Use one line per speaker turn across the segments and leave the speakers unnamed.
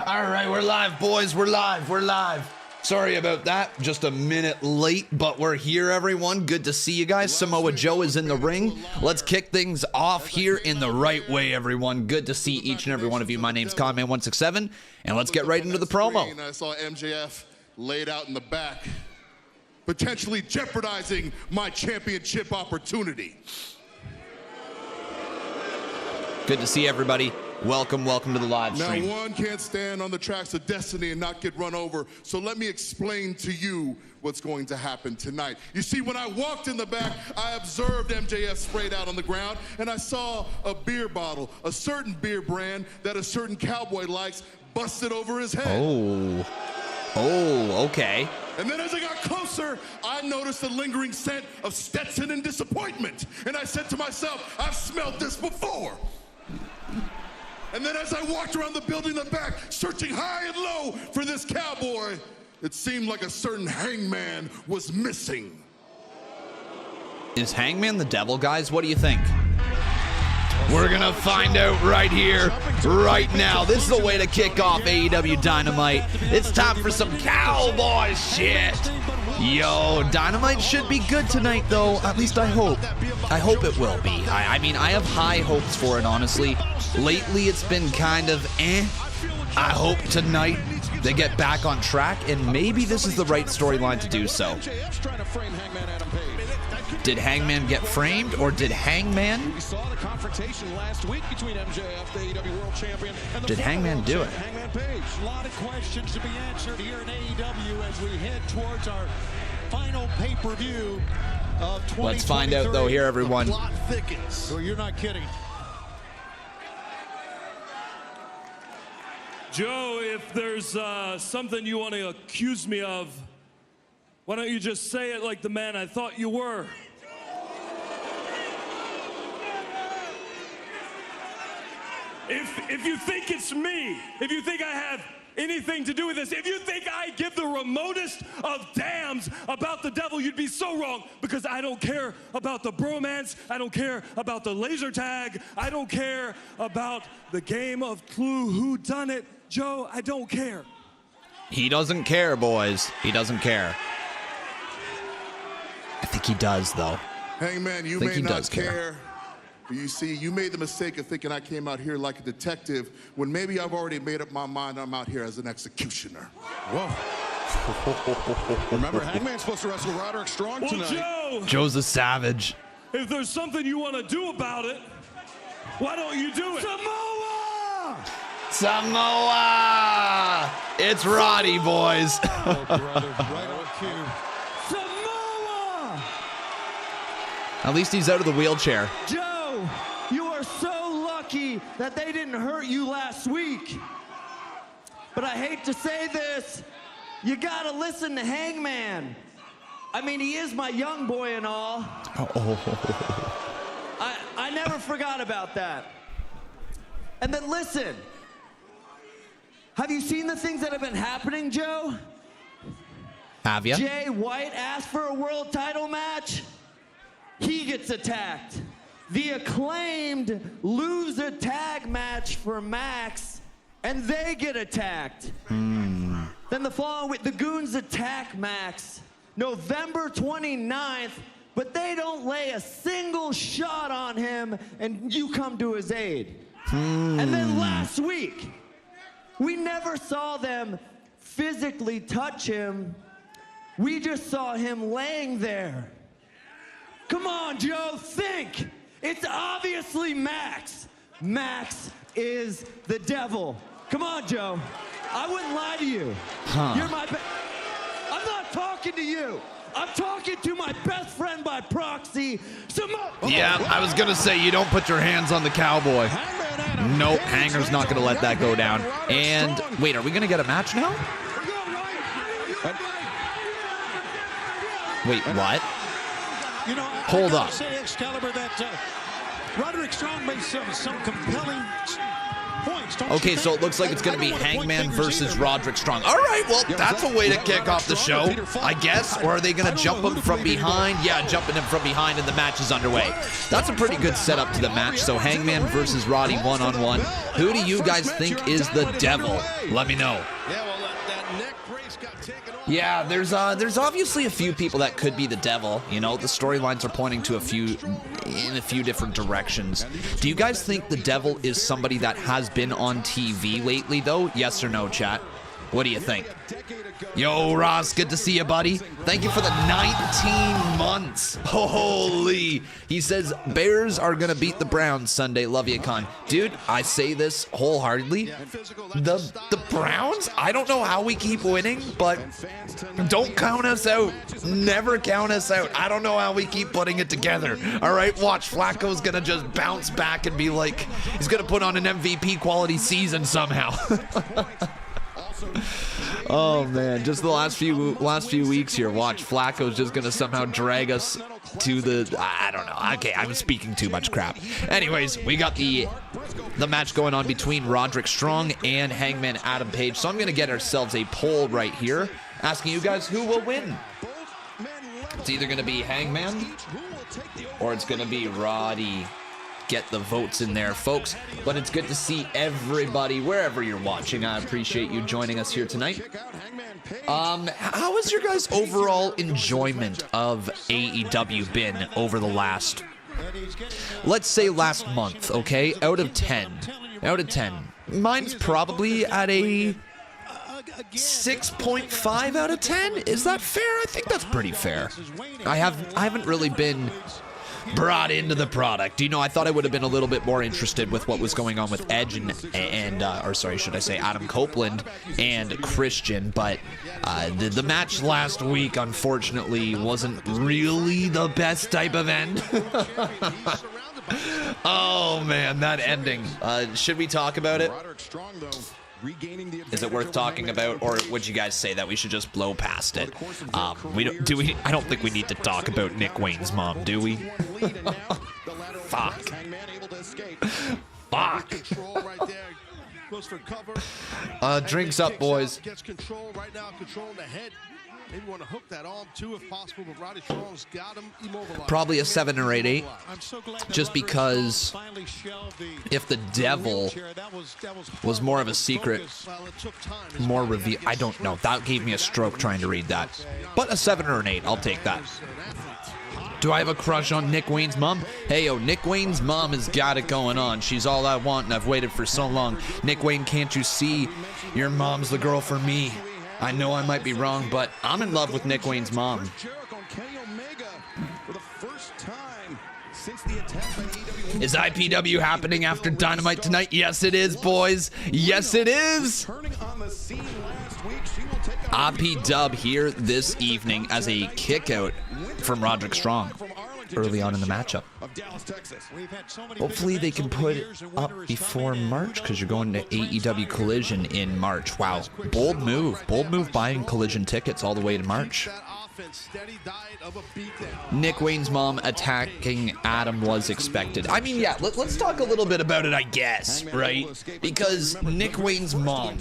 All right, we're live, boys. We're live. Sorry about that. Just a minute late, but we're here, everyone. Good to see you guys. Samoa Joe is in the ring. Let's kick things off here in the right way, everyone. Good to see each and every one of you. My name's Conman167, and let's get right into the promo.
I saw MJF laid out in the back, potentially jeopardizing my championship opportunity.
Good to see everybody. Welcome to the live stream.
Now, one can't stand on the tracks of destiny and not get run over, so let me explain to you what's going to happen tonight. You see, when I walked in the back, I observed MJF sprayed out on the ground, and I saw a beer bottle, a certain beer brand that a certain cowboy likes, busted over his head.
Oh, okay.
And then as I got closer, I noticed a lingering scent of Stetson and disappointment. And I said to myself, I've smelled this before. And then as I walked around the building in the back, searching high and low for this cowboy, it seemed like a certain Hangman was missing.
Is Hangman the devil, guys? What do you think? We're gonna find out right here, right now. This is the way to kick off AEW Dynamite. It's time for some cowboy shit. Yo, Dynamite should be good tonight, though. At least I hope. I hope it will be. I mean, I have high hopes for it, honestly. Lately, it's been kind of eh. I hope tonight they get back on track, and maybe this is the right storyline to do so. Did Hangman get framed, or did Hangman?
We saw the confrontation last week between MJF, the AEW World Champion, and
did Hangman do it?
Hangman Page.
A lot of questions to be answered here in AEW as we head towards our final pay-per-view of 2023.
Let's find out, though, here, everyone.
The plot thickens. So you're not kidding.
Joe, if there's something you want to accuse me of, why don't you just say it like the man I thought you were? If you think it's me, if you think I have anything to do with this, if you think I give the remotest of damns about the devil, you'd be so wrong, because I don't care about the bromance, I don't care about the laser tag, I don't care about the game of Clue Who Done It. Joe, I don't care.
He doesn't care, boys. He doesn't care. I think he does, though.
Hangman, you may not care. But you see, you made the mistake of thinking I came out here like a detective when maybe I've already made up my mind I'm out here as an executioner.
Whoa. Remember, Hangman's supposed to wrestle Roderick Strong tonight.
Joe,
Joe's a savage.
if there's something you want to do about it, why don't you do it?
Samoa! It's Roddy, boys.
Oh, brother, right on cue.
Samoa!
At least he's out of the wheelchair.
Joe, you are so lucky that they didn't hurt you last week. But I hate to say this, you gotta listen to Hangman. I mean, he is my young boy and all. I never forgot about that. And then listen, have you seen the things that have been happening, Joe?
Have ya?
Jay White asked for a world title match. He gets attacked. The Acclaimed lose a tag match for Max, and they get attacked. Then the following week, the Goons attack Max, November 29th, but they don't lay a single shot on him, and you come to his aid. And then last week, we never saw them physically touch him. We just saw him laying there. Come on, Joe, think. It's obviously Max. Max is the devil. Come on, Joe. I wouldn't lie to you. You're my I'm not talking to you. I'm talking to my best friend by proxy, Samoa.
Yeah, I was going to say, you don't put your hands on the cowboy. Nope, Hanger's not going to let that go down. And, wait, are we going to get a match now? Wait, what?
You know,
Hold up.
Say, Excalibur, that Roderick Strong made some compelling
Okay, so it looks like it's going to be Hangman versus Roderick Strong. All right, well, that's a way to kick off the show, I guess. Or are they going to jump him from behind? Yeah, jumping him from behind and the match is underway. That's a pretty good setup to the match. So Hangman versus Roddy one-on-one. Who do you guys think is the devil? Let me know. Yeah, there's obviously a few people that could be the devil. You know, the storylines are pointing to a few different directions. Do you guys think the devil is somebody that has been on TV lately, though? Yes or no, chat? What do you think? Yo, Ross, good to see you, buddy. Thank you for the 19 months. Holy. He says, Bears are going to beat the Browns Sunday. Love you, Con. Dude, I say this wholeheartedly. The Browns? I don't know how we keep winning, but don't count us out. Never count us out. I don't know how we keep putting it together. All right, watch. Flacco's going to just bounce back and be like, he's going to put on an MVP quality season somehow. Oh man, just the last few weeks here. Watch, Flacco's just gonna somehow drag us to the, I don't know. Okay, I'm speaking too much crap. Anyways, we got the match going on between Roderick Strong and Hangman Adam Page. So I'm gonna get ourselves a poll right here, asking you guys who will win. It's either gonna be Hangman or it's gonna be Roddy. Get the votes in there, folks. But it's good to see everybody wherever you're watching. I appreciate you joining us here tonight. How has your guys' overall enjoyment of AEW been over the last, let's say last month, okay? Out of 10. Out of 10. Mine's probably at a 6.5 out of 10. Is that fair? I think that's pretty fair. I haven't really been brought into the product. You know, I thought I would have been a little bit more interested with what was going on with Edge or sorry, should I say Adam Copeland and Christian, but the match last week, unfortunately, wasn't really the best type of end. Oh, man, that ending. Should we talk about it? Is it worth talking about, or would you guys say that we should just blow past it? I don't think we need to talk about Nick Wayne's mom, do we? Fuck. Fuck. Drinks up, boys.
Maybe want to hook that arm too if possible, but Roddy Strong's got him immobilized.
Probably a 7 or 8. Just because if the devil was more of a secret, more reveal. I don't know. That gave me a stroke trying to read that. But a 7 or an 8, I'll take that. Do I have a crush on Nick Wayne's mom? Hey, yo, Nick Wayne's mom has got it going on. She's all I want, and I've waited for so long. Nick Wayne, can't you see? Your mom's the girl for me. I know I might be wrong, but I'm in love with Nick Wayne's mom. Is IPW happening after Dynamite tonight? Yes, it is, boys. Yes, it is. IPW here this evening as a kick-out from Roderick Strong early on in the matchup. Hopefully they can put it up before March, because you're going to AEW Collision in March. Wow, bold move buying Collision tickets all the way to March. Nick Wayne's mom attacking Adam was expected. I mean, yeah, let's talk a little bit about it, I guess, right? Because Nick Wayne's mom,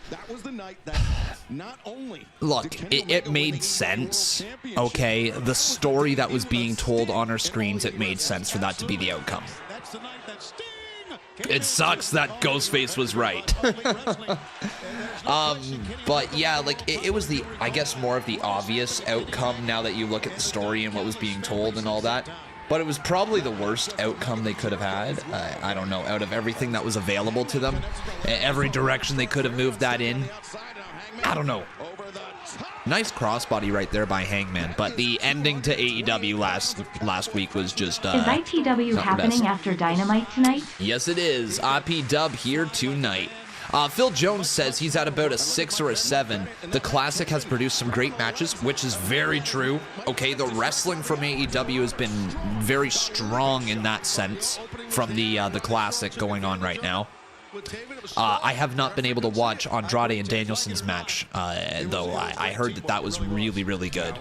that was the night that not only look, it made sense, okay? The story that was being told on our screens, it made sense for that to be the outcome. It sucks that Ghostface was right. But yeah, like it was the, I guess, more of the obvious outcome now that you look at the story and what was being told and all that. But it was probably the worst outcome they could have had. I don't know, out of everything that was available to them, every direction they could have moved that in. I don't know. Nice crossbody right there by Hangman, but the ending to AEW last week was just
Is IPW happening after Dynamite tonight?
Yes, it is. IPW here tonight. Phil Jones says he's at about a 6 or a 7. The Classic has produced some great matches, which is very true. Okay, the wrestling from AEW has been very strong in that sense from the Classic going on right now. I have not been able to watch Andrade and Danielson's match, though I heard that was really, really good.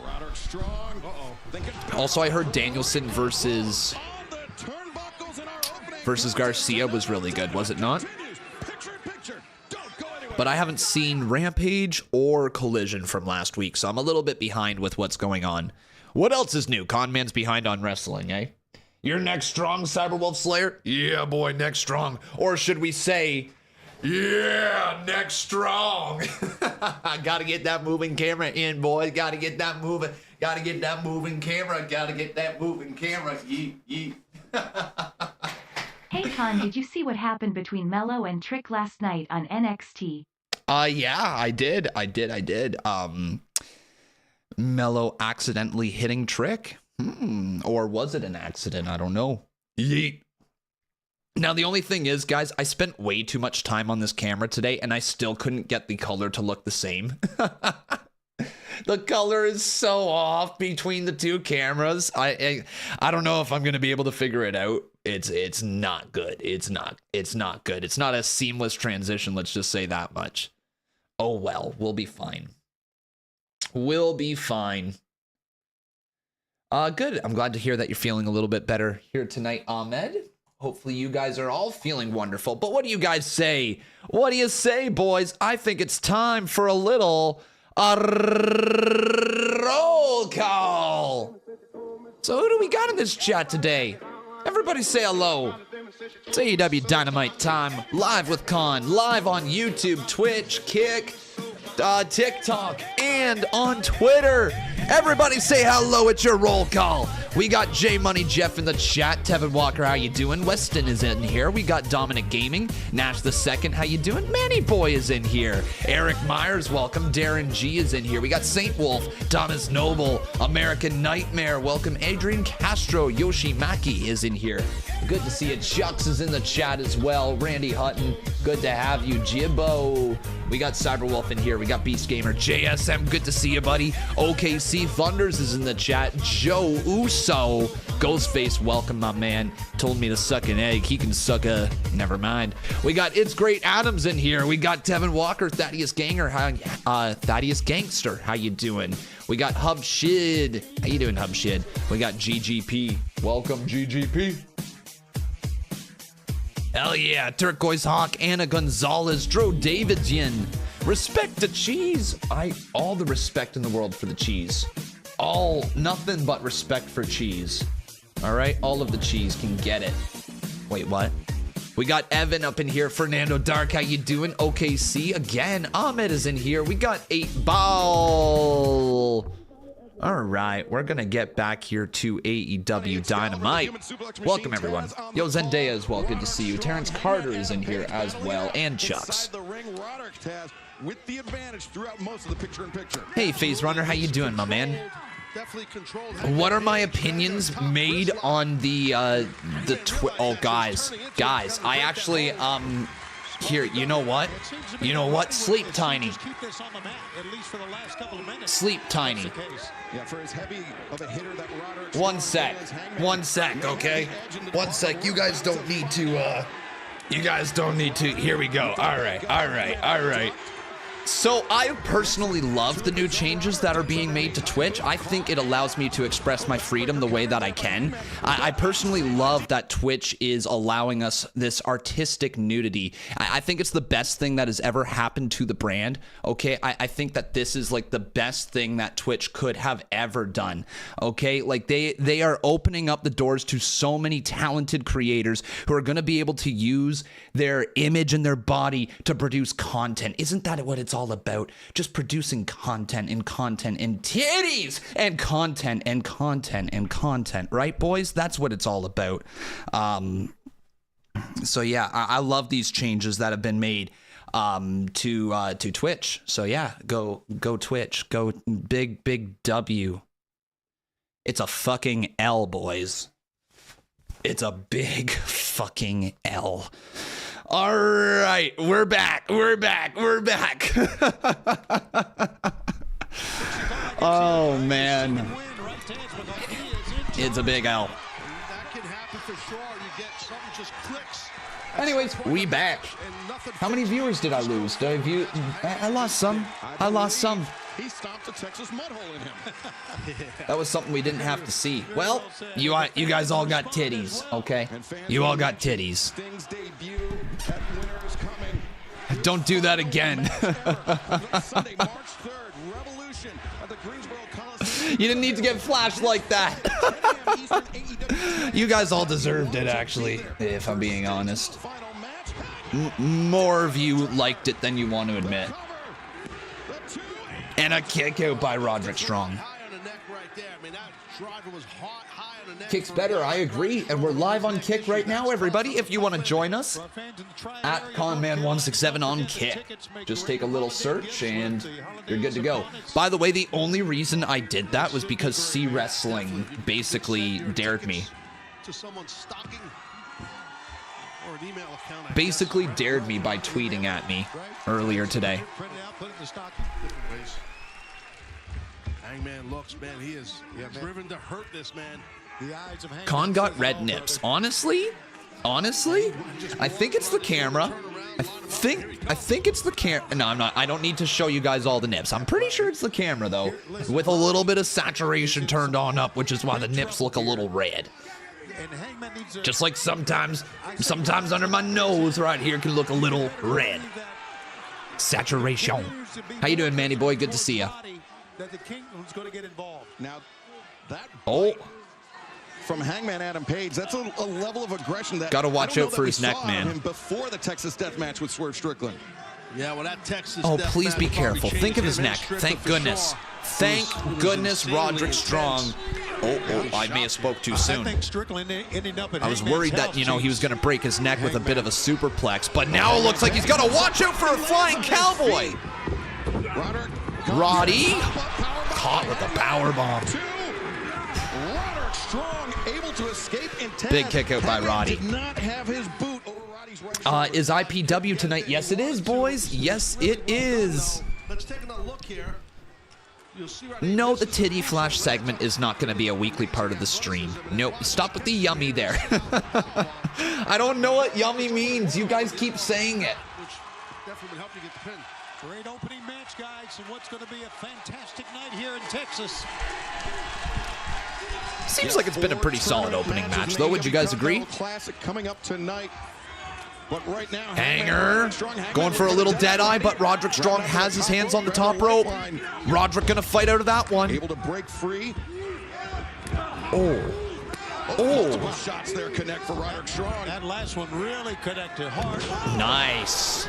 Also, I heard Danielson versus Garcia was really good, was it not? but I haven't seen Rampage or Collision from last week, so I'm a little bit behind with what's going on. What else is new? Conman's behind on wrestling, eh? You're next strong, Cyberwolf Slayer? Yeah, boy, next strong. Or should we say, yeah, next strong. I gotta get that moving camera in, boy. Gotta get that moving. Gotta get that moving camera. Gotta get that moving camera. Yeet, yeet.
Hey Con, did you see what happened between Mello and Trick last night on NXT?
Yeah, I did. Mello accidentally hitting Trick? Or was it an accident? I don't know. Yeet. Now, the only thing is, guys, I spent way too much time on this camera today, and I still couldn't get the color to look the same. The color is so off between the two cameras. I don't know if I'm going to be able to figure it out. It's not good. It's not good. It's not a seamless transition, let's just say that much. Oh, well, we'll be fine. We'll be fine. Good. I'm glad to hear that you're feeling a little bit better here tonight, Ahmed. Hopefully you guys are all feeling wonderful. But what do you guys say? What do you say, boys? I think it's time for a little roll call. So who do we got in this chat today? Everybody say hello. It's AEW Dynamite time. Live with Con. Live on YouTube, Twitch, Kick, TikTok, and on Twitter. Everybody say hello. It's your roll call. We got J Money Jeff in the chat. Tevin Walker, how you doing? Weston is in here. We got Dominic Gaming. Nash the Second, how you doing? Manny Boy is in here. Eric Myers, welcome. Darren G is in here. We got Saint Wolf, Thomas Noble, American Nightmare, welcome. Adrian Castro, Yoshi Maki is in here. Good to see you. Chucks is in the chat as well. Randy Hutton, good to have you. Jibbo. We got Cyberwolf in here. We got Beast Gamer. JSM, good to see you, buddy. OKC Thunders is in the chat. Joe Uso. Ghostface, welcome, my man. Told me to suck an egg. He can suck a... Never mind. We got It's Great Adams in here. We got Tevin Walker, Thaddeus Gangster. How you doing? We got Hub Shid. How you doing, Hub Shid? We got GGP. Welcome, GGP. Hell yeah, Turquoise Hawk, Anna Gonzalez, Dro Davidian. Respect to cheese. All the respect in the world for the cheese. Nothing but respect for cheese. All right, all of the cheese can get it. Wait, what? We got Evan up in here. Fernando Dark, how you doing? OKC again. Ahmed is in here. We got 8 Ball. All right, we're going to get back here to AEW Dynamite. Welcome, everyone. Yo, Zendaya as well. Good to see you. Terrence Carter is in here as well, and Chucks. Hey, Phase Runner, how you doing, my man? What are my opinions made on the oh, guys, I actually, here, you know what? Sleep Tiny. Sleep Tiny. One sec, okay? One sec. You guys don't need to, here we go. All right. So I personally love the new changes that are being made to Twitch. I think it allows me to express my freedom the way that I can. I personally love that Twitch is allowing us this artistic nudity. I think it's the best thing that has ever happened to the brand. Okay, I think that this is like the best thing that Twitch could have ever done. Okay, like they are opening up the doors to so many talented creators who are going to be able to use their image and their body to produce content. Isn't that what it's all about? Just producing content and titties and content, right, boys? That's what it's all about. So yeah, I love these changes that have been made to Twitch. So yeah, go Twitch, go big W. It's a fucking L, boys. It's a big fucking L. All right, we're back. Oh, man. It's a big L. Anyways, we back. How many viewers did I lose? I lost some.
He stomped a Texas mud hole in him.
That was something we didn't have to see. Well, you guys all got titties, okay? You all got titties. Don't do that again. You didn't need to get flashed like that. You guys all deserved it, actually, if I'm being honest. More of you liked it than you want to admit. And a kick out by Roderick Strong. Kick's better, I agree. And we're live on Kick right now, everybody. If you want to join us, at Conman167 on Kick. Just take a little search and you're good to go. By the way, the only reason I did that was because C Wrestling basically dared me. Basically dared me by tweeting at me earlier today.
Hangman looks, man, he is driven to hurt this man.
Con got red nips. Honestly, I think it's the camera. I think it's the camera. No, I'm not. I don't need to show you guys all the nips. I'm pretty sure it's the camera though, with a little bit of saturation turned on up, which is why the nips look a little red. Just like sometimes under my nose right here can look a little red. Saturation. How you doing, Manny boy? Good to see you. Oh.
From Hangman Adam Page, that's a level of aggression that
gotta watch out for his neck, man.
Before the Texas Death Match with Swerve Strickland.
Yeah, well, that Texas.
Oh, please be careful. Think of his neck. Thank goodness. Thank goodness, Roderick Strong. Oh, I may have spoke too soon. I was worried that, you know, he was going to break his neck with a bit of a superplex, but now it looks like he's got to watch out for a flying cowboy. Roddy caught with a power bomb.
Strong able to escape, and
big kick out by Roddy.
Did not have his boot over Roddy's right
is IPW tonight? Yes, it is, boys. Yes, it is.
Let's take a look here.
No, the titty flash segment is not going to be a weekly part of the stream. Nope. Stop with the yummy there. I don't know what yummy means. You guys keep saying it.
Definitely would help you get the pin.
Great opening match, guys, and what's going to be a fantastic night here in Texas.
Seems like it's been a pretty solid opening match, though. Would you guys agree?
Classic coming up tonight. But right now,
Hanger going for a little dead eye, but Roderick Strong has his hands on the top rope. Roderick gonna fight out of that one.
Able to break free.
Oh.
Shots there connect for Roderick Strong.
That last one really connected hard.
Nice.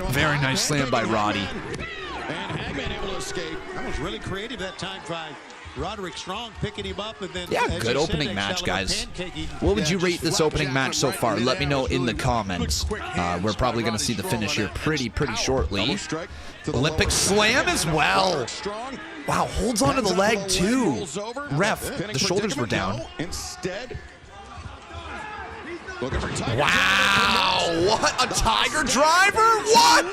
Very nice slam by Roddy.
And Hangman able to escape.
That was really creative that time by Roderick Strong, picking him up, and then
good opening match, guys. What would you rate this opening match so far? Let me know in the comments. We're probably going to see the finish here pretty shortly. Olympic slam as well. Wow, holds onto the leg too. Ref, the shoulders were down.
Instead,
wow, what a tiger driver? What?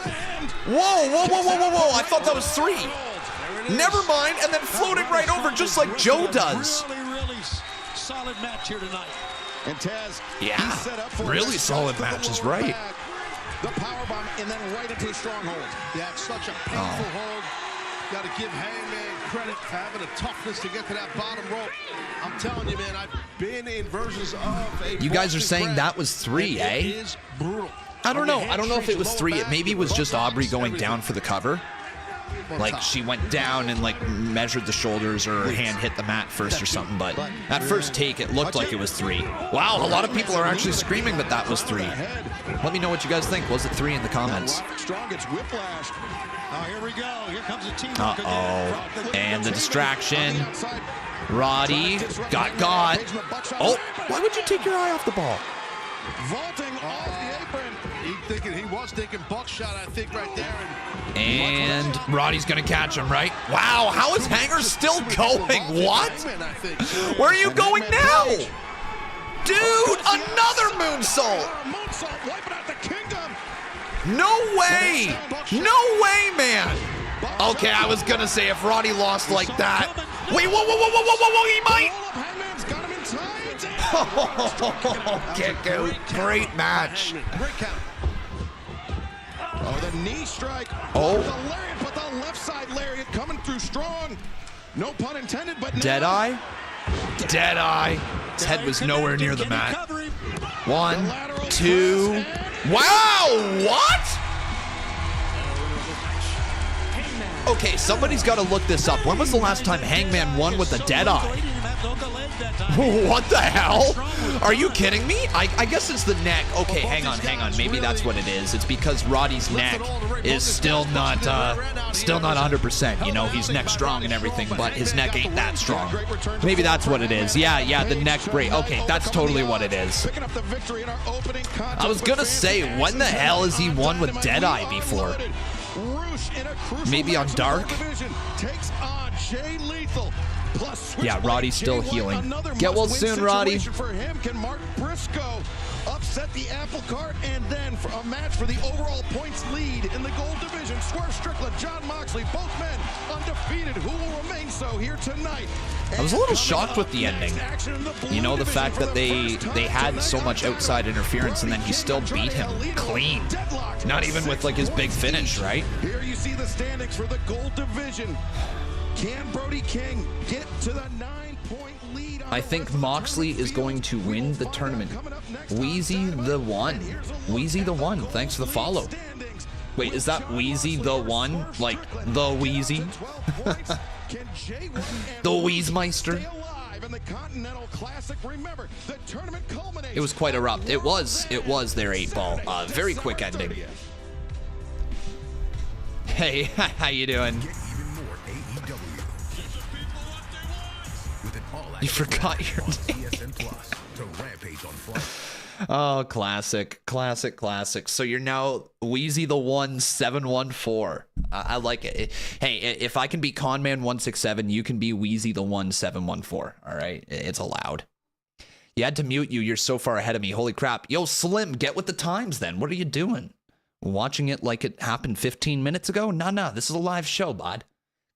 Whoa. I thought that was 3. Never mind, and then floating right over just like Joe does.
Really solid match here tonight.
And Taz,
yeah, really solid match is right.
The powerbomb and then right into the stronghold.
Yeah, it's such a painful hold. Got to give Hangman credit for having the toughness to get to that bottom rope. I'm telling you, man, I've been in versions of a.
You guys are saying that was 3, eh?
It is brutal.
I don't know. I don't know if it was 3. It maybe was just Aubrey going down for the cover. Like she went down and like measured the shoulders, or her hand hit the mat first or something, but at first take it looked like it was 3. Wow, a lot of people are actually screaming that was 3. Let me know what you guys think. Was it 3 in the comments?
Strong gets whiplash.
Oh, here we go. Here comes the team.
And the distraction. Roddy got. Oh, why would you take your eye off the ball?
Vaulting off the apron.
He was thinking buckshot, I think, right there.
And Roddy's gonna catch him, right? Wow, how is Hanger still going? What? Where are you going now? Dude, another moonsault! No way! No way, man! Okay, I was gonna say if Roddy lost like that. Wait, whoa, he might! Kick out. Great match.
Oh, the knee strike.
Oh.
The lariat, but the left side lariat coming through strong. No pun intended, but
Deadeye. His head was nowhere near the mat. 1, 2. Wow, what? Okay, somebody's got to look this up. When was the last time Hangman won with a dead eye? What the hell? Are you kidding me? I guess it's the neck. Okay, hang on. Maybe that's what it is. It's because Roddy's neck is still not 100%. You know, he's neck strong and everything, but his neck ain't that strong. Maybe that's what it is. Yeah, the neck break. Okay, that's totally what it is. I was gonna say, when the hell has he won with Deadeye before? Maybe on Dark? Yeah, Roddy's still healing. Get well soon, Roddy.
For him, can Mark Briscoe upset the apple cart, and then for a match for the overall points lead in the gold division? Swerve, Strickland, John Moxley, both men undefeated. Who will remain so here tonight?
I was a little shocked with the ending. You know, the fact that they had so much outside interference and then he still beat him clean. Not even with like his big finish, right?
Here you see the standings for the gold division. Can Brody King get to the 9-point lead?
I think Moxley is going to win the tournament. Wheezy the One. Wheezy the One. Thanks for the follow. Wait, is that Wheezy the One? Like the Wheezy? The Wheezemeister? It was quite abrupt. It was their 8-ball. Very quick ending. Hey, how you doing? You forgot your name. Oh, classic. So you're now Wheezy the 1714. I like it. Hey, if I can be Conman 167, you can be Wheezy the 1714. All right, it's allowed. You had to mute you. You're so far ahead of me. Holy crap. Yo, Slim, get with the times then. What are you doing? Watching it like it happened 15 minutes ago? No. This is a live show, bud.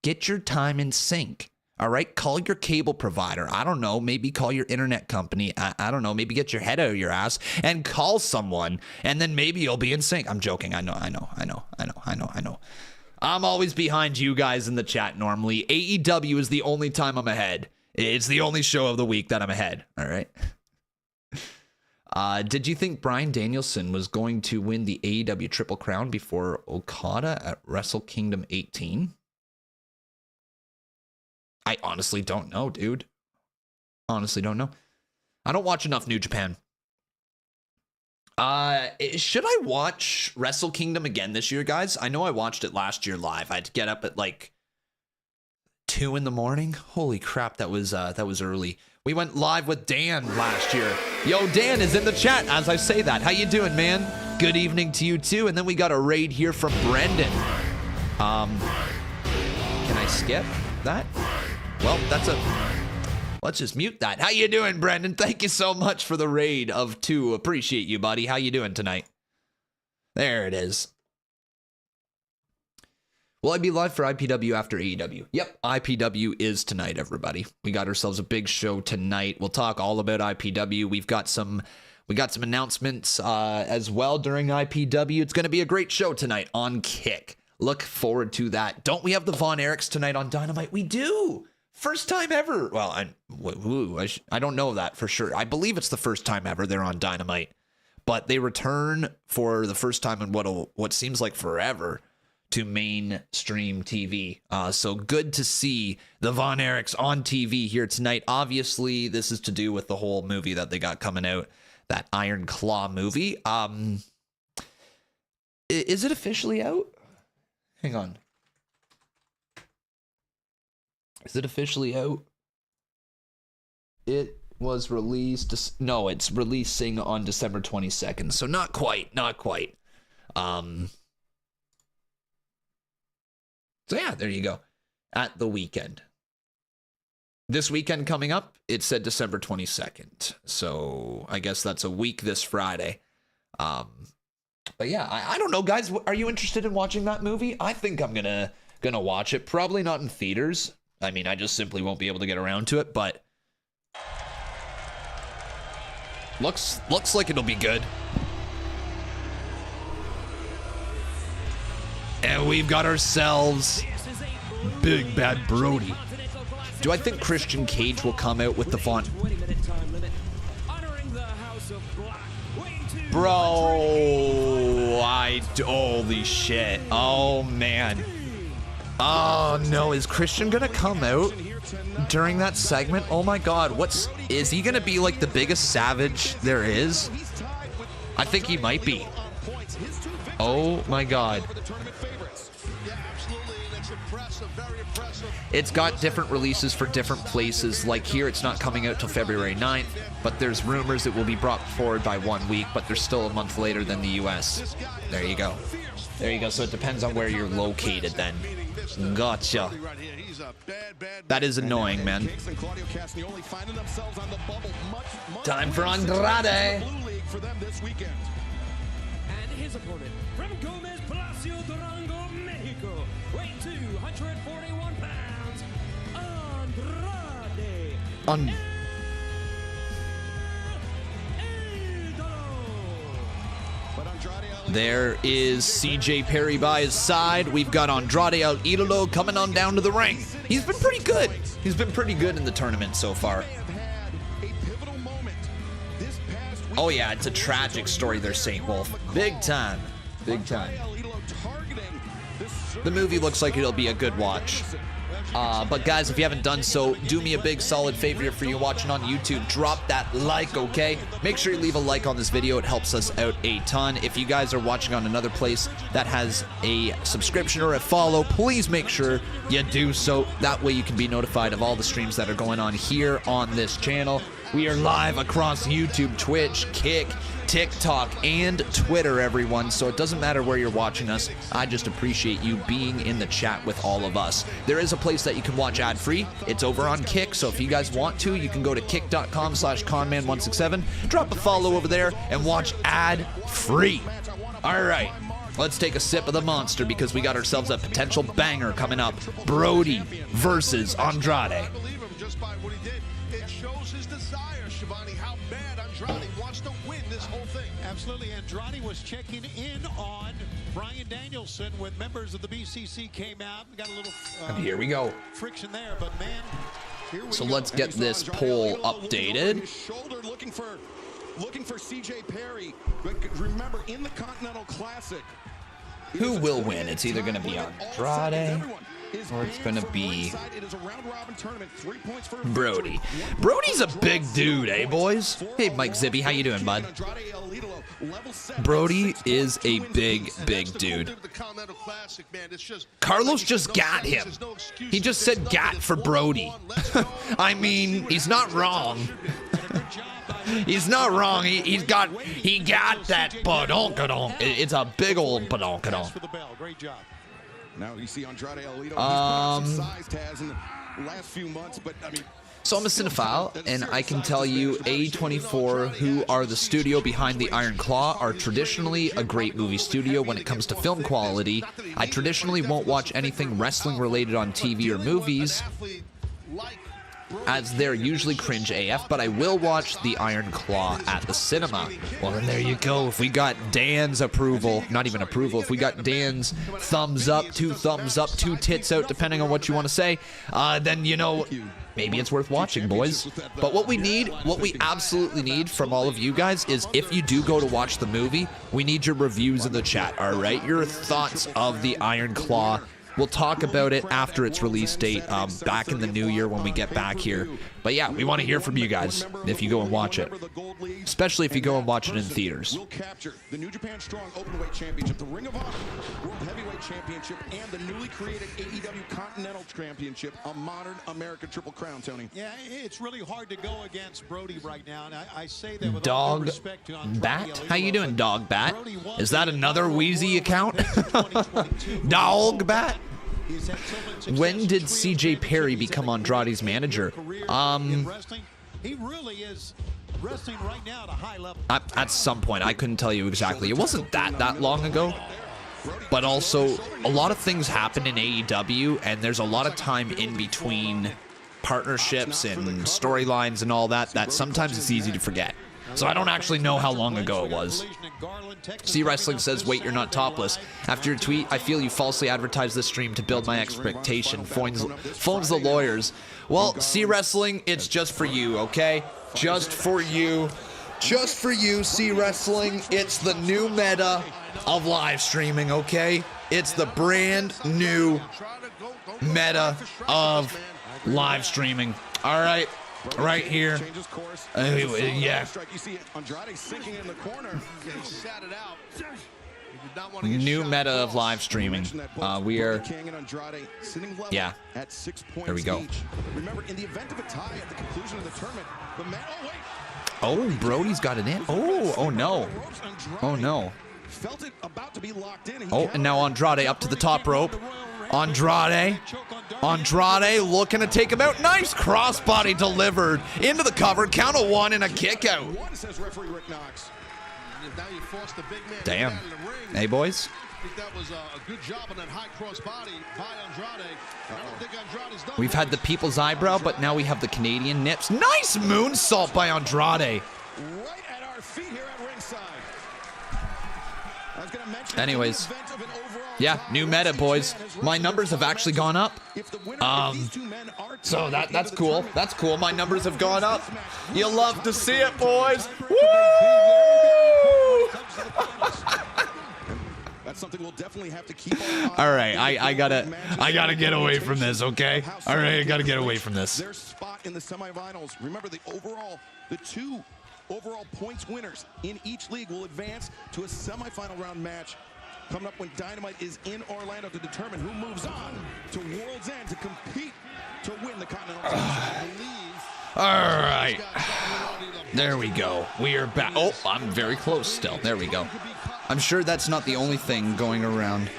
Get your time in sync. All right, call your cable provider. I don't know, maybe call your internet company. I don't know, maybe get your head out of your ass and call someone, and then maybe you'll be in sync. I'm joking. I know. I'm always behind you guys in the chat normally. AEW is the only time I'm ahead. It's the only show of the week that I'm ahead. All right. Did you think Bryan Danielson was going to win the AEW Triple Crown before Okada at Wrestle Kingdom 18? I honestly don't know, dude. Honestly don't know. I don't watch enough New Japan. Should I watch Wrestle Kingdom again this year, guys? I know I watched it last year live. I had to get up at like 2 in the morning. Holy crap, that was early. We went live with Dan last year. Yo, Dan is in the chat as I say that. How you doing, man? Good evening to you too. And then we got a raid here from Brendan. Can I skip that? Well, let's just mute that. How you doing, Brendan? Thank you so much for the raid of 2. Appreciate you, buddy. How you doing tonight? There it is. Will I be live for IPW after AEW? Yep, IPW is tonight, everybody. We got ourselves a big show tonight. We'll talk all about IPW. We got some announcements as well during IPW. It's going to be a great show tonight on Kick. Look forward to that. Don't we have the Von Erichs tonight on Dynamite? We do. First time ever. Well, I don't know that for sure. I believe it's the first time ever they're on Dynamite. But they return for the first time in what seems like forever to mainstream TV. So good to see the Von Erichs on TV here tonight. Obviously, this is to do with the whole movie that they got coming out, that Iron Claw movie. Is it officially out? Hang on. Is it officially out? It was released. No, it's releasing on December 22nd. So not quite. So yeah, there you go. At the weekend. This weekend coming up, it said December 22nd. So I guess that's a week this Friday. But yeah, I don't know, guys. Are you interested in watching that movie? I think I'm gonna watch it. Probably not in theaters. I mean, I just simply won't be able to get around to it. But looks like it'll be good. And we've got ourselves Big Bad Brody. Do I think Christian Cage will come out with the font? Bro, holy shit. Oh, man. Oh no, is Christian gonna come out during that segment? Oh my god, is he gonna be like the biggest savage there is? I think he might be. Oh my god. It's got different releases for different places. Like here, it's not coming out till February 9th, but there's rumors it will be brought forward by 1 week, but they're still a month later than the US. There you go. There you go. So it depends on where you're located then. Gotcha. That is annoying, man. Time for Andrade.
And his opponent, from Gomez Palacio, Durango, Mexico, weight 241 pounds, Andrade.
There is CJ Perry by his side. We've got Andrade El Idolo coming on down to the ring. He's been pretty good. He's been pretty good in the tournament so far. Oh yeah, it's a tragic story there, St. Wolf. Big time. Big time. The movie looks like it'll be a good watch. But guys, if you haven't done so, do me a big solid favor for you watching on YouTube. Drop that like, okay? Make sure you leave a like on this video. It helps us out a ton. If you guys are watching on another place that has a subscription or a follow, please make sure you do so. That way you can be notified of all the streams that are going on here on this channel. We are live across YouTube, Twitch, Kick, TikTok, and Twitter, everyone. So it doesn't matter where you're watching us. I just appreciate you being in the chat with all of us. There is a place that you can watch ad-free. It's over on Kick. So if you guys want to, you can go to kick.com/conman167, drop a follow over there, and watch ad-free. All right. Let's take a sip of the monster because we got ourselves a potential banger coming up. Brody versus Andrade.
Absolutely. Andrade was checking in on Bryan Danielson when members of the BCC came out and got a little
here we go.
Friction there, but man, here we
so
go.
Let's get this poll updated.
Looking for CJ Perry. But remember, in the Continental Classic,
who will win? It's either going to be Andrade or it's going to be Brody. Brody's a big dude, eh, boys? Hey, Mike Zibby, how you doing, bud? Brody is a big dude. Carlos just got him. He just said gat for Brody. I mean, he's not wrong. He's not wrong. He got that badonkadonk. It's a big old badonkadonk.
Great job.
Now you see Andrade El Idolo. He's put up some size Taz in the last few months, but I mean.
So I'm a cinephile, and I can tell you A24, who are the studio behind the Iron Claw, are traditionally a great movie studio when it comes to film quality. I traditionally won't watch anything wrestling related on TV or movies, as they're usually cringe AF, but I will watch the Iron Claw at the cinema. Well, then there you go. If we got Dan's approval, not even approval, if we got Dan's thumbs up, two tits out, depending on what you want to say, then, you know, maybe it's worth watching, boys. But what we absolutely need from all of you guys is, if you do go to watch the movie, we need your reviews in the chat, all right? Your thoughts of the Iron Claw. We'll talk about it after its release date, back in the new year when we get back here. But yeah, we want to hear from you guys if you go and watch it, especially if you go and watch it in theaters.
Will capture the New Japan Strong Openweight Championship, the Ring of Honor World Heavyweight Championship, and the newly created AEW Continental Championship, a modern American Triple Crown, Tony.
Yeah, it's really hard to go against Brody right now, and I say that with
Dog
all respect to Andrade
Bat?
El
How you
Idolo,
doing, Dog Bat?
Brody was
Is that
the
another
number
Wheezy
one
account?
world champion in 2022.
Dog Bat?
He's had so much success
When did
in
CJ Perry become Andrade's manager?
He really is wrestling right now at a high level.
At some point, I couldn't tell you exactly. It wasn't that long ago. But also, a lot of things happen in AEW, and there's a lot of time in between partnerships and storylines and all that, that sometimes it's easy to forget. So I don't actually know how long ago it was. C Wrestling says, wait, you're not topless. After your tweet, I feel you falsely advertised this stream to build my expectation. Phones the lawyers. Well, C Wrestling, it's just for you, okay? Just for you. Just for you, C Wrestling. It's the new meta. of live streaming, okay? It's the brand new meta of live streaming. All right, right here. Yeah. New meta of live streaming. We are. Yeah. There we go.
Remember, in the event of a tie at the conclusion of the tournament, the man. Oh wait.
Oh, Brody's got it in. Oh no. Oh no.
Felt it about to be locked in.
Oh, and now Andrade up to the top rope. Andrade looking to take him out. Nice crossbody delivered into the cover. Count of one and a kick out. Damn. Hey, boys.
I think that was a good job on that high crossbody by Andrade. I don't think Andrade's done.
We've had the people's eyebrow, but now we have the Canadian nips. Nice moonsault by Andrade.
Right at our feet here at ringside. I was gonna mention
anyways, yeah, new meta, boys. My numbers have actually gone up. So that's cool. That's cool. My numbers have gone up. You love to see it, boys. Woo!
That's something we'll definitely have to keep on.
All right, I gotta get away from this, okay? All right, I gotta get away from this.
Their spot in the semifinals. Remember, the two overall points winners in each league will advance to a semifinal round match coming up when Dynamite is in Orlando to determine who moves on to World's End to compete to win the Continental title.
All right, there we go. We are back. Oh, I'm very close still. There we go. I'm sure that's not the only thing going around.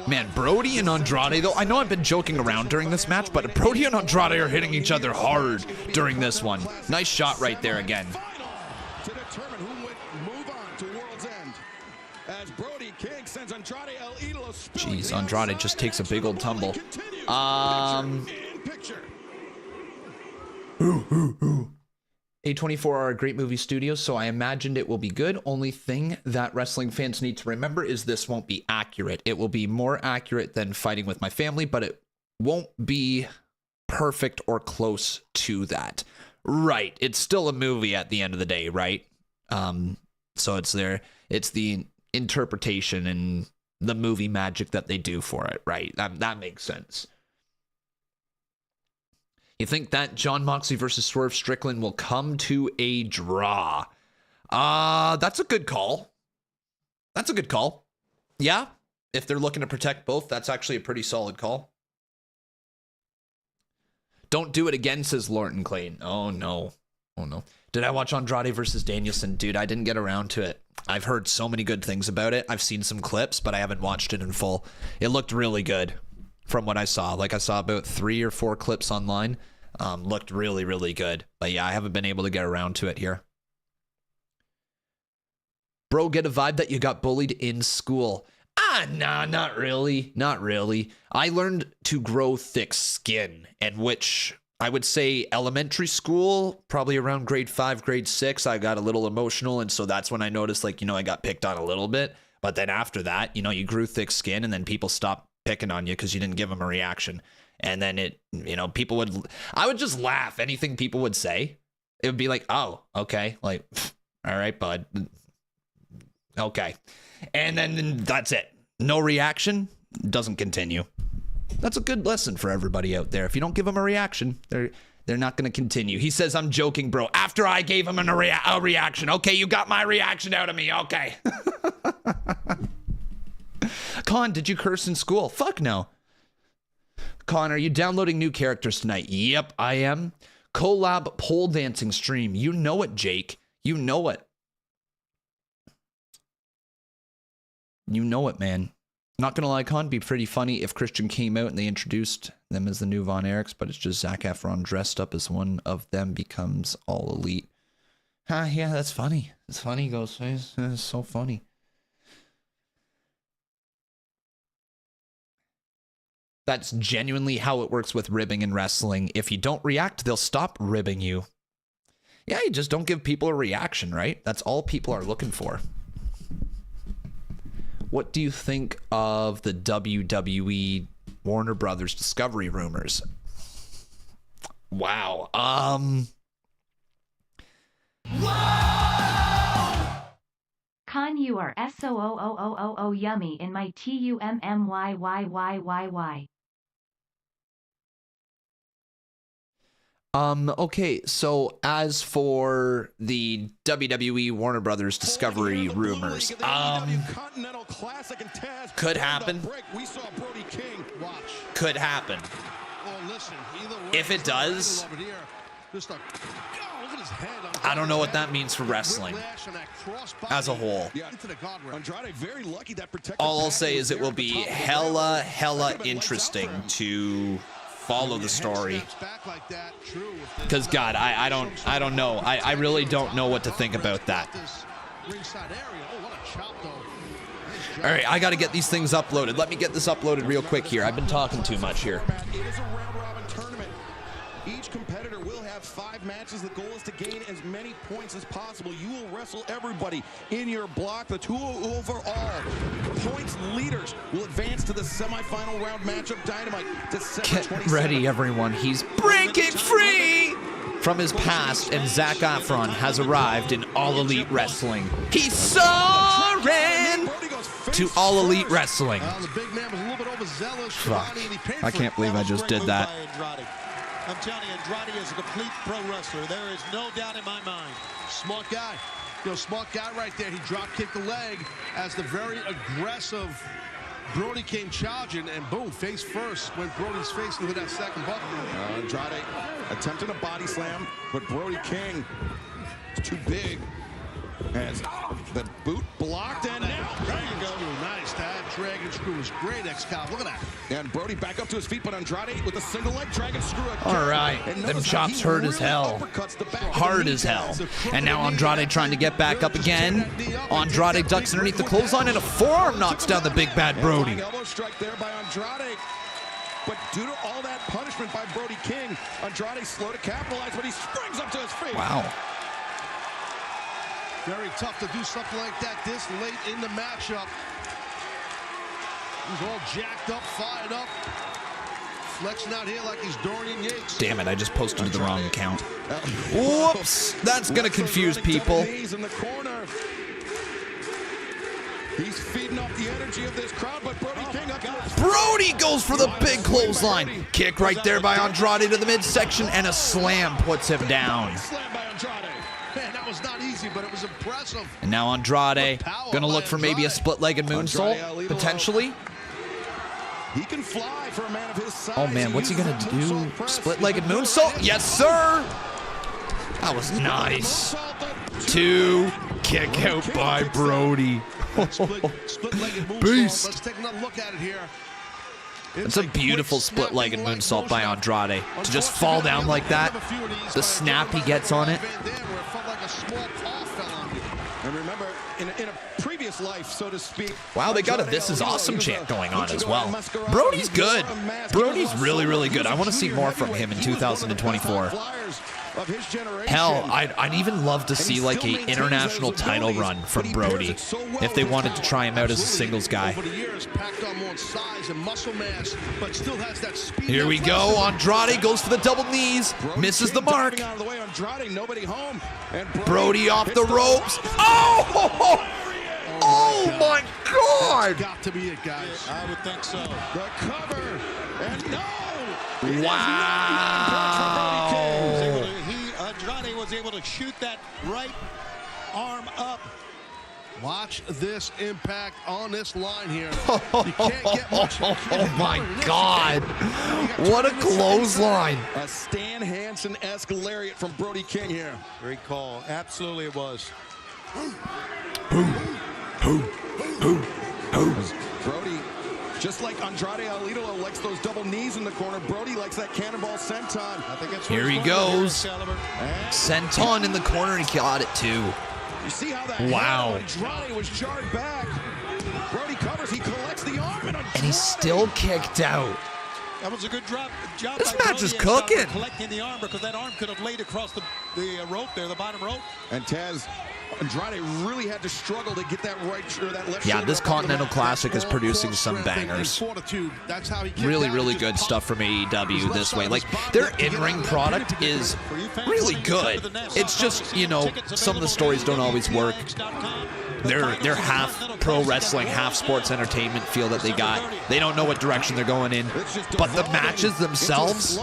Man, Brody and Andrade, though, I know I've been joking around during this match, but Brody and Andrade are hitting each other hard during this one. Nice shot right there again.
To determine who would move on to World's End. As Brody King sends Andrade El Idolo spilling.
Jeez, Andrade just takes a big old tumble. A24 are a great movie studio, so I imagined it will be good. Only thing that wrestling fans need to remember is this won't be accurate. It will be more accurate than Fighting With My Family, but it won't be perfect or close to that. Right. It's still a movie at the end of the day, right? So it's the interpretation and the movie magic that they do for it, right? That makes sense. You think that John Moxley versus Swerve Strickland will come to a draw? That's a good call. That's a good call. Yeah, if they're looking to protect both, that's actually a pretty solid call. Don't do it again, says Lorton Clayton. Oh, no. Oh, no. Did I watch Andrade versus Danielson? Dude, I didn't get around to it. I've heard so many good things about it. I've seen some clips, but I haven't watched it in full. It looked really good. From what I saw, like I saw about 3 or 4 clips online, looked really, really good. But yeah, I haven't been able to get around to it here. Bro, get a vibe that you got bullied in school. Nah, not really. Not really. I learned to grow thick skin, and which I would say elementary school, probably around grade 5, grade 6, I got a little emotional. And so that's when I noticed, like, I got picked on a little bit. But then after that, you grew thick skin, and then people stopped picking on you because you didn't give them a reaction. And then I would just laugh. Anything people would say, it would be like, oh, okay. Like, all right, bud. Okay. And then that's it. No reaction, doesn't continue. That's a good lesson for everybody out there. If you don't give them a reaction, they're not going to continue. He says, I'm joking, bro. After I gave him a reaction. Okay, you got my reaction out of me. Okay. Con, did you curse in school? Fuck no. Con, are you downloading new characters tonight? Yep, I am. Collab pole dancing stream. You know it, Jake. You know it. You know it, man. Not gonna lie, Con, be pretty funny if Christian came out and they introduced them as the new Von Erichs, but it's just Zac Efron dressed up as one of them becomes all elite. Yeah, that's funny. It's funny, Ghostface. It's so funny. That's genuinely how it works with ribbing in wrestling. If you don't react, they'll stop ribbing you. Yeah, you just don't give people a reaction, right? That's all people are looking for. What do you think of the WWE Warner Brothers Discovery rumors? Wow.
Con, you are so yummy in my tummyyyyy.
Okay, so as for the WWE Warner Brothers Discovery rumors,
Continental Classic and Taz
could happen.
We saw Brody King. Watch.
Could happen.
Listen,
If it does, I don't know what that means for wrestling as a whole.
Andrade very lucky that protected.
All I'll say is it will be hella interesting to follow the story. Because God, I don't know. I really don't know what to think about that. All right, I got to get these things uploaded. Let me get this uploaded real quick here. I've been talking too much here.
It is a round-robin tournament. Each competitor will have 5 matches. The goal is to gain as many points as possible. You will wrestle everybody in your block. The 2 overall points leaders will advance to the semifinal round match of Dynamite December 27th.
Get ready, everyone. He's breaking free from his past, and Zac Efron has arrived in All Elite Wrestling. He's soaring to All Elite Wrestling.
The big man was a little bit overzealous.
Fuck. I can't believe I just did that.
I'm telling you, Andrade is a complete pro wrestler. There is no doubt in my mind.
Smart guy. Smart guy right there. He drop kicked the leg as the very aggressive Brody came charging, and boom, face first went Brody's face into that second button.
Andrade attempting a body slam, but Brody King is too big. As the boot blocked, and now there you go.
Nice. That dragon screw was great, Excalibur. Look at that.
And Brody back up to his feet, but Andrade with a single leg dragon screw.
All right, them chops hurt as hell. Hard as hell. And now Andrade trying to get back up again. Andrade ducks underneath the clothesline, and a forearm knocks down the big bad Brody.
Elbow strike there by Andrade. But due to all that punishment by Brody King, Andrade slow to capitalize, but he springs up to his feet.
Wow.
Very tough to do something like that this late in the matchup. He's all jacked up, fired up. Flexing out here like he's Dorian Yates.
Damn it, I just posted to the wrong account. Whoops, that's going to confuse people.
He's feeding off the energy of this crowd, but Brody King up.
Brody goes for the big clothesline. Kick right there by Andrade to the midsection, and a slam puts him down.
Slam by Andrade.
Man, that was not easy, but it was impressive.
And now Andrade going to look for maybe a split-legged moonsault, potentially.
He can fly for a man of his size.
Oh man, what's he going to do? Split-legged moonsault? Yes, sir! That was nice. 2 kick out by Brody.
Split-legged moonsault.
Beast.
Let's take another look at it here.
It's a beautiful split-legged moonsault by Andrade. To just fall down like that, the snap he gets on it.
And remember, in a previous life, so to speak.
Wow, they got a This Is Awesome chant going on as well. Brody's good. Brody's really good. I want to see more from him in 2024. Hell, I'd even love to see like a international title run from Brody if they wanted to try him out as a singles guy. Here we go. Andrade goes for the double knees, misses the mark. Brody off the ropes. Oh my God!
Got to be it, guys.
I would think so.
The cover, and no!
Wow!
Andrade was able to shoot that right arm up.
Watch this impact on this line here. You can't get much.
Oh my God! What a clothesline!
A Stan Hansen-esque lariat from Brody King here.
Great call. Absolutely it was.
Brody, just like Andrade Alito likes those double knees in the corner, Brody likes that cannonball senton. I think that's
Here he goes. Senton in the corner, he got it too.
You see how that
wow.
Andrade was jarred back. Brody covers, he collects the arm, and
he's still kicked out.
That was a good job.
This match is cooking.
Collecting the arm because that arm could have laid across the rope there, the bottom rope.
And Taz Andrade really had to struggle to get that right or that left.
Yeah, this Continental Classic is producing some bangers. Really, really good stuff from AEW this way. Like, their in-ring product is really good. It's just, you know, some of the stories don't always work. They're half pro wrestling, half sports entertainment feel that they got. They don't know what direction they're going in. But the matches themselves,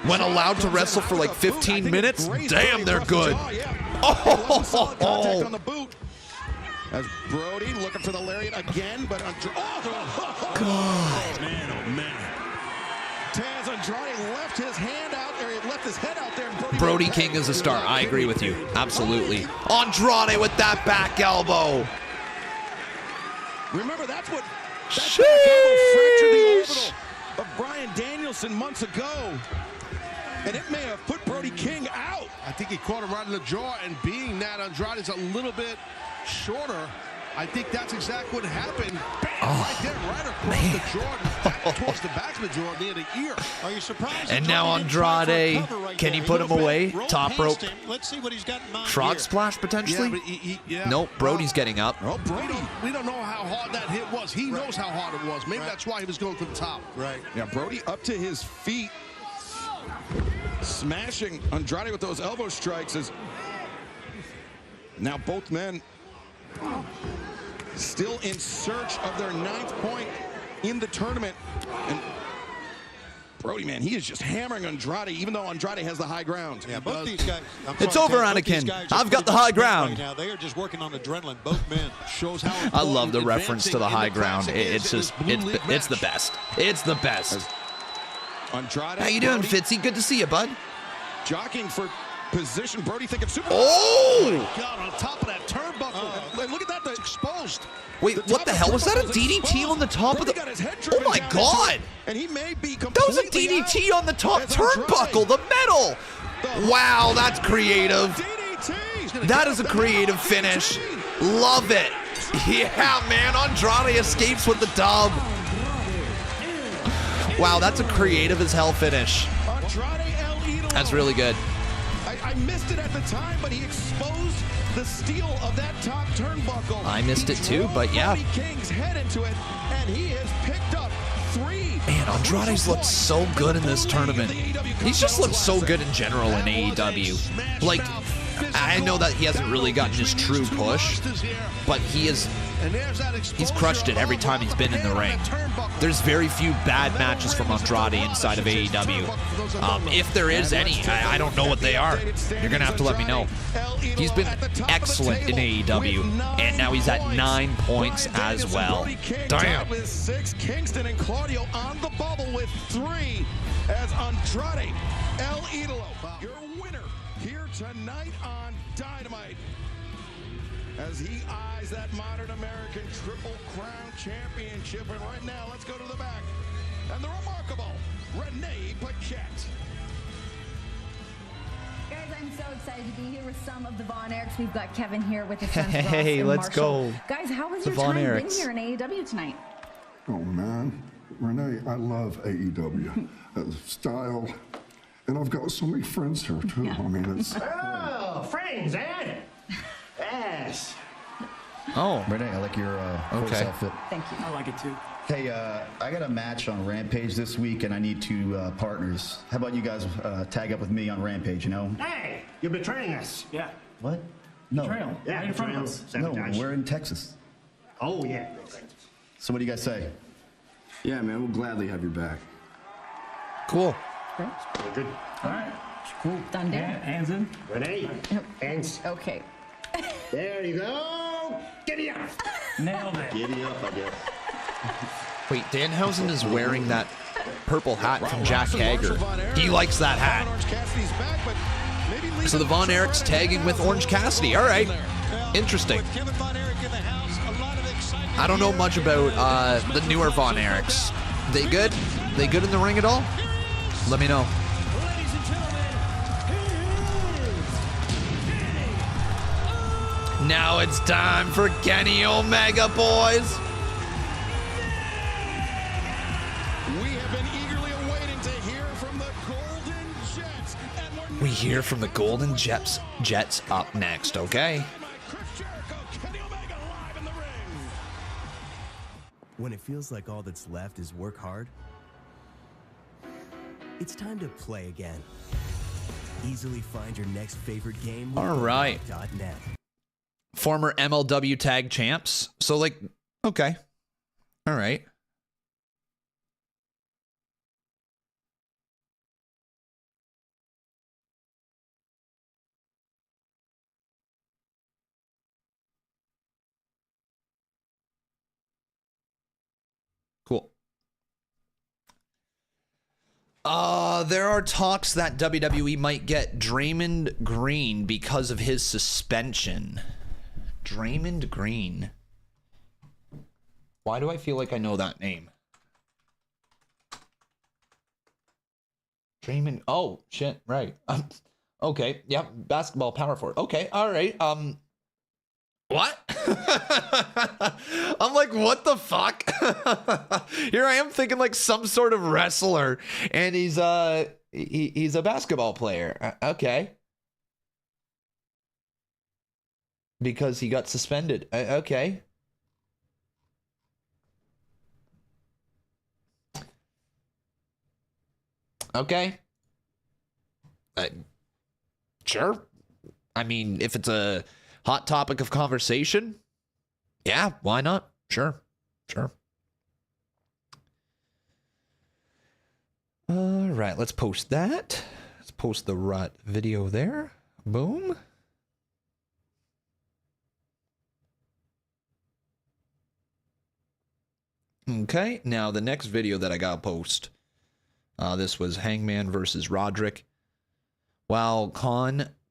when allowed to wrestle for like 15 minutes, damn, they're good.
Contact on the boot. As Brody looking for the lariat again, but
God.
Man, oh man. Taz Andrade left his hand out there, he left his head out there. And
Brody King is a star. I agree with you. Absolutely. Andrade with that back elbow.
Remember, that's what that back elbow fractured the orbital of Bryan Danielson months ago. And it may have put Brody King out.
I think he caught him right in the jaw, and being that Andrade is a little bit shorter, I think that's exactly what happened. Bam, right there, right across the jaw, back towards the back of the jaw, near the ear.
Are you surprised?
And now Andrade, can he put him away? Top rope.
Let's see what he's got in mind
Frog
here.
splash potentially?
Yeah.
Nope, Brody's getting up.
Oh, Brody, we don't know how hard that hit was. He knows how hard it was. Maybe that's why he was going to the top.
Right. Yeah, Brody up to his feet, smashing Andrade with those elbow strikes. As now both men still in search of their 9th point in the tournament. And Brody, man, he is just hammering Andrade, even though Andrade has the high ground.
Yeah, both these guys.
It's over, Anakin. I've got the high ground.
Right now. They are just working on adrenaline, both men.
Shows how
I love the reference to the high ground. It's just, it's the best. It's the best.
Andrade,
How you doing, Fitzy? Good to see you, bud.
Jockeying for position. Brody thinking super.
Oh!
God, on top of that turnbuckle.
Look at that, that's exposed.
Wait, what the hell? Was that a DDT on the top of the... Oh my God!
And he may be
That was a DDT on the top turnbuckle, the metal! Wow, that's creative. That is a creative finish. Love it. Yeah, man, Andrade escapes with the dub. Wow, that's a creative as hell finish. That's really good.
I missed it at the time, but he exposed the steel of that top turnbuckle.
I missed it too, but yeah.
Brody King's head into it, and he has picked up 3.
Man, Andrade's looked so good in this tournament. He's just looked so good in general in AEW. Like, I know that he hasn't really gotten his true push, but he's crushed it every time he's been in the ring. There's very few bad matches from Andrade inside of AEW. If there is any, I don't know what they are. You're going to have to let me know. He's been excellent in AEW, and now he's at 9 points as well. Damn.
With 6, Kingston and Claudio on the bubble with 3 as Andrade El Idolo, your winner here tonight on Dynamite, as he eyes that modern American Triple Crown Championship. And right now, let's go to the back. And the remarkable Renee Paquette.
Guys, I'm so excited to be here with some of the Von Erichs. We've got Kevin here with his friends Ross
Hey,
and
let's
Marshall.
go.
Guys, how has
The
your
Von
time been
Erichs.
here in AEW tonight?
Oh man, Renee, I love AEW. Style. And I've got so many friends here too.
Yeah.
I mean, it's...
Oh, friends, eh? Yes.
Oh.
Renee, I like your
Okay.
outfit.
Thank you.
I like it too.
Hey, I got a match on Rampage this week, and I need 2 partners. How about you guys tag up with me on Rampage, you know?
Hey, you're betraying us. Yeah.
What? No.
Betrayal. Yeah,
No,
sabotage.
we're in Texas.
Oh, yeah.
So what do you guys say?
Yeah, man, we'll gladly have you back.
Cool.
Very good. All right. Cool.
Done deal.
Hands in. Renee. Hands.
Okay.
There you go. Giddy up. Nailed it.
Giddy up, I guess.
Wait, Danhausen is wearing that purple hat from Jack Hager. He likes that hat. So the Von Erichs tagging with Orange Cassidy. All right. Interesting. I don't know much about the newer Von Erichs. They good? They good in the ring at all? Let me know. Now it's time for Kenny Omega, boys. We hear from the Golden Jets up next, okay?
When it feels like all that's left is work hard, it's time to play again. Easily find your next favorite game with
All right.
.net.
Former MLW tag champs. So, like, okay. All right. Cool. There are talks that WWE might get Draymond Green because of his suspension. Draymond Green. Why do I feel like I know that name? Draymond. Oh, shit. Right. Okay. Yep. Basketball power forward. Okay. All right. What? I'm like, what the fuck? Here I am thinking like some sort of wrestler, and he's a basketball player. Okay. Because he got suspended. Okay. Okay. Sure. I mean, if it's a hot topic of conversation, yeah, why not? Sure. All right, let's post that. Let's post the rut video there. Boom. Okay, now the next video that I gotta post. This was Hangman versus Roderick. While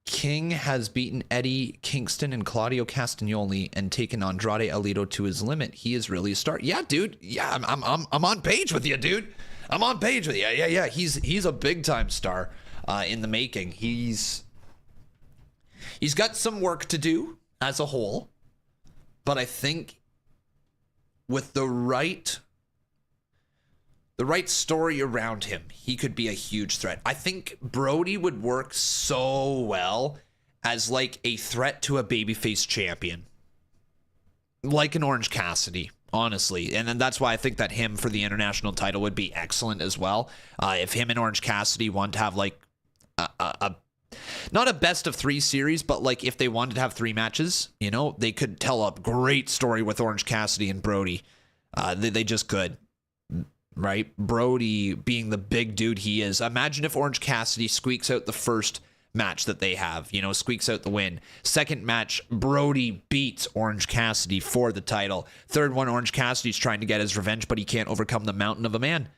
King has beaten Eddie Kingston and Claudio Castagnoli and taken Andrade Alito to his limit, he is really a star. Yeah, dude. Yeah, I'm on page with you, dude. I'm on page with you. Yeah. He's a big time star in the making. He's got some work to do as a whole, but I think with the right story around him, he could be a huge threat. I think Brody would work so well as like a threat to a babyface champion, like an Orange Cassidy, honestly. And then that's why I think that him for the international title would be excellent as well. If him and Orange Cassidy want to have like a not a best of 3 series, but like if they wanted to have 3 matches, you know, they could tell a great story with Orange Cassidy and Brody. They just could. Right? Brody being the big dude he is. Imagine if Orange Cassidy squeaks out the first match that they have, you know, squeaks out the win. Second match, Brody beats Orange Cassidy for the title. Third one, Orange Cassidy's trying to get his revenge, but he can't overcome the mountain of a man.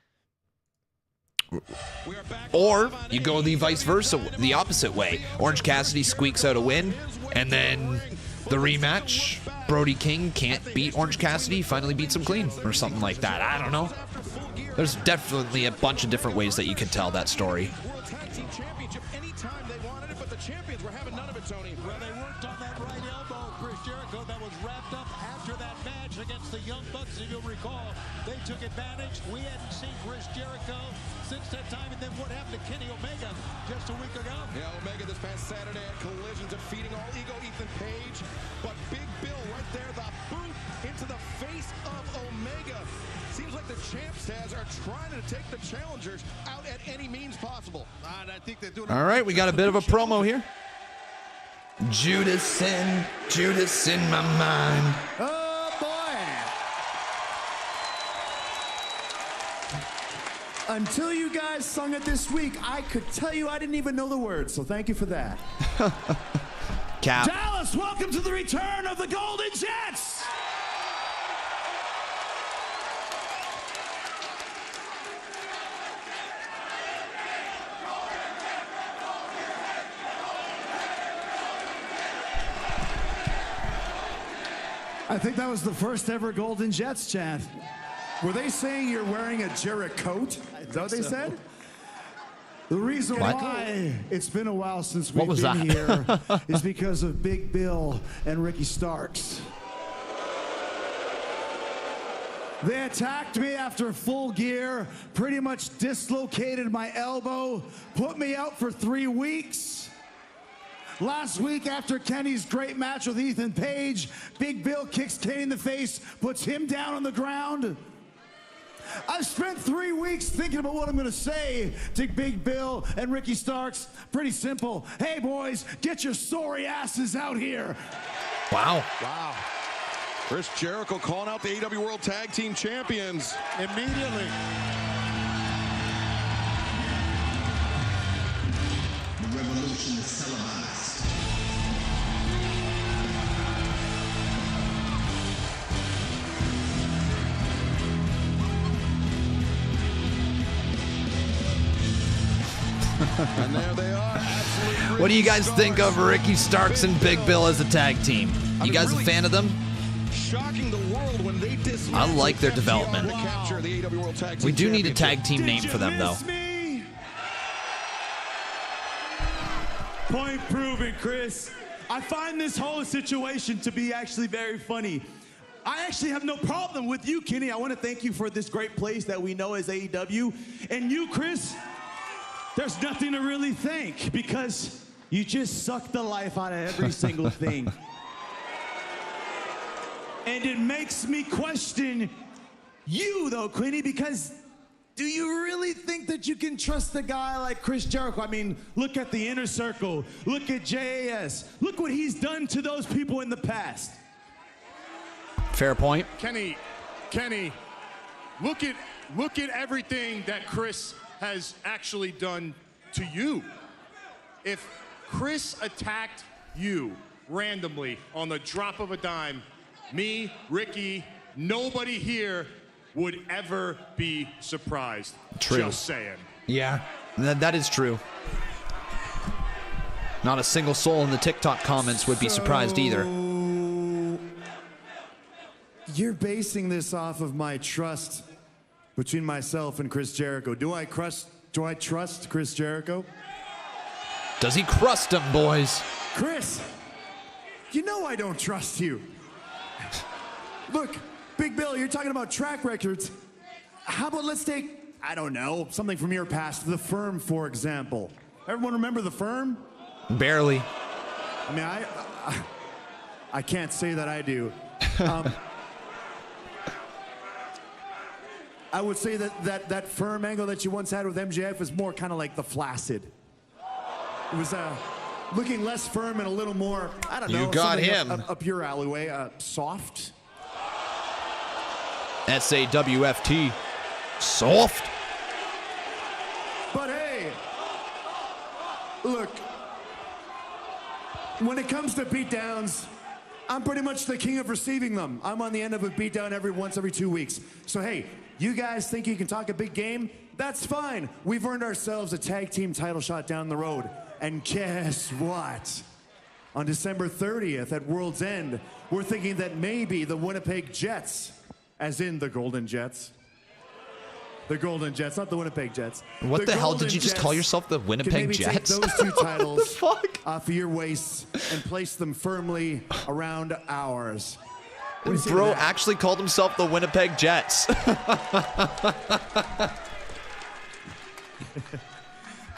Or you go the vice versa, the opposite way. Orange Cassidy squeaks out a win, and then the rematch, Brody King can't beat Orange Cassidy, finally beats him clean, or something like that. I don't know. There's definitely a bunch of different ways that you could tell that story.
World Tag Team Championship anytime they wanted it, but the champions were having none of it, Tony.
Well, they worked on that right elbow, Chris Jericho, that was wrapped up after that match against the Young Bucks, if you'll recall. They took advantage. We hadn't seen Chris Jericho since that time, and then what happened to Kenny Omega just a week ago?
Yeah, Omega this past Saturday at Collision defeating All Ego Ethan Page, but Big Bill right there, the boot into the face of Omega. Seems like the champ Taz are trying to take the challengers out at any means possible. And I think they're doing.
All right, we got a bit of a promo here. Judas in my mind.
Oh boy! Until you guys sung it this week, I could tell you I didn't even know the words. So thank you for that.
Cap.
Dallas, welcome to the return of the Golden Jets. I think that was the first ever Golden Jets chant. Were they saying you're wearing a Jericho coat? Is that what they said? The reason why it's been a while since we've been here is because of Big Bill and Ricky Starks. They attacked me after Full Gear, pretty much dislocated my elbow, put me out for 3 weeks. Last week, after Kenny's great match with Ethan Page, Big Bill kicks Kenny in the face, puts him down on the ground. I've spent 3 weeks thinking about what I'm going to say to Big Bill and Ricky Starks. Pretty simple. Hey, boys, get your sorry asses out here.
Wow.
Wow. Chris Jericho calling out the AEW World Tag Team Champions immediately.
The revolution is televised.
And there they are.
What do you guys think of Ricky Starks and Big Bill as a tag team? You guys a fan of them?
Shocking the world when they
I like their development.
capture the AEW World Tag Team
We do need a
Championship.
tag team name for them, though.
Point proven, Chris. I find this whole situation to be actually very funny. I actually have no problem with you, Kenny. I want to thank you for this great place that we know as AEW. And you, Chris, there's nothing to really thank because you just suck the life out of every single thing. And it makes me question you, though, Quinny, because do you really think that you can trust a guy like Chris Jericho? I mean, look at the Inner Circle. Look at JAS. Look what he's done to those people in the past.
Fair point.
Kenny, look at everything that Chris has actually done to you. If Chris attacked you randomly on the drop of a dime, me, Ricky, nobody here would ever be surprised.
True.
Just saying.
Yeah, that is true. Not a single soul in the TikTok comments would be surprised either.
You're basing this off of my trust between myself and Chris Jericho. Do I trust Chris Jericho?
Does he crust him, boys?
Chris, you know I don't trust you. Look, Big Bill, you're talking about track records. How about let's take, I don't know, something from your past, The Firm, for example. Everyone remember The Firm?
Barely.
I mean, I can't say that I do. I would say that Firm angle that you once had with MJF is more kind of like the Flaccid. It was looking less firm and a little more, I don't know.
You got him.
Up your alleyway, soft.
SAWFT. Soft.
But hey, look, when it comes to beatdowns, I'm pretty much the king of receiving them. I'm on the end of a beatdown once every 2 weeks. So hey, you guys think you can talk a big game? That's fine. We've earned ourselves a tag team title shot down the road. And guess what? On December 30th at World's End, we're thinking that maybe the Winnipeg Jets, as in the Golden Jets. The Golden Jets, not the Winnipeg Jets.
What the hell? Did you just call yourself the Winnipeg Jets?
Take those two titles off of your waists and place them firmly around ours.
Bro actually called himself the Winnipeg Jets.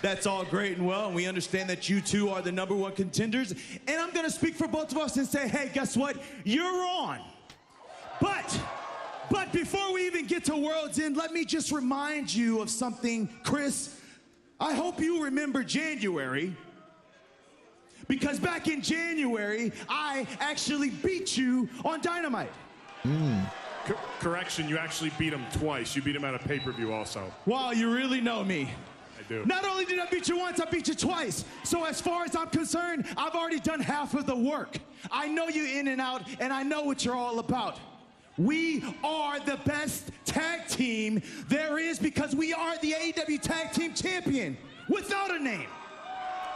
That's all great and well, and we understand that you two are the #1 contenders. And I'm going to speak for both of us and say, hey, guess what? You're on. But before we even get to World's End, let me just remind you of something, Chris. I hope you remember January, because back in January, I actually beat you on Dynamite.
Correction, you actually beat him twice. You beat him at a pay-per-view also.
Wow, you really know me.
I do.
Not only did I beat you once, I beat you twice. So as far as I'm concerned, I've already done half of the work. I know you in and out, and I know what you're all about. We are the best tag team there is because we are the AEW Tag Team Champion without a name.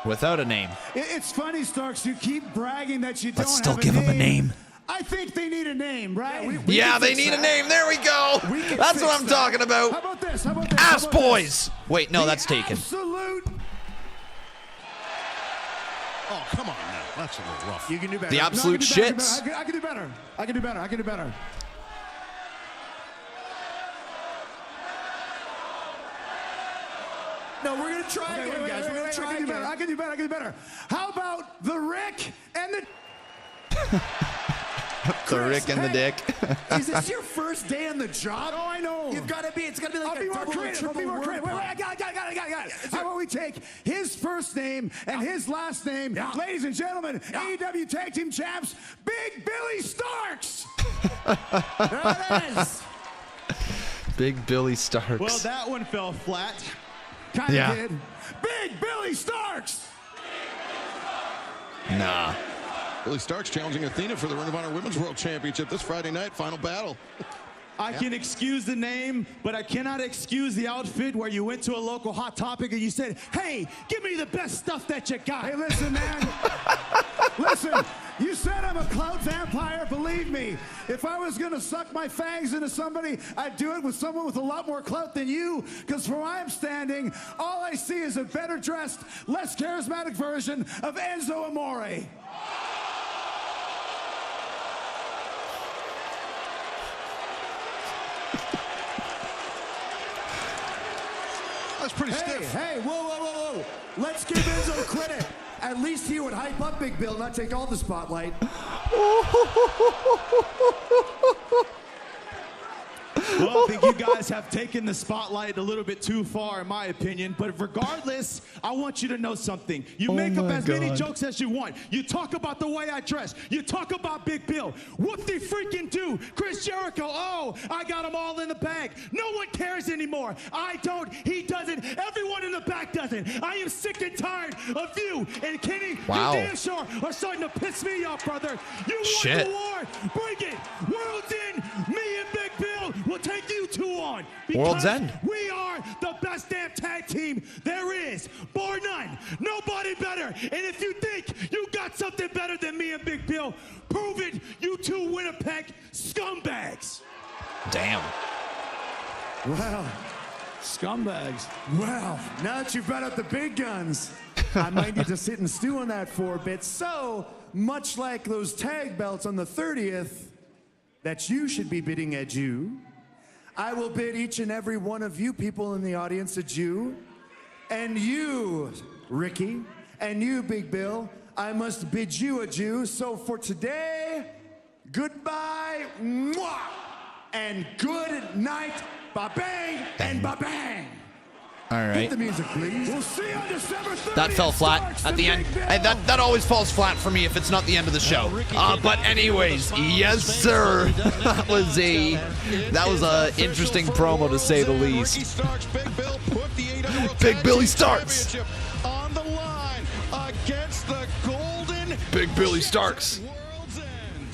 Without a name.
It's funny, Starks, you keep bragging that you don't
Let's still
have
give him a name.
I think they need a name, right?
Yeah, they need a name. There we go. That's what I'm talking about.
How about this? How about this?
Ass Boys. Wait, no, that's taken.
Absolute.
Oh, come on now. That's a little rough.
You can do better.
The absolute shits.
I can do better. I can do better. I can do better. No, we're gonna try again, guys. We're gonna try again. I can do better. How about the Rick and the...
The Rick and the Dick.
Is this your first day on the job? Oh, I know. It's gotta be like I'll be more creative. Wait, I got it. How about we take his first name and his last name? Ladies and gentlemen, AEW Tag Team Champs, Big Billy Starks. There it is.
Big Billy Starks.
Well, that one fell flat.
Kind of did. Big Billy Starks.
Nah.
Billy Starks challenging Athena for the Ring of Honor Women's World Championship this Friday night, final battle.
I can excuse the name, but I cannot excuse the outfit where you went to a local Hot Topic and you said, hey, give me the best stuff that you got.
Hey, listen, man. Listen, you said I'm a clout vampire. Believe me, if I was going to suck my fangs into somebody, I'd do it with someone with a lot more clout than you, because from where I'm standing, all I see is a better dressed, less charismatic version of Enzo Amore.
That's pretty stiff.
Hey, whoa. Let's give Enzo credit. At least he would hype up Big Bill, not take all the spotlight.
Well, I think you guys have taken the spotlight a little bit too far, in my opinion. But regardless, I want you to know something. You make up as many jokes as you want. You talk about the way I dress. You talk about Big Bill. What they freaking do? Chris Jericho, oh, I got them all in the bag. No one cares anymore. I don't. He doesn't. Everyone in the back doesn't. I am sick and tired of you. And Kenny,
wow.
you damn sure are starting to piss me off, brother. You want the war? Bring it. World's End. Me and Big Bill will take you two on.
World's End.
We are the best damn tag team there is, bar none. Nobody better. And if you think you got something better than me and Big Bill, prove it, you two Winnipeg scumbags.
Damn.
Well, scumbags. Well, now that you've brought up the big guns, I might need to sit and stew on that for a bit. So, much like those tag belts on the 30th, that you should be bidding adieu, I will bid each and every one of you people in the audience adieu. And you, Ricky, and you, Big Bill, I must bid you adieu. So for today, goodbye, mwah, and good night, ba-bang, and ba-bang.
All right.
Hit the music, please. We'll see you on December 30th.
That fell flat at the end. Hey, that always falls flat for me if it's not the end of the show. But anyways, yes, sir. That was a interesting promo to say the least. Big Billy Starks
on the line against the Golden
Big Billy Starks.
World's End.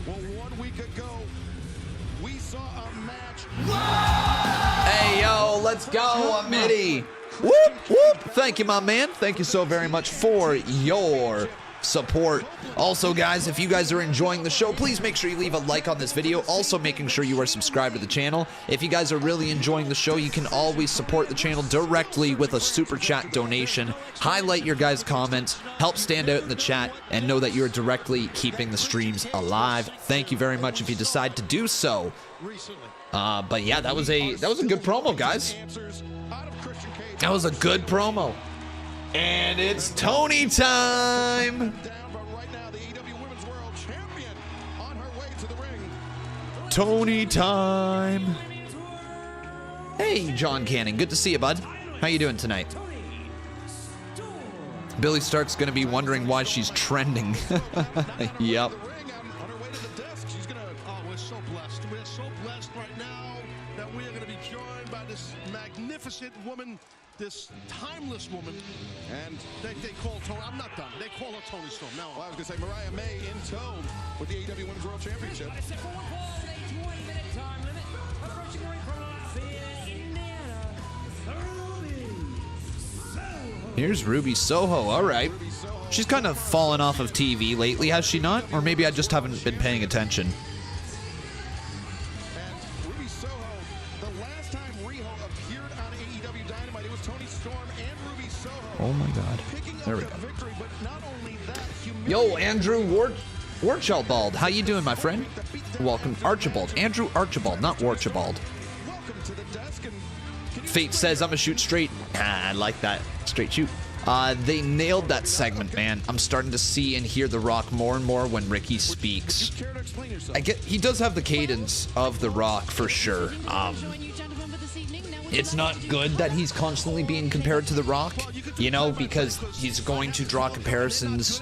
Well, 1 week ago, we saw a match.
Hey, yo, let's go, Amitty. Whoop, whoop. Thank you, my man. Thank you so very much for your support. Also, guys, if you guys are enjoying the show, please make sure you leave a like on this video. Also, making sure you are subscribed to the channel. If you guys are really enjoying the show, you can always support the channel directly with a super chat donation. Highlight your guys' comments, help stand out in the chat, and know that you are directly keeping the streams alive. Thank you very much if you decide to do so. But yeah, that was a good promo, guys. That was a good promo. And it's Tony time. Tony time. Hey, John Canning. Good to see you, bud. How you doing tonight? Billy Stark's going to be wondering why she's trending. Yep.
Woman, this timeless woman, and they call Tony. I'm not done. They call her Tony Storm. Now, well, I was going to say Mariah May in tow with the AEW Women's World Championship.
Here's Ruby Soho. All right. She's kind of fallen off of TV lately, has she not? Or maybe I just haven't been paying attention. Oh my God. There we go. Yo, Andrew Warchibald. How you doing, my friend? Welcome, Archibald. Andrew Archibald, not Warchibald. Fate says, I'm a shoot straight. I like that. Straight shoot. They nailed that segment, man. I'm starting to see and hear The Rock more and more when Ricky speaks. He does have the cadence of The Rock for sure. It's not good that he's constantly being compared to The Rock, you know, because he's going to draw comparisons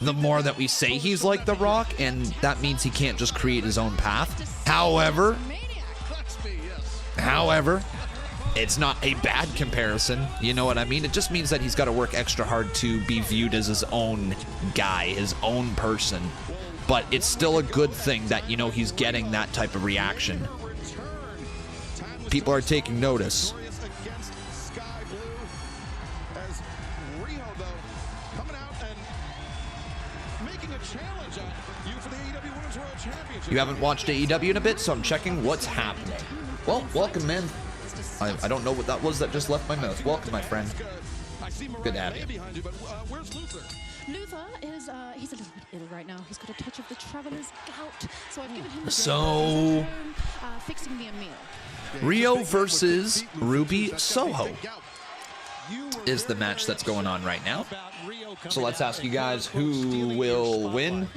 the more that we say he's like The Rock, and that means he can't just create his own path. However, it's not a bad comparison, you know what I mean? It just means that he's got to work extra hard to be viewed as his own guy, his own person. But it's still a good thing that, you know, he's getting that type of reaction. People are taking notice. You haven't watched AEW in a bit, so I'm checking what's happening. Well, welcome, man. I don't know what that was that just left my mouth. Welcome, my friend. Good to have you.
Luther is, he's a little bit ill right now. He's got a touch of the traveler's gout, so I've given him the fixing me a meal.
Rio versus Ruby Soho is the match that's going on right now. So let's ask you guys who will win.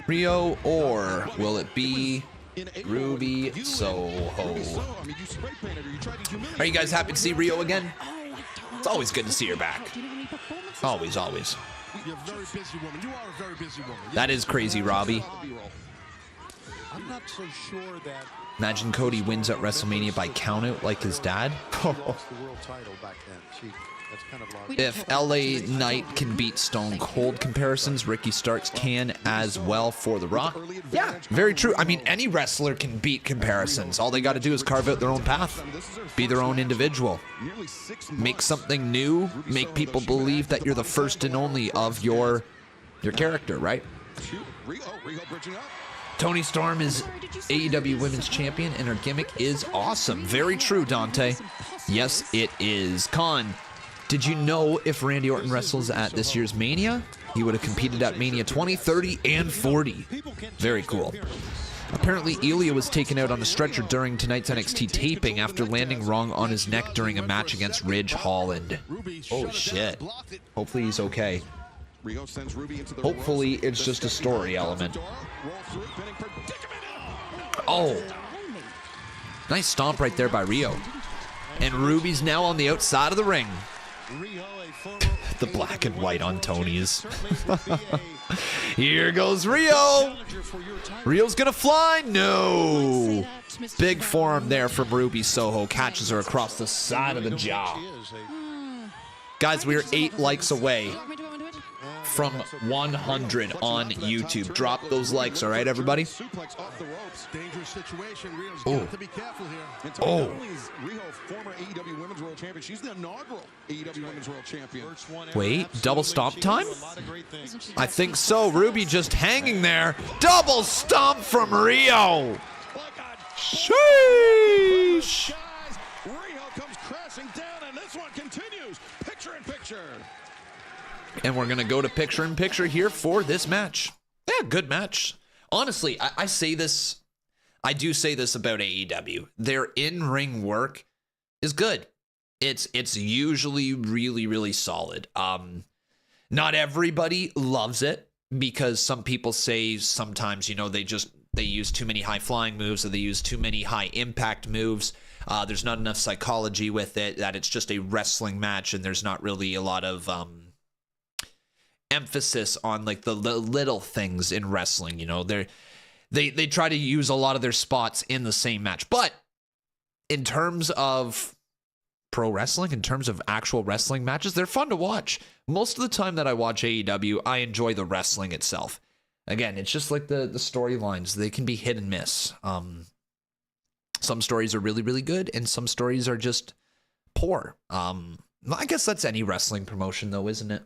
Rio, or will it be Ruby Soho? Are you guys happy to see Rio again? It's always good to see her back. Always, always.
You're a very busy woman. You are a very busy woman.
That is crazy, Robbie.
I'm not so sure that.
Imagine Cody wins at WrestleMania by countout like his dad. If LA Knight can beat Stone Cold comparisons, Ricky Starks can as well for The Rock. Yeah, very true. I mean, any wrestler can beat comparisons. All they got to do is carve out their own path, be their own individual, make something new, make people believe that you're the first and only of your character, right? Toni Storm is AEW Women's Champion, and her gimmick is awesome. Very true, Dante. Yes, it is. Con, did you know if Randy Orton wrestles at this year's Mania, he would have competed at Mania 20, 30, and 40? Very cool. Apparently, Ilya was taken out on a stretcher during tonight's NXT taping after landing wrong on his neck during a match against Ridge Holland. Oh, shit. Hopefully he's okay. Hopefully it's just a story element. Oh. Nice stomp right there by Rio. And Ruby's now on the outside of the ring. The black and white on Tony's. Here goes Rio. Rio's gonna fly. No. Big forearm there from Ruby Soho. Catches her across the side of the jaw. Guys, we're 8 likes away from 100 on YouTube. Drop those likes, all right, everybody? Oh. Oh. Wait, double stomp time? I think so. Ruby just hanging there. Double stomp from Rio. Sheesh.
Rio comes crashing down, and this one continues. Picture in picture.
And we're going to go to picture-in-picture here for this match. Yeah, good match. Honestly, I say this, I do say this about AEW. Their in-ring work is good. It's usually really, really solid. Not everybody loves it because some people say sometimes, you know, they use too many high-flying moves or they use too many high-impact moves. There's not enough psychology with it, that it's just a wrestling match and there's not really a lot of emphasis on like the little things in wrestling. You know, they try to use a lot of their spots in the same match. But in terms of pro wrestling, in terms of actual wrestling matches, they're fun to watch. Most of the time that I watch AEW, I enjoy the wrestling itself. Again, it's just like the storylines. They can be hit and miss. Some stories are really, really good, and some stories are just poor. I guess that's any wrestling promotion, though, isn't it?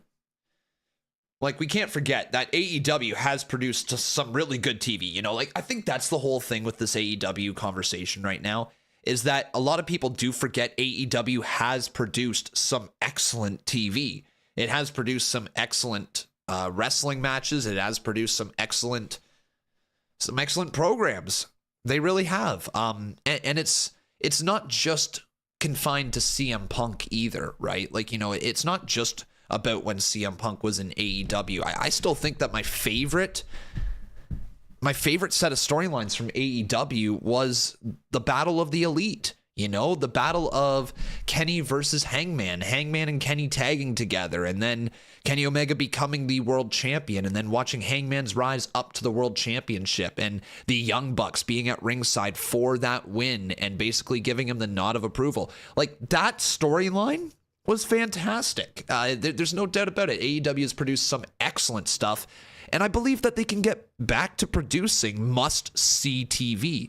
Like, we can't forget that AEW has produced some really good TV. You know, like, I think that's the whole thing with this AEW conversation right now, is that a lot of people do forget AEW has produced some excellent TV. It has produced some excellent wrestling matches. It has produced some excellent programs. They really have. And it's not just confined to CM Punk either, right? Like, you know, it's not just about when CM Punk was in AEW. I still think that my favorite set of storylines from AEW was the Battle of the Elite. You know, the battle of Kenny versus Hangman and Kenny tagging together, and then Kenny Omega becoming the world champion, and then watching Hangman's rise up to the world championship, and the Young Bucks being at ringside for that win and basically giving him the nod of approval. Like, that storyline was fantastic. There's no doubt about it. AEW has produced some excellent stuff, and I believe that they can get back to producing must-see TV.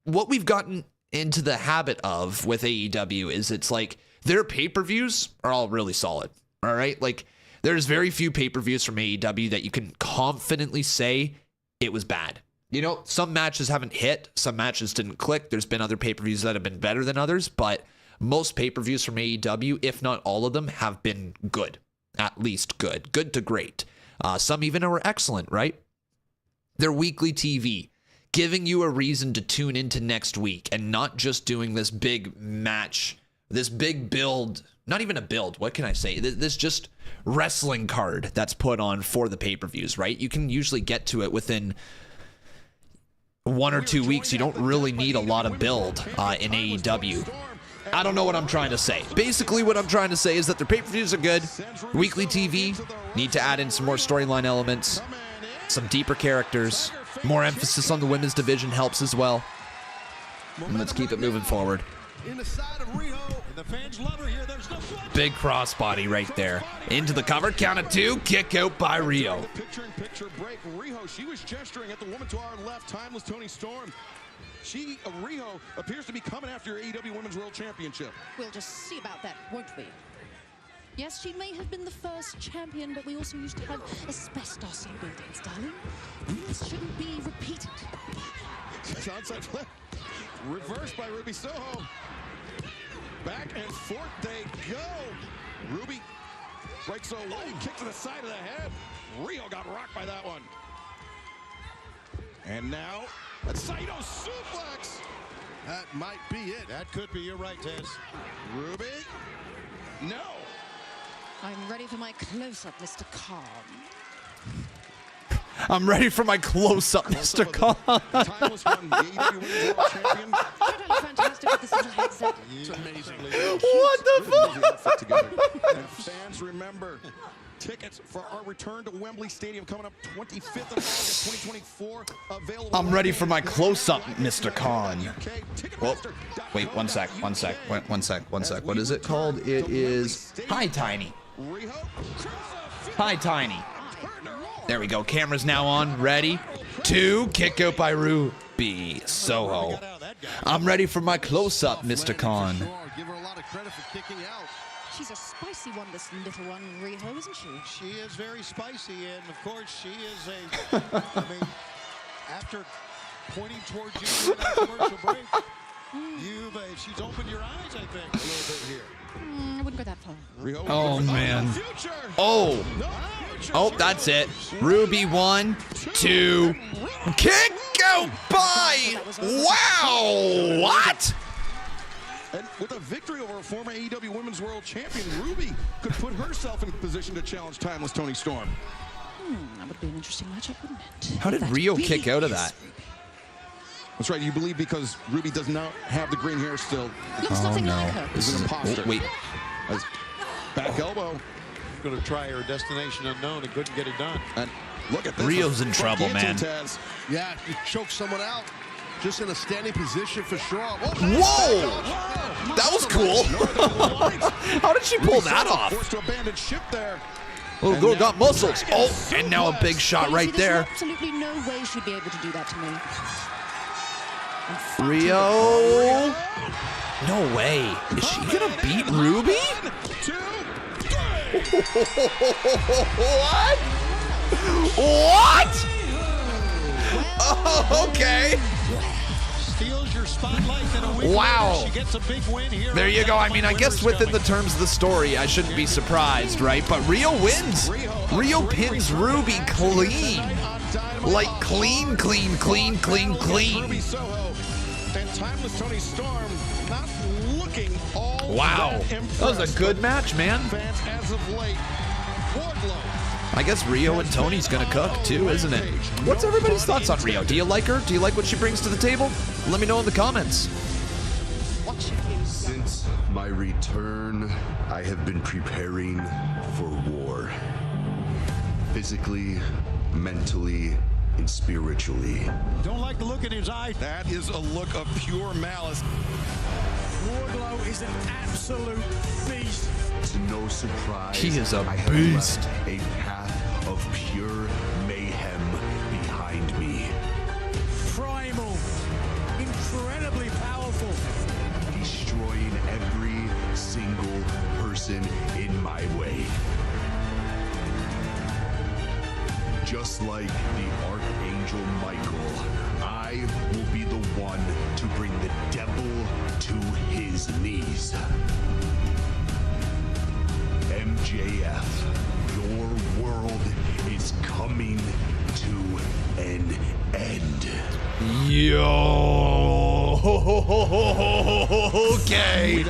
What we've gotten into the habit of with AEW is it's like their pay-per-views are all really solid. All right. Like, there's very few pay-per-views from AEW that you can confidently say it was bad. You know, some matches haven't hit, some matches didn't click. There's been other pay-per-views that have been better than others, but most pay-per-views from AEW, if not all of them, have been good. At least good. Good to great. Some even are excellent, right? Their weekly TV, giving you a reason to tune into next week and not just doing this big match, this big build, not even a build, what can I say? This just wrestling card that's put on for the pay-per-views, right? You can usually get to it within 1 or 2 weeks. You don't really need a lot of build in AEW. I don't know what I'm trying to say. Basically, what I'm trying to say is that their pay-per-views are good. Weekly TV, need to add in some more storyline elements, some deeper characters. More emphasis on the women's division helps as well. And let's keep it moving forward. Big crossbody right there. Into the cover, count of 2, kick out by Rio.
Picture-in-picture break. Riho, she was gesturing at the woman to our left, timeless Toni Storm. Riho appears to be coming after your AEW Women's World Championship.
We'll just see about that, won't we? Yes, she may have been the first champion, but we also used to have asbestos in buildings, darling. This shouldn't be repeated.
Onside flip. Reversed by Ruby Soho. Back and forth they go. Ruby breaks away, kick to the side of the head. Rio got rocked by that one. And now, a Saito suplex.
That might be it. That could be. You're right, Tez.
Ruby. No.
I'm ready for my close-up, Mr. Khan.
I'm ready for my close-up, Mr. Khan.
Timeless one, the AEW Women's World Champion.
Fantastic with this little headset.
It's amazingly.
What the fuck?
And fans remember, tickets for our return to Wembley Stadium coming up 25th of August, 2024. Available.
I'm ready for my close-up, Mr. Khan. Well, wait, one sec. What is it called? It is Hi Tiny. Hi Tiny. There we go. Camera's now on. Ready? 2, kick out by Ruby Soho. I'm ready for my close-up, Mr. Khan.
Give her a lot of credit for kicking out.
She's a spicy one, this little one, Riho, isn't she?
She is very spicy, and of course, she is a. I mean, after pointing towards you in that commercial break, she's opened your eyes, I think, a little bit here.
I wouldn't go that far.
Oh, man. Oh, that's it. Ruby 1, 2, kick out by. Wow. What?
And with a victory over a former AEW Women's World Champion, Ruby could put herself in position to challenge timeless Toni Storm.
That would be an interesting matchup, wouldn't it?
How did Rio kick out of that?
That's right. You believe because Ruby does not have the green hair still.
Looks nothing like her.
Is an imposter.
Wait.
Back elbow.
Going to try her destination unknown and couldn't get it done.
And look at this.
Rio's in trouble, man.
Yeah, you choke someone out. Just in a standing position for sure.
Whoa! That was cool. How did she pull that off?
Forced to abandon ship there.
Little girl got muscles. Oh, and now a big shot right there.
There's absolutely no way she'd be able to do that to me.
Rio. No way. Is she gonna beat Ruby? What? What? Oh, okay.
Steals your spotlight, and a week
wow.
later, she gets a big win here.
There you go. I mean, I guess within the terms of the story, I shouldn't be surprised, right? But Rio wins. Rio pins Ruby clean. Like clean.
Ruby Soho and Timeless Tony Storm not looking all
Wow. That was a good match, man.
Fans as of late. Wardlow.
I guess Rio and Tony's gonna cook too, isn't it? What's everybody's thoughts on Rio? Do you like her? Do you like what she brings to the table? Let me know in the comments.
Since my return, I have been preparing for war. Physically, mentally, and spiritually.
Don't like the look in his eyes.
That is a look of pure malice.
Wardlow is an absolute beast.
To no surprise,
He is a
I have
beast.
left a path of pure mayhem behind me.
Primal. Incredibly powerful.
Destroying every single person in my way. Just like the Archangel Michael, I will be the one to bring the devil to his knees. MJF, your world is coming to an end.
Yo. Okay.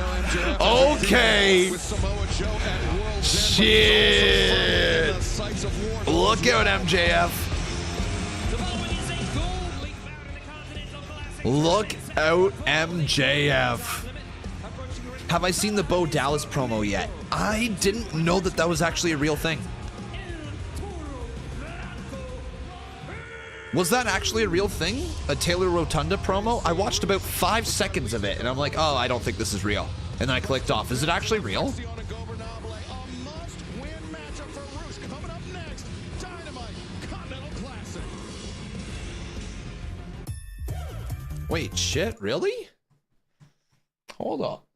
Okay. Shit. Look out, MJF. Look out, MJF. Have I seen the Bo Dallas promo yet? I didn't know that was actually a real thing. Was that actually a real thing? A Taylor Rotunda promo? I watched about 5 seconds of it and I'm like, oh, I don't think this is real. And then I clicked off. Is it actually real? Wait, shit, really? Hold up.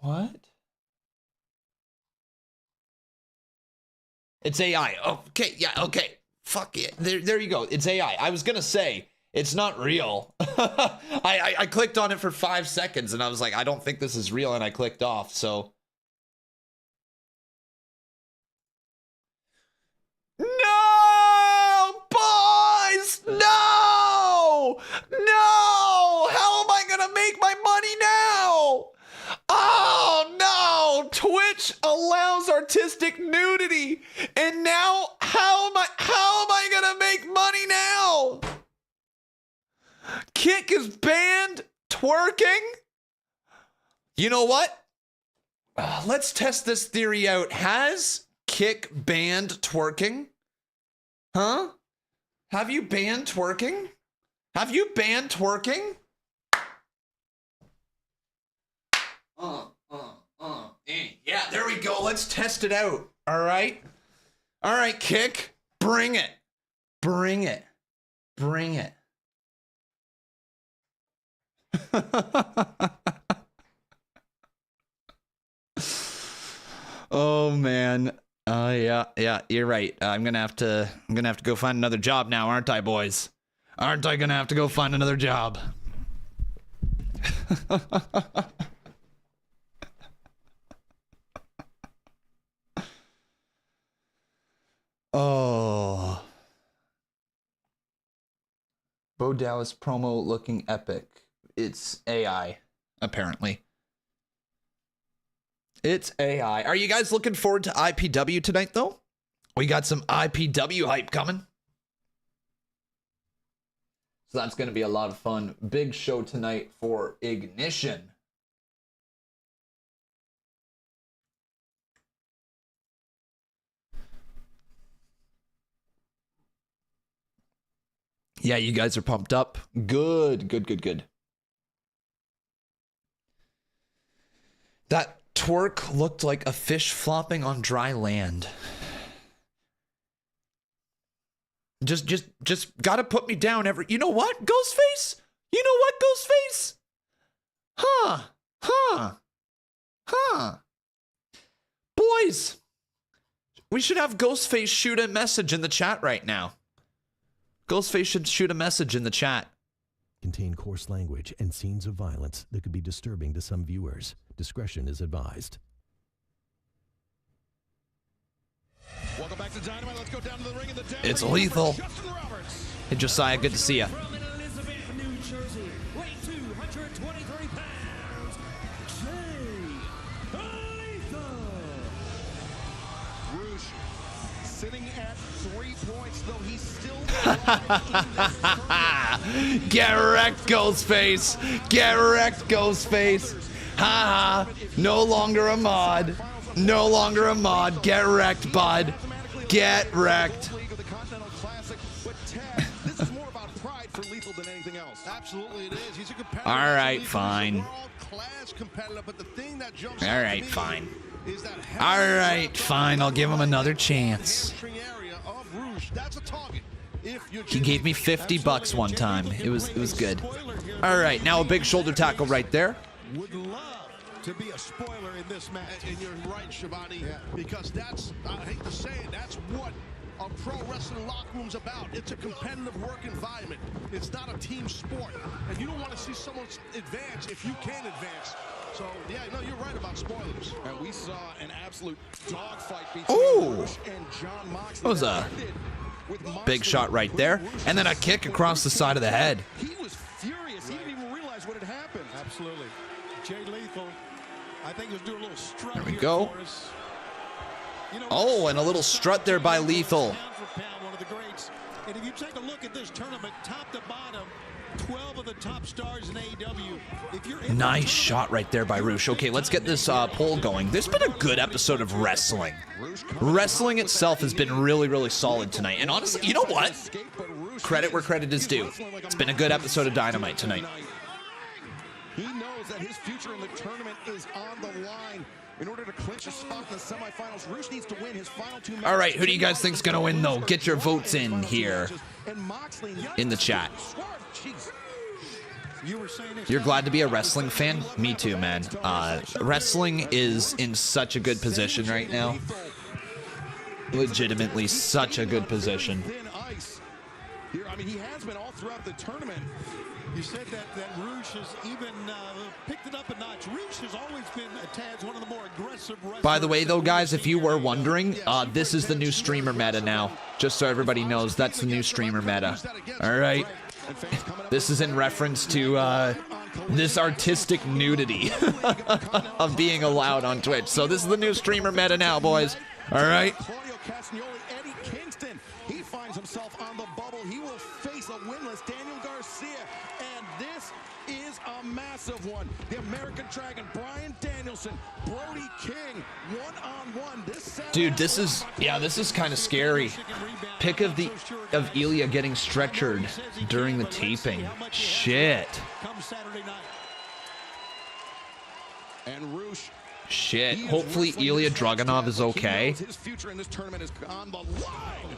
What? It's AI. Okay, yeah, okay. Fuck it. There you go. It's AI. I was gonna say, it's not real. I clicked on it for 5 seconds and I was like, I don't think this is real, and I clicked off, so. No! Boys! No! No! How am I gonna make my money now? Oh no! Twitch allows artistic nudity, and now how am I gonna make money now? Kick is banned twerking? You know what? Let's test this theory out. Has Kick banned twerking? Huh? Have you banned twerking? Have you banned twerking? Yeah, there we go. Let's test it out. All right. All right, Kick. Bring it. Bring it. Bring it. Oh man. Yeah, you're right. I'm gonna have to go find another job now, aren't I, boys? Aren't I gonna have to go find another job? Oh. Bo Dallas promo looking epic. It's AI, apparently. It's AI. Are you guys looking forward to IPW tonight, though? We got some IPW hype coming. So that's going to be a lot of fun. Big show tonight for Ignition. Yeah, you guys are pumped up. Good. That twerk looked like a fish flopping on dry land. Just gotta put me down every. You know what, Ghostface? You know what, Ghostface? Huh. Boys, we should have Ghostface shoot a message in the chat right now. Ghostface should shoot a message in the chat.
contain coarse language and scenes of violence that could be disturbing to some viewers. Discretion is advised.
Welcome back to Dynamite. Let's go down to the ring in the
It's Lethal. Hey, Josiah, good to see you.
From Elizabeth, New Jersey, weighing 223 pounds, Lethal.
Rouge sitting at 3 points, though he's still
Get wrecked, Ghostface. Get wrecked, Ghostface. Ha ha. No longer a mod. No longer a mod. Get wrecked, bud. Get wrecked.
This is more about pride for Lethal than anything else.
Absolutely it is. He's a competitor.
All right, fine.
World-class competitor, but the thing that jumps
All
out to
right,
me
fine.
is that
All right, fine. I'll give him another chance.
hamstring area of Rouge, that's a target.
He gave me $50 one time. It was good. All right, now a big shoulder tackle right there.
Would love to be a spoiler in this match.
And you're right, Shabani, because that's, I hate to say it, that's what a pro wrestling locker room's about. It's a competitive work environment. It's not a team sport. And you don't want to see someone advance if you can advance. So, yeah, no, you're right about spoilers.
And we saw an absolute dogfight between Rouge and John Moxley.
That was a big shot right there. And then a kick across the side of the head.
He was furious. He didn't even realize what had happened.
Absolutely. Jay Lethal, I think he'll do a little strut.
There we
here
go.
for us. You know,
Oh, and a little strut there by Lethal.
pound for pound, one of the greats. And if you take a look at this tournament, top to bottom, 12 of the top stars in AEW. If you're in
Nice shot right there by Rouge. Okay, let's get this poll going. There's been a good episode of wrestling. Wrestling itself has been really, really solid tonight. And honestly, you know what? Credit where credit is due. It's been a good episode of Dynamite tonight.
He knows that his future in the tournament is on the line. In order to clinch a spot in the semifinals, Rouge needs to win his final 2 matches.
All right, who do you guys think's going to win, though? Get your votes in here in the chat. You're glad to be a wrestling fan? Me too, man. Wrestling is in such a good position right now. Legitimately such a good position.
I mean, he has been all throughout the tournament.
You said that Rouge has even picked it up a notch. Rouge has always been one of the more aggressive wrestlers.
By the way, though, guys, if you were wondering, this is the new streamer meta now. Just so everybody knows, that's the new streamer meta. All right? This is in reference to this artistic nudity of being allowed on Twitch. So this is the new streamer meta now, boys. All right?
Eddie Kingston, he finds himself on the bubble. He will face a winless Daniel Garcia, and this is a massive one. The American Dragon, Bryan Danielson, Brody King, one-on-one.
Dude, this is kind of scary. Pick of Ilya getting stretchered during the taping. Shit.
And Rouge.
Shit. Hopefully Ilya Dragunov is okay.
His future in this tournament is on the line.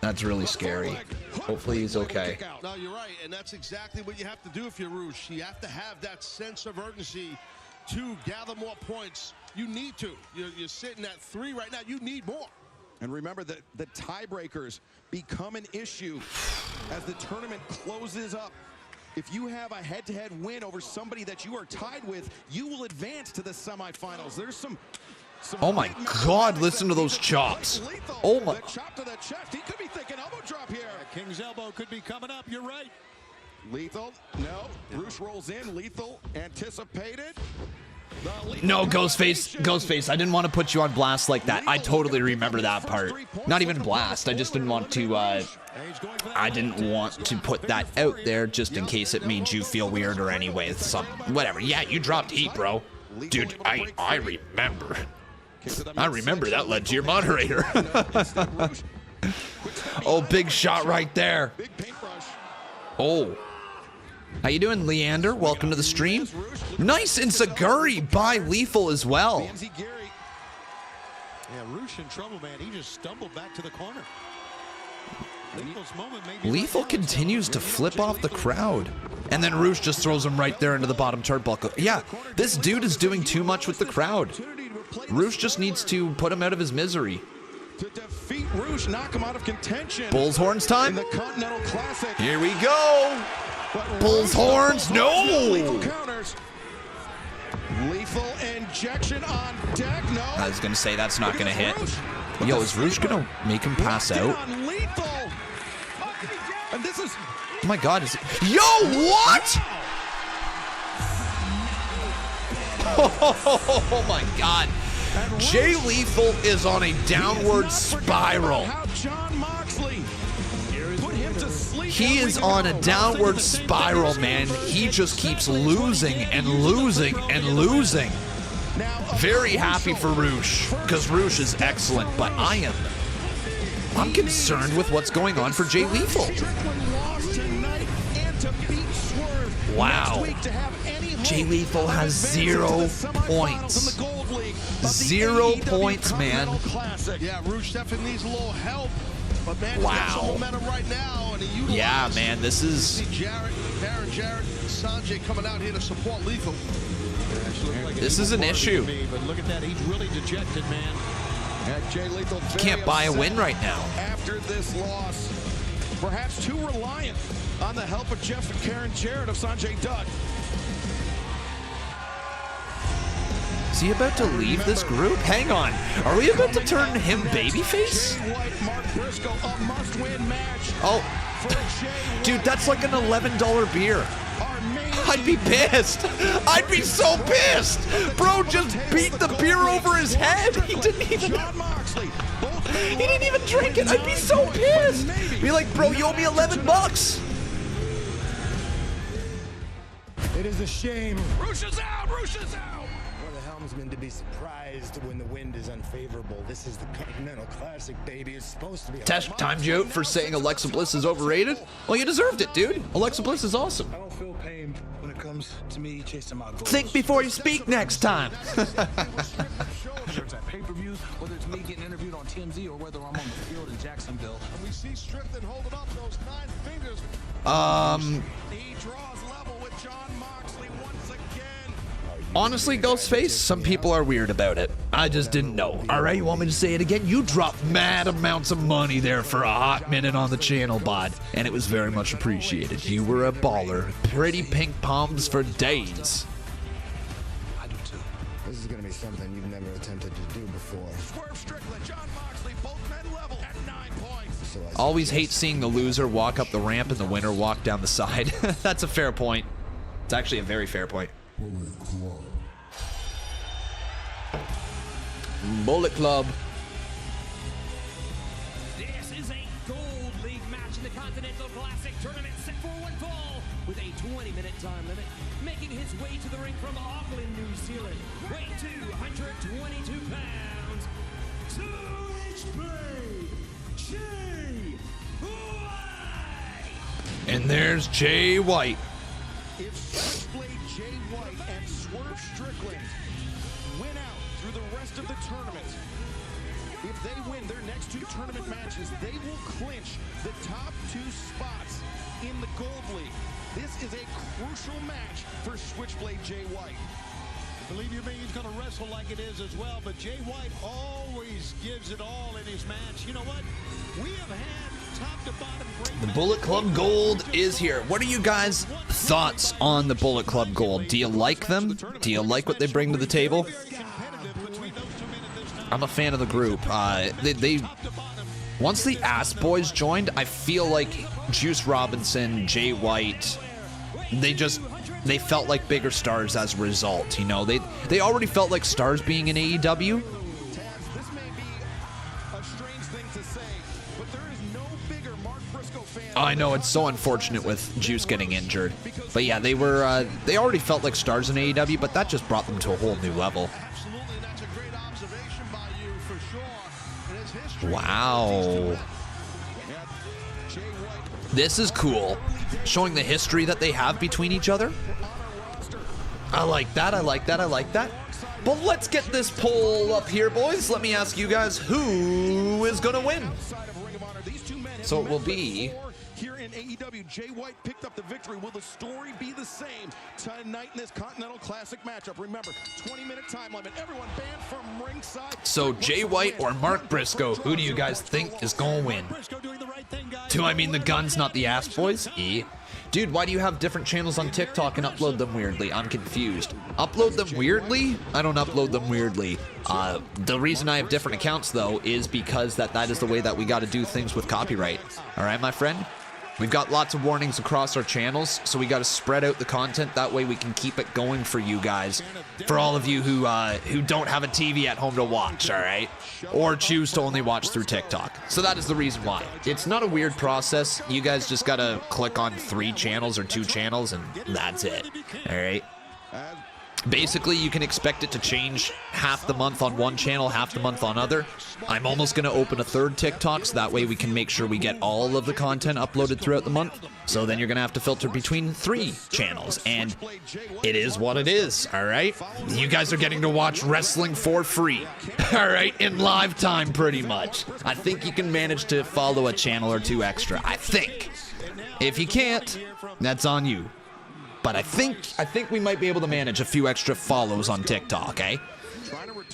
That's really scary. Hopefully he's okay.
No, you're right, and that's exactly what you have to do if you're Rouge. You have to have that sense of urgency to gather more points. You need to. You're sitting at 3 right now. You need more.
And remember that the tiebreakers become an issue as the tournament closes up. If you have a head-to-head win over somebody that you are tied with, you will advance to the semifinals. There's some
Oh my God, listen to those chops. Oh my.
Chop to the chest. He could be thinking elbow drop here.
King's elbow could be coming up. You're right.
Lethal. No. Rouge rolls in. Lethal anticipated.
No, Ghostface, I didn't want to put you on blast like that. I totally remember that part. Not even blast. I just didn't want to, I didn't want to put that out there just in case it made you feel weird or anyway. Whatever. Yeah, you dropped heat, bro. Dude, I remember. I remember that led to your moderator. Oh, big shot right there. Oh. How you doing, Leander? Welcome to the stream. Nice Enziguri by Lethal as well.
Yeah, Rouge in trouble, man. He just stumbled back to the corner. Lethal's moment may be
Lethal continues to flip off the crowd. And then Rouge just throws him right there into the bottom turnbuckle. Yeah, this dude is doing too much with the crowd. Rouge just needs to put him out of his misery.
To defeat Rouge, knock him out of contention.
Bull's horns time.
In the Continental Classic.
Here we go. Pulls horns. No.
Lethal counters. Lethal injection on deck. No.
I was going to say that's not going to hit. Yo, is Roosh going to make him pass out?
Lethal. And this is...
Oh my God. Is it... Yo, what? Oh my God. Jay Lethal is on a downward spiral. He is on a downward spiral, man. He just keeps losing and losing and losing. Very happy for Roosh, because Roosh is excellent, but I'm concerned with what's going on for Jay Lethal. Wow. Jay Lethal has 0 points. 0 points, man.
Yeah, Roosh definitely needs a little help. But man,
wow.
Momentum right now, and
yeah, man, this is...
Jarrett, Sanjay coming out here to support Lethal.
This is an issue.
But look at that, he's really dejected, man.
Jay Lethal
can't buy a win right now.
After this loss, perhaps too reliant on the help of Jeff and Karen Jarrett of Sanjay Dutt.
Is he about to leave this group? Hang on. Are we about to turn him babyface? Oh. Dude, that's like an $11 beer. I'd be pissed. I'd be so pissed. Bro just beat the beer over his head. He didn't even drink it. I'd be so pissed. Be like, bro, you owe me $11.
It is a shame.
Roosh is out. Roosh is out.
To be surprised when the wind is unfavorable. This is the Continental Classic, baby. It's supposed to be.
Tesh timed you out for saying Alexa Bliss is overrated. Well, you deserved it, dude. Alexa Bliss is awesome.
I don't feel pain when it comes to me chasing my goals.
Think before you speak next time.
Whether it's at pay-per-views, whether it's me getting interviewed on TMZ, or whether I'm on the field in Jacksonville.
And we see Strickland holding up those 9 fingers. He draws level with John Moxley once again.
Honestly, Ghostface, some people are weird about it. I just didn't know. All right, you want me to say it again? You dropped mad amounts of money there for a hot minute on the channel, bud, and it was very much appreciated. You were a baller. Pretty pink palms for days.
I do too. This is going to be something you've never attempted to do before.
Swerve Strickland, John Moxley, both men level at 9 points.
Always hate seeing the loser walk up the ramp and the winner walk down the side. That's a fair point. It's actually a very fair point. Bullet Club.
This is a Gold League match in the Continental Classic Tournament set for one fall with a 20-minute time limit. Making his way to the ring from Auckland, New Zealand, weighing 222 pounds, Switchblade Jay White.
And there's Jay White.
If Switchblade Jay White and Swerve Strickland win out through the rest of the tournament, if they win their next 2 tournament matches, they will clinch the top 2 spots in the Gold League. This is a crucial match for Switchblade Jay White.
Believe you me, he's going to wrestle like it is as well, but Jay White always gives it all in his match. You know what? We have had top to bottom great.
The Bullet Club Gold is here. What are you guys' thoughts on the Bullet Club Gold? Do you like them? Do you like what they bring to the table? I'm a fan of the group. They once the Ass Boys joined, I feel like Juice Robinson, Jay White, they felt like bigger stars as a result. You know, they already felt like stars being in AEW. I know, it's so unfortunate with Juice getting injured. But yeah, they already felt like stars in AEW, but that just brought them to a whole new level. Wow. This is cool. Showing the history that they have between each other. I like that, I like that, I like that. But let's get this poll up here, boys. Let me ask you guys, who is gonna win? So it will be...
Here in AEW, Jay White picked up the victory. Will the story be the same tonight in this Continental Classic matchup? Remember, 20-minute time limit. Everyone banned from ringside.
So Jay White or Mark Briscoe, who do you guys think is going to win? Do I mean the Guns, not the Ass Boys? Dude, why do you have different channels on TikTok and upload them weirdly? I'm confused. Upload them weirdly? I don't upload them weirdly. The reason I have different accounts, though, is because that is the way that we got to do things with copyright. All right, my friend? We've got lots of warnings across our channels, so we got to spread out the content. That way we can keep it going for you guys. For all of you who don't have a TV at home to watch, all right? Or choose to only watch through TikTok. So that is the reason why. It's not a weird process. You guys just got to click on 3 channels or 2 channels, and that's it. All right? Basically, you can expect it to change half the month on one channel, half the month on other. I'm almost going to open a 3rd TikTok, so that way we can make sure we get all of the content uploaded throughout the month. So then you're going to have to filter between 3 channels, and it is what it is, all right? You guys are getting to watch wrestling for free, all right, in live time pretty much. I think you can manage to follow a channel or 2 extra, I think. If you can't, that's on you. But I think we might be able to manage a few extra follows on TikTok, eh?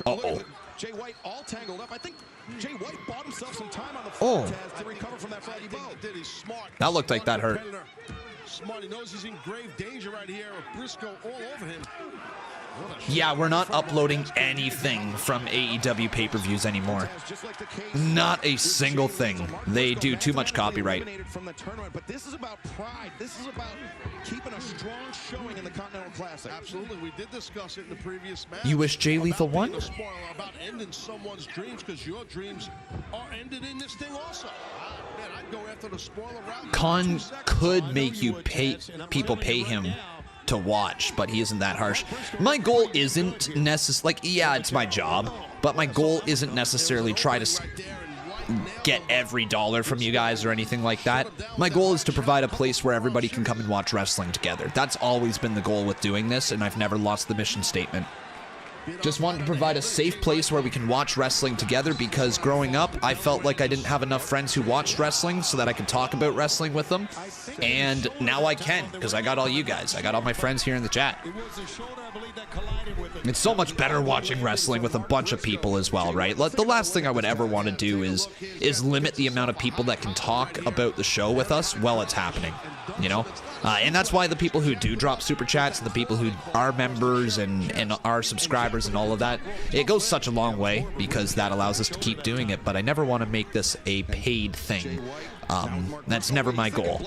Uh-oh.
Jay White all tangled up. I think Jay White bought himself some time on the floor to recover from that froggy blow. He's smart.
That looked like that hurt.
Smart. He knows he's in grave danger right here with Briscoe all over him.
Yeah, we're not uploading anything from AEW pay-per-views anymore. Not a single thing. They do too much copyright.
But this is about pride. This is about keeping a strong showing in the Continental Classic.
Absolutely. We did discuss it in the previous match.
You wish Jay Lethal won?
About ending someone's dreams, because your dreams are ended in this thing also. Man, I'd go after the spoiler route.
Khan could make you people pay him to watch, but he isn't that harsh. My goal isn't necessarily, yeah, it's my job, but my goal isn't necessarily try to get every dollar from you guys or anything like that. My goal is to provide a place where everybody can come and watch wrestling together. That's always been the goal with doing this, and I've never lost the mission statement. Just wanted to provide a safe place where we can watch wrestling together, because growing up, I felt like I didn't have enough friends who watched wrestling so that I could talk about wrestling with them. And now I can, because I got all you guys. I got all my friends here in the chat. It's so much better watching wrestling with a bunch of people as well, right? The last thing I would ever want to do is limit the amount of people that can talk about the show with us while it's happening, you know? And that's why the people who do drop super chats and the people who are members and are subscribers and all of that, it goes such a long way, because that allows us to keep doing it. But I never want to make this a paid thing. That's never my goal.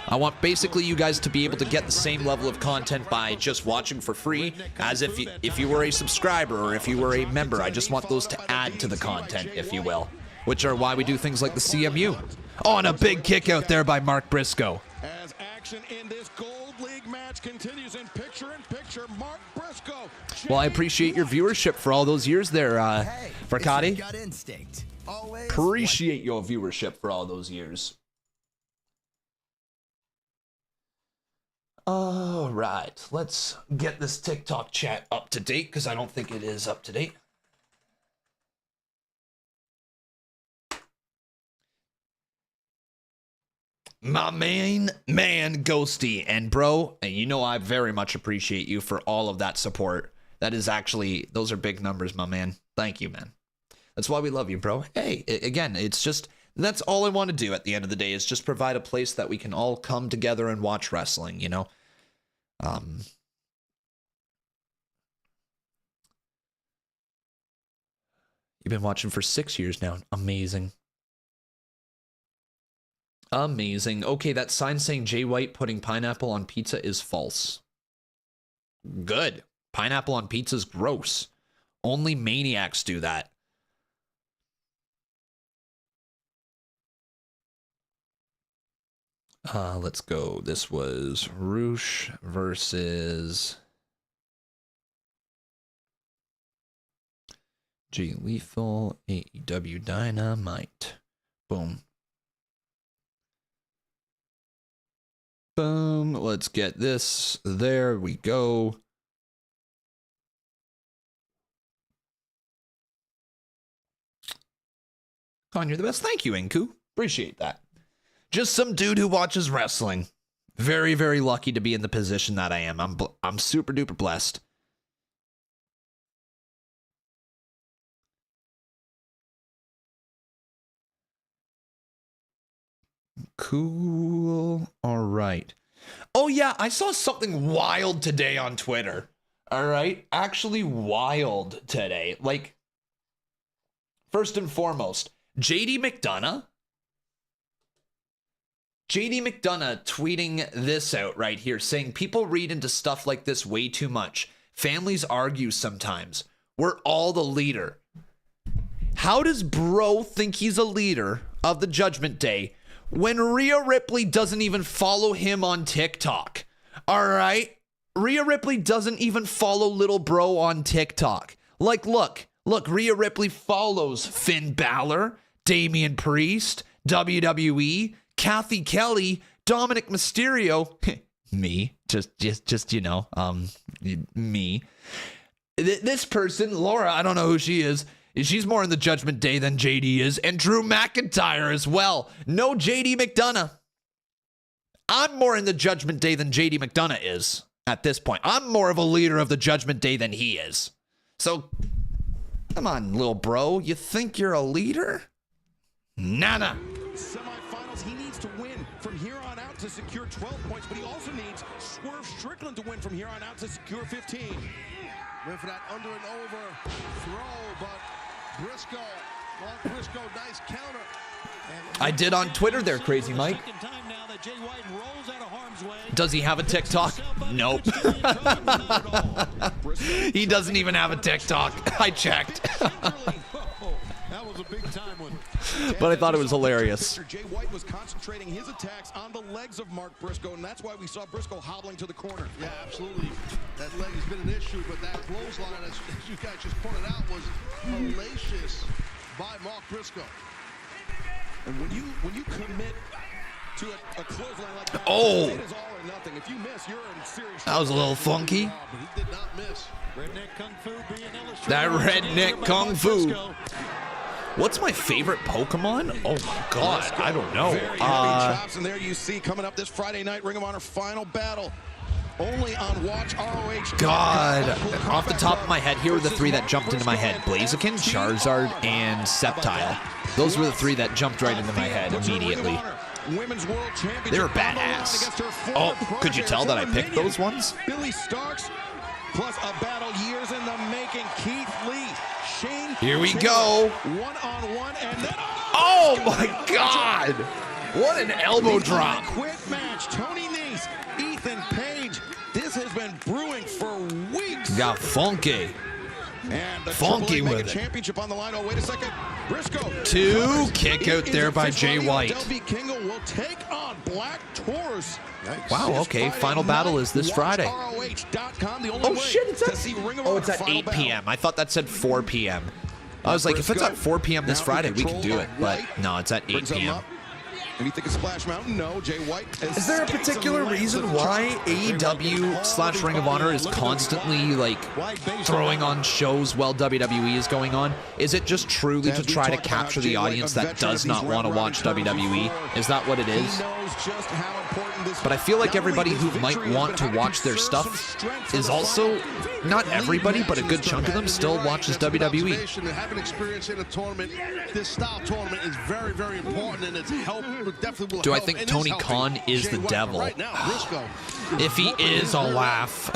I want basically you guys to be able to get the same level of content by just watching for free as if you were a subscriber or if you were a member. I just want those to add to the content, if you will, which are why we do things like the CMU. Oh, and a big kick out there by Mark Briscoe.
As action in this Gold League match continues in picture-in-picture, Mark Briscoe.
Well, I appreciate your viewership for all those years there, Farkadi. Appreciate your viewership for all those years. All right, let's get this TikTok chat up to date, because I don't think it is up to date. My main man, Ghosty. And bro, you know I very much appreciate you for all of that support. That is actually, those are big numbers, my man. Thank you, man. That's why we love you, bro. Hey, again, it's just, that's all I want to do at the end of the day, is just provide a place that we can all come together and watch wrestling, you know? You've been watching for 6 years now. Amazing. Amazing. Okay, that sign saying Jay White putting pineapple on pizza is false. Good. Pineapple on pizza is gross. Only maniacs do that. Let's go. This was Roosh versus Jay Lethal, AEW Dynamite. Boom. Boom. Let's get this. There we go. Con, you're the best. Thank you, Inku. Appreciate that. Just some dude who watches wrestling. Very, very lucky to be in the position that I am. I'm super duper blessed. Cool. All right. Oh, yeah, I saw something wild today on Twitter. All right? Actually wild today. Like, first and foremost, JD McDonough tweeting this out right here, saying people read into stuff like this way too much. Families argue sometimes. We're all the leader. How does bro think he's a leader of the Judgment Day when Rhea Ripley doesn't even follow him on TikTok? All right? Rhea Ripley doesn't even follow little bro on TikTok. Like, look, Rhea Ripley follows Finn Balor, Damian Priest, WWE, Kathy Kelly, Dominic Mysterio, me, just you know, me. This person, Laura, I don't know who she is. She's more in the Judgment Day than JD is, and Drew McIntyre as well. No JD McDonough. I'm more in the Judgment Day than JD McDonough is at this point. I'm more of a leader of the Judgment Day than he is. So, come on, little bro. You think you're a leader? Nana.
Semifinals, he needs to win from here on out to secure 12 points, but he also needs Swerve Strickland to win from here on out to secure 15.
Went for that under and over throw, but Briscoe, nice counter.
I did on Twitter there, Crazy Mike. Does he have a TikTok? Nope. He doesn't even have a TikTok. I checked.
That was a big time one.
But I thought it was hilarious.
Jay White was concentrating his attacks on the legs of Mark Briscoe, and that's why we saw Briscoe hobbling to the corner.
Yeah, absolutely. That leg has been an issue, but that clothesline, as you guys just pointed out, was hellacious by Mark Briscoe.
And when you commit to a clothesline like that,
oh,
it is all or nothing. If you miss, you're in serious trouble.
That was a little funky.
But he did not miss.
Redneck Kung Fu being illustrated.
That redneck Kung Fu. What's my favorite Pokemon? Oh my God, I don't know.
Very heavy chops, and there you see coming up this Friday night, Ring of Honor Final Battle. Only on Watch ROH.
God, off the top of my head, here are the three that jumped into my head: Blaziken, Charizard, and Sceptile. Those were the three that jumped right into my head immediately. They were badass. Oh, could you tell that I picked those ones?
Billy Starks, plus a battle years in the making. Keith Lee, Shane.
Here we go.
One-on-one, and then
oh my God! What an elbow drop!
Quick match. Tony Nese, Ethan Page. This has been brewing for weeks.
Got funky.
And the
funky
AAA
with
Mega
it.
Championship on the line. Oh, wait a second. Briscoe.
Two kick out there by Jay White.
Delby Kingle will take on Black Taurus.
Wow, okay. Final battle is this Friday. Oh shit, it's at 8 p.m. I thought that said 4 p.m. I was like, if it's at 4 p.m. this Friday, we can do it. But no, it's at 8 p.m.
Anything at Splash Mountain? No. Jay White.
Is there a particular reason why AEW / Ring of Honor is constantly like throwing on shows while WWE is going on? Is it just truly to try to capture the audience that does not want to watch WWE? Is that what it is? But I feel like everybody who might want to watch their stuff is also, not everybody, but a good chunk of them still watches WWE.
Having experience in a tournament, this style tournament is very, very important, and it's help. Definitely will
Do I
help,
think
and
Tony
is
Khan is the devil?
Right now, Briscoe.
If he is, I'll laugh.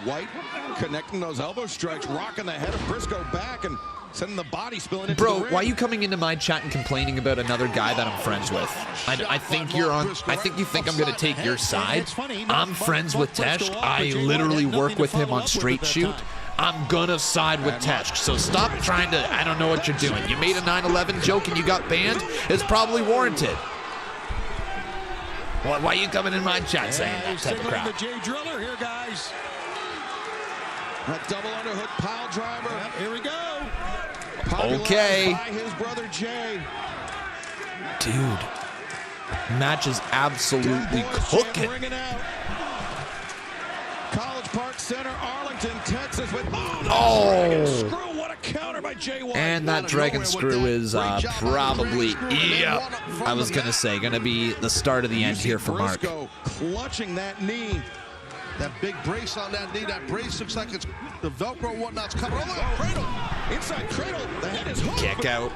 White connecting those elbow strikes, rocking the head of Briscoe back and sending the body spilling into
Bro,
the ring.
why are you coming into my chat and complaining about another guy that I'm friends with? I think you're on. I think you think I'm gonna take your side. I'm friends with Tesh. I literally work with him on Straight Shoot. I'm gonna side with Tesh. So stop trying to. I don't know what you're doing. You made a 9/11 joke and you got banned. It's probably warranted. Why are you coming in my chat saying that type of crap?
The Jay Driller here, guys.
A double underhook pile driver.
Yep, here we go.
Okay.
By his brother Jay.
Dude, match is absolutely cooking.
College Park Center, Arlington, Texas. With
Oh.
Screw, what a counter by Jay White.
And that dragon screw is probably, yeah, I was going to say, going to be the start of the end here for Mark.
Clutching that knee.
That big brace on that knee, that brace looks like it's the Velcro whatnot's coming. Oh, look at cradle.
Inside cradle, the head is hooked.
Kick out.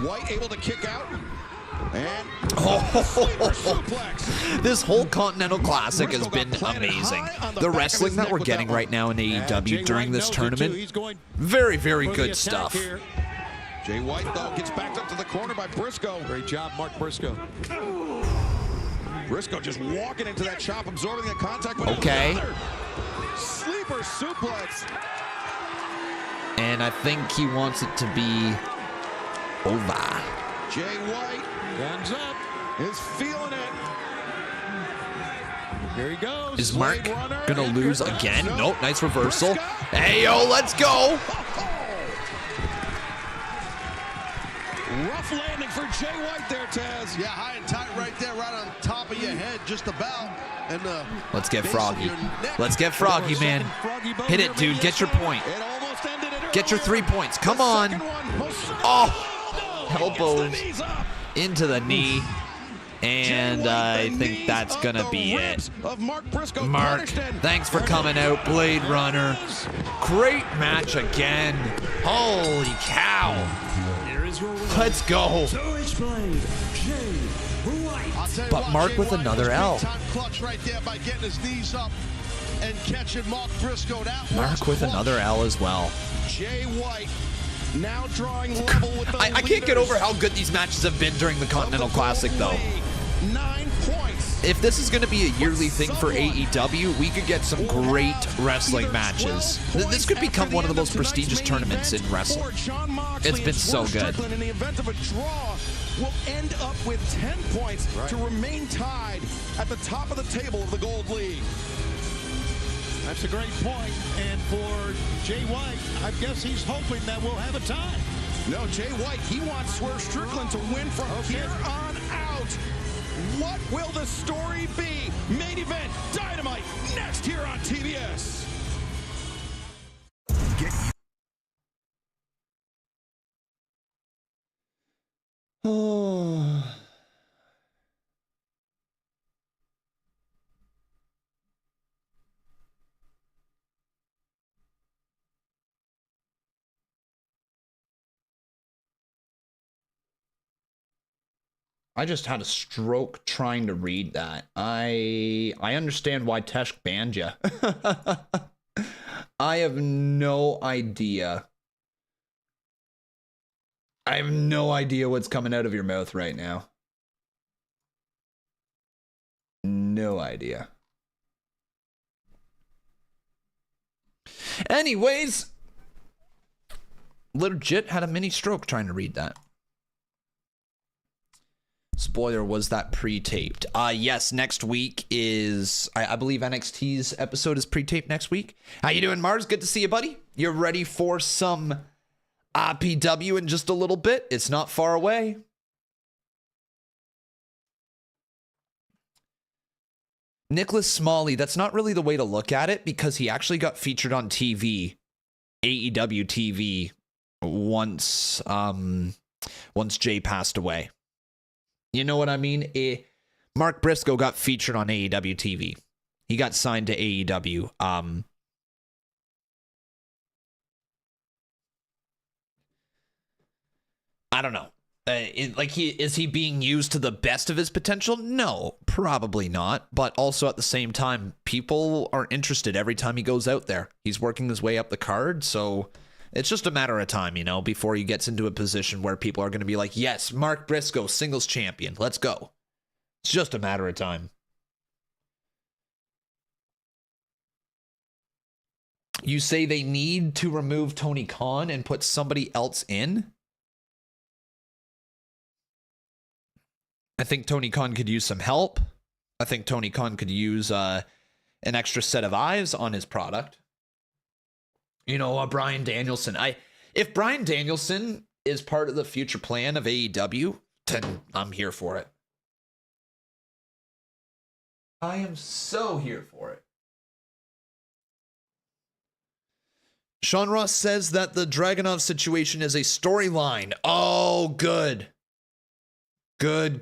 White able to kick out. And
this whole Continental Classic has been amazing. The wrestling that we're getting right now in AEW during this tournament, very, very good stuff.
Jay White, though, gets backed up to the corner by Briscoe.
Great job, Mark Briscoe.
Briscoe just walking into that chop, absorbing the contact. With
okay.
Sleeper suplex.
And I think he wants it to be over.
Jay White,
guns up,
is feeling it.
Here he goes.
Is Mark gonna lose again? Nope, nice reversal. Hey, yo, let's go.
Rough landing for Jay White there, Taz.
Yeah, high and tight right there, right on top of your head, just about. And
let's get Froggy. Let's get Froggy, man. Hit it, dude. Get your point. Get your 3 points. Come on. Oh, elbows into the knee. And I think that's going to be it. Mark, thanks for coming out, Blade Runner. Great match again. Holy cow. Let's go. But Mark with another L. Mark with another L as well.
Jay White now drawing level with the
I can't get over how good these matches have been during the Continental Classic, though.
9 points.
If this is going to be a yearly thing for AEW, we could get some great wrestling matches. This could become one of the most prestigious tournaments in wrestling. It's been so good.
In the event of a draw, will end up with 10 points to remain tied at the top of the table of the Gold League.
That's a great point. And for Jay White, I guess he's hoping that we'll have a tie.
No, Jay White, he wants Swerve Strickland to win from here on out. What will the story be? Main event, Dynamite, next here on TBS.
Oh. I just had a stroke trying to read that. I understand why Tesh banned you. I have no idea. I have no idea what's coming out of your mouth right now. No idea. Anyways, legit had a mini stroke trying to read that. Spoiler, was that pre-taped? Yes, next week is, I believe NXT's episode is pre-taped next week. How you doing, Mars? Good to see you, buddy. You're ready for some PW in just a little bit. It's not far away. Nicholas Smalley, that's not really the way to look at it because he actually got featured on TV, AEW TV, once Jay passed away. You know what I mean? Mark Briscoe got featured on AEW TV. He got signed to AEW. I don't know. Is he being used to the best of his potential? No, probably not. But also at the same time, people are interested every time he goes out there. He's working his way up the card, so it's just a matter of time, you know, before he gets into a position where people are going to be like, yes, Mark Briscoe, singles champion. Let's go. It's just a matter of time. You say they need to remove Tony Khan and put somebody else in? I think Tony Khan could use some help. I think Tony Khan could use an extra set of eyes on his product. You know, Bryan Danielson. If Bryan Danielson is part of the future plan of AEW, then I'm here for it. I am so here for it. Sean Ross says that the Dragunov situation is a storyline. Oh, good. Good.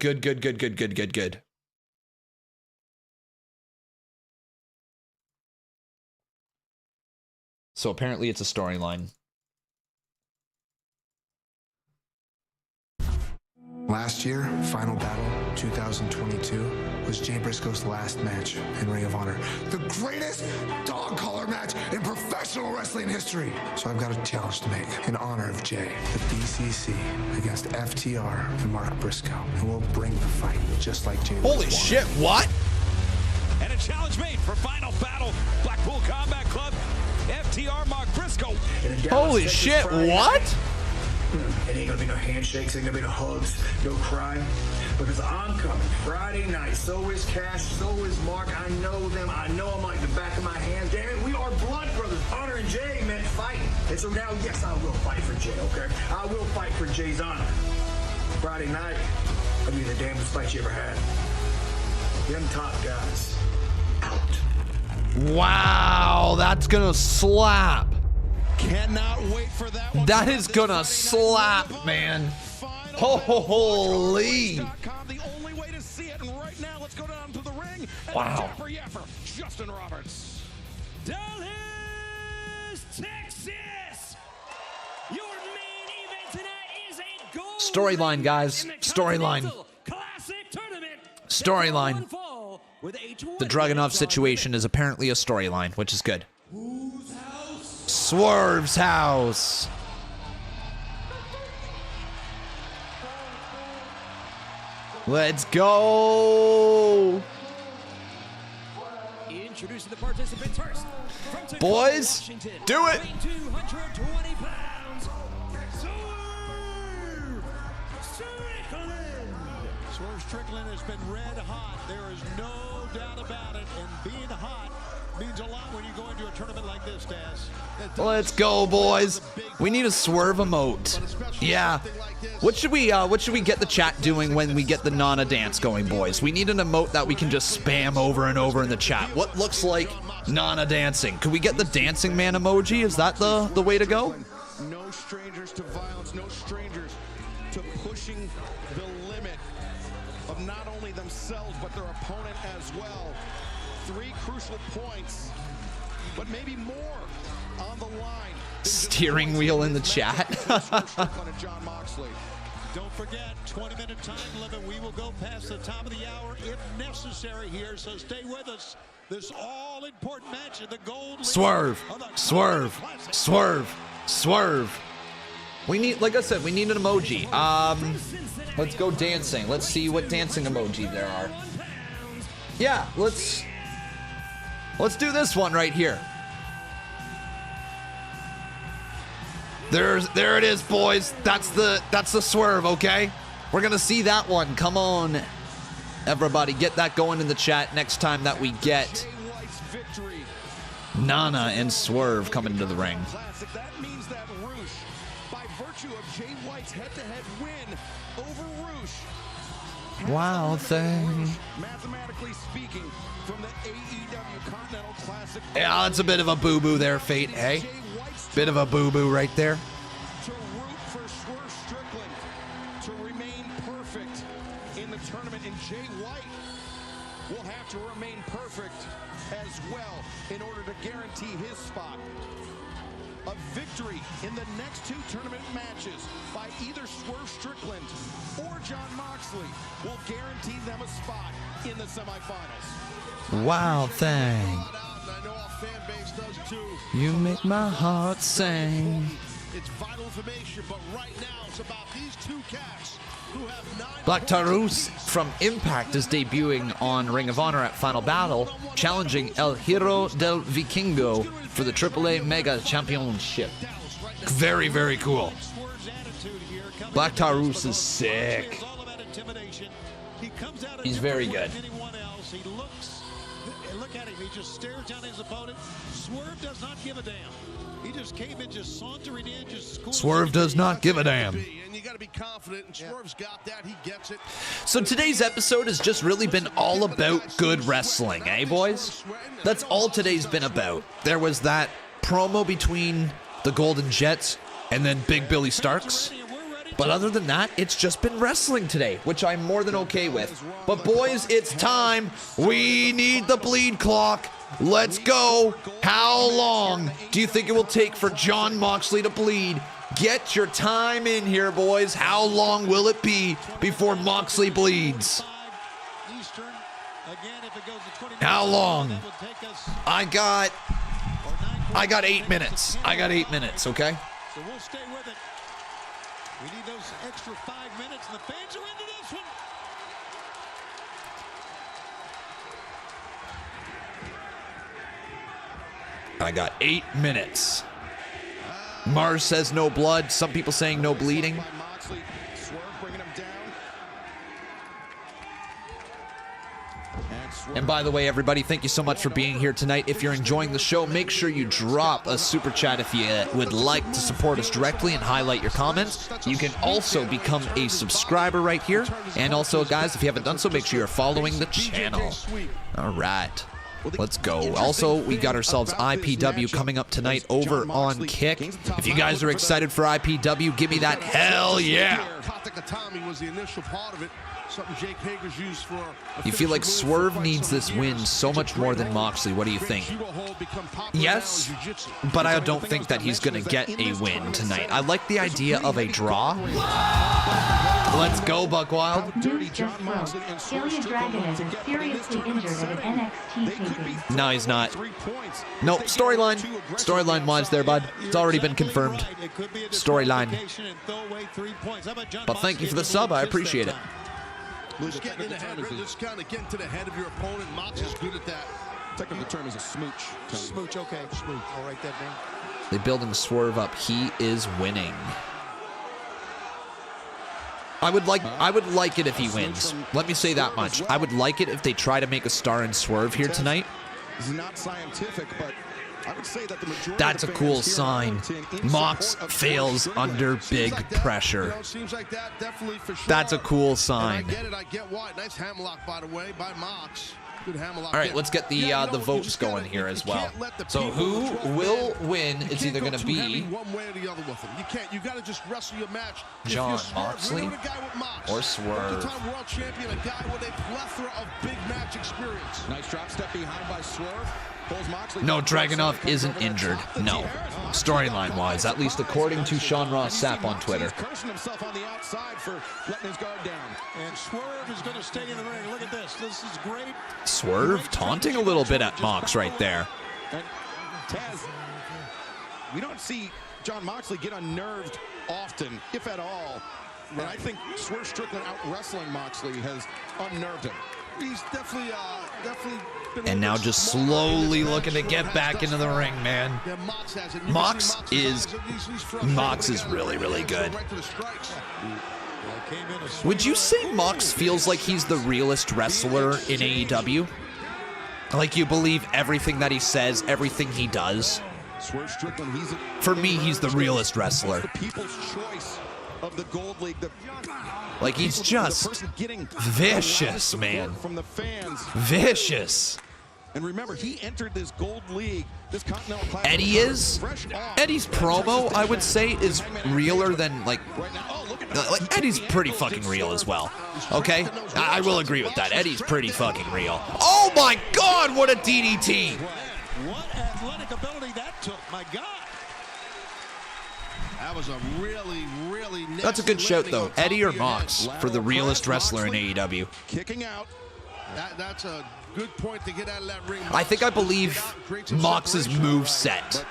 So apparently it's a storyline.
Last year, Final Battle 2022 was Jay Briscoe's last match in Ring of Honor. The greatest dog collar match in professional wrestling history. So I've got a challenge to make in honor of Jay. The BCC against FTR and Mark Briscoe. And we'll bring the fight just like Jay.
Holy shit, what?
And a challenge made for Final Battle, Blackpool Combat Club, FTR Mark Briscoe.
Holy shit, what?
It ain't gonna be no handshakes, ain't gonna be no hugs, no crying. Because I'm coming Friday night. So is Cash, so is Mark. I know them. I know them like the back of my hand. Damn it, we are blood brothers. Honor and Jay meant fighting. And so now, yes, I will fight for Jay, okay? I will fight for Jay's honor. Friday night, I'll be the damnedest fight you ever had. Them top guys, out.
Wow, that's gonna slap.
Cannot wait for that one.
That is gonna slap, man. Holy.
The only way to see it. And right now, let's go down to the ring.
Wow.
Justin Roberts.
Dallas, Texas. Your main event tonight is a gold
Storyline, guys. Storyline.
Classic Tournament.
Storyline. The Dragunov situation is apparently a storyline, which is good. Swerve's house. Let's go.
Introducing the participants first.
Boys,
Washington,
do it.
220 pounds.
Swerve Strickland has been red hot. There is no doubt about it. And being hot means a lot when you go into a tournament like this, Daz.
Let's go, boys. We need a Swerve emote. Yeah. What should we get the chat doing when we get the Nana dance going, boys? We need an emote that we can just spam over and over in the chat. What looks like Nana dancing? Could we get the dancing man emoji? Is that the way to go?
No strangers to violence, no strangers to pushing the limit of not only themselves but their opponent as well. 3 crucial points, but maybe more on the line.
Steering wheel in the chat.
John Moxley.
Don't forget, 20-minute time limit. We will go past the top of the hour if necessary here, so stay with us. This all-important match in the gold.
Swerve, Swerve, Swerve, Swerve. We need, like I said, we need an emoji. Let's go dancing. Let's see what dancing emoji there are. Yeah, let's do this one right here. There it is, boys. That's the Swerve, okay? We're gonna see that one. Come on, everybody, get that going in the chat next time that we get Nana and Swerve coming into the ring.
That means that Roosh, by virtue of Jay White's head-to-head win over Roosh,
Wow thing.
mathematically speaking, from the AEW Continental Classic.
Yeah, that's a bit of a boo-boo there, Fate, hey? Bit of a boo-boo right there.
To root for Swerve Strickland to remain perfect in the tournament, and Jay White will have to remain perfect as well in order to guarantee his spot. A victory in the next 2 tournament matches by either Swerve Strickland or John Moxley will guarantee them a spot in the semifinals.
Wow thing. You make my heart sing.
It's vital information, but right now it's about these 2 cats who have 9.
Black Taurus from Impact is debuting on Ring of Honor at Final Battle, challenging El Hero del Vikingo for the AAA Mega Championship. Very, very cool. Black Taurus is sick. He's very good.
Look at him, he just stares down his opponent. Swerve does not give a damn. He just came in, just sauntering in, just
Swerve does not give a damn.
And you got to be confident, and Swerve's got that. He gets it.
So today's episode has just really been all about good wrestling, eh, boys? That's all today's been about. There was that promo between the Golden Jets and then Big Billy Starks. But other than that, it's just been wrestling today, which I'm more than okay with. But boys, it's time. We need the bleed clock. Let's go. How long do you think it will take for John Moxley to bleed? Get your time in here, boys. How long will it be before Moxley bleeds? How long? I got 8 minutes. I got 8 minutes, okay?
So we'll stay with it. We need those extra 5 minutes, and the fans are into this one.
I got 8 minutes. Mars says no blood. Some people saying no bleeding. And by the way, everybody, thank you so much for being here tonight. If you're enjoying the show, make sure you drop a super chat if you would like to support us directly and highlight your comments. You can also become a subscriber right here. And also, guys, if you haven't done so, make sure you're following the channel. All right. Let's go. Also, we got ourselves IPW coming up tonight over on Kick. If you guys are excited for IPW, give me that hell yeah. You feel like Swerve needs this win so much more than Moxley. What do you think? Yes, but I don't think that he's going to get a win tonight. I like the idea of a draw. Let's go, Buckwild.
News just broke. Ilya Dragunov is seriously injured at an NXT taping.
No, he's not. Nope, storyline. Storyline-wise there, bud. It's already been confirmed. Storyline. But thank you for the sub. I appreciate it.
Just getting in the head, just kind of getting to the head of your opponent. Mox is good at that.
Technical term is a smooch.
Smooch, okay. Smooch. I'll write that down.
They're building Swerve up. He is winning. I would like it if he wins. Let me say that much. I would like it if they try to make a star in Swerve here tonight.
It's not scientific, but I would say that the majority
That's a cool sign. Mox fails under big pressure. That's a cool sign.
I get it. I get why. Nice hammerlock, by the way, by Mox. Good hammerlock.
All right, let's get the votes going here as well. So who will win? It's either going to be
one way or the other with him. You can't. You got to just wrestle your match.
John Moxley or Swerve.
Two-time world champion, a guy with a plethora of big match experience.
Nice drop step behind by Swerve.
No, Dragunov isn't injured. No. Storyline-wise, at least according to Sean Ross Sapp on Twitter.
Cursing himself on the outside for letting his guard down.
And Swerve is going to stay in the ring. Look at this. This is great.
Swerve taunting a little bit at Mox right there.
And Taz, we don't see John Moxley get unnerved often, if at all. And I think Swerve Strickland out wrestling Moxley has unnerved him.
He's definitely
and now just slowly looking to get back into the ring, man. Mox is really, really good. Would you say Mox feels like he's the realest wrestler in AEW? Like you believe everything that he says, everything he does? For me, he's the realest wrestler.
Of the Gold League,
like he's just vicious, man.
From the fans.
Vicious.
And remember, he entered this Gold League, this Continental Classic.
Eddie's promo, I would say, is realer than like Eddie's pretty fucking real as well. Okay, I will agree with that. Eddie's pretty fucking real. Oh my God, what a DDT!
What athletic ability that took, my God.
That was a really, really nasty.
That's a good shout, though. Eddie or Mox for the realest wrestler in AEW.
Kicking out.
That's a good point to get out of that ring.
I think I believe Mox's move set.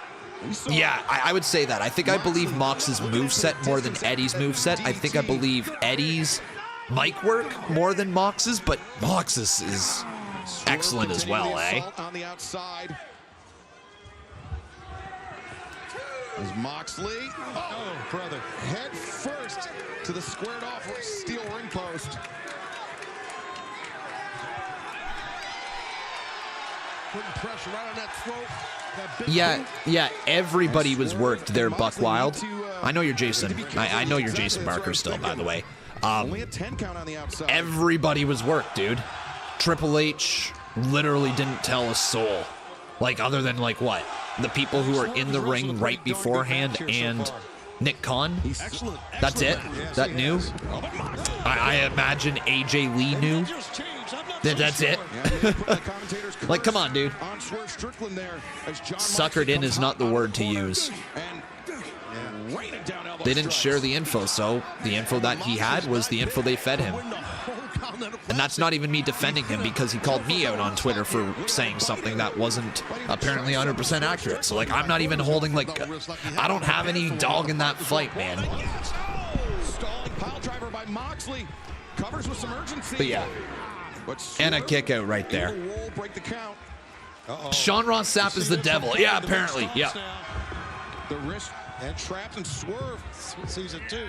Yeah, I would say that. I think I believe Mox's move set more than Eddie's move set. I think I believe Eddie's mic work more than Mox's, but Mox's is excellent as well, eh?
On the outside. Is Moxley.
Oh, brother.
Head first to the squared off steel ring post.
Putting pressure right on that throat.
Yeah, everybody was worked there, Buckwild. I know you're Jason. I know you're Jason Barker still, by the way.
Only a 10 count on the outside.
Everybody was worked, dude. Triple H literally didn't tell a soul. Like, other than, like, what? The people who are in the ring right beforehand and Nick Khan? That's it? That knew? I imagine AJ Lee knew. That's it? Like, come on, dude. Suckered in is not the word to use. They didn't share the info, so the info that he had was the info they fed him. And that's not even me defending him, because he called me out on Twitter for saying something that wasn't apparently 100% accurate. So, like, I'm not even holding, like, I don't have any dog in that fight, man.
Stalling pile driver by Moxley. Covers with some urgency.
But yeah. And a kick out right there.
Break the count.
Sean Ross Sapp is the devil. Yeah, apparently. Yeah.
The wrist and trapped and Swerve. Sees it too.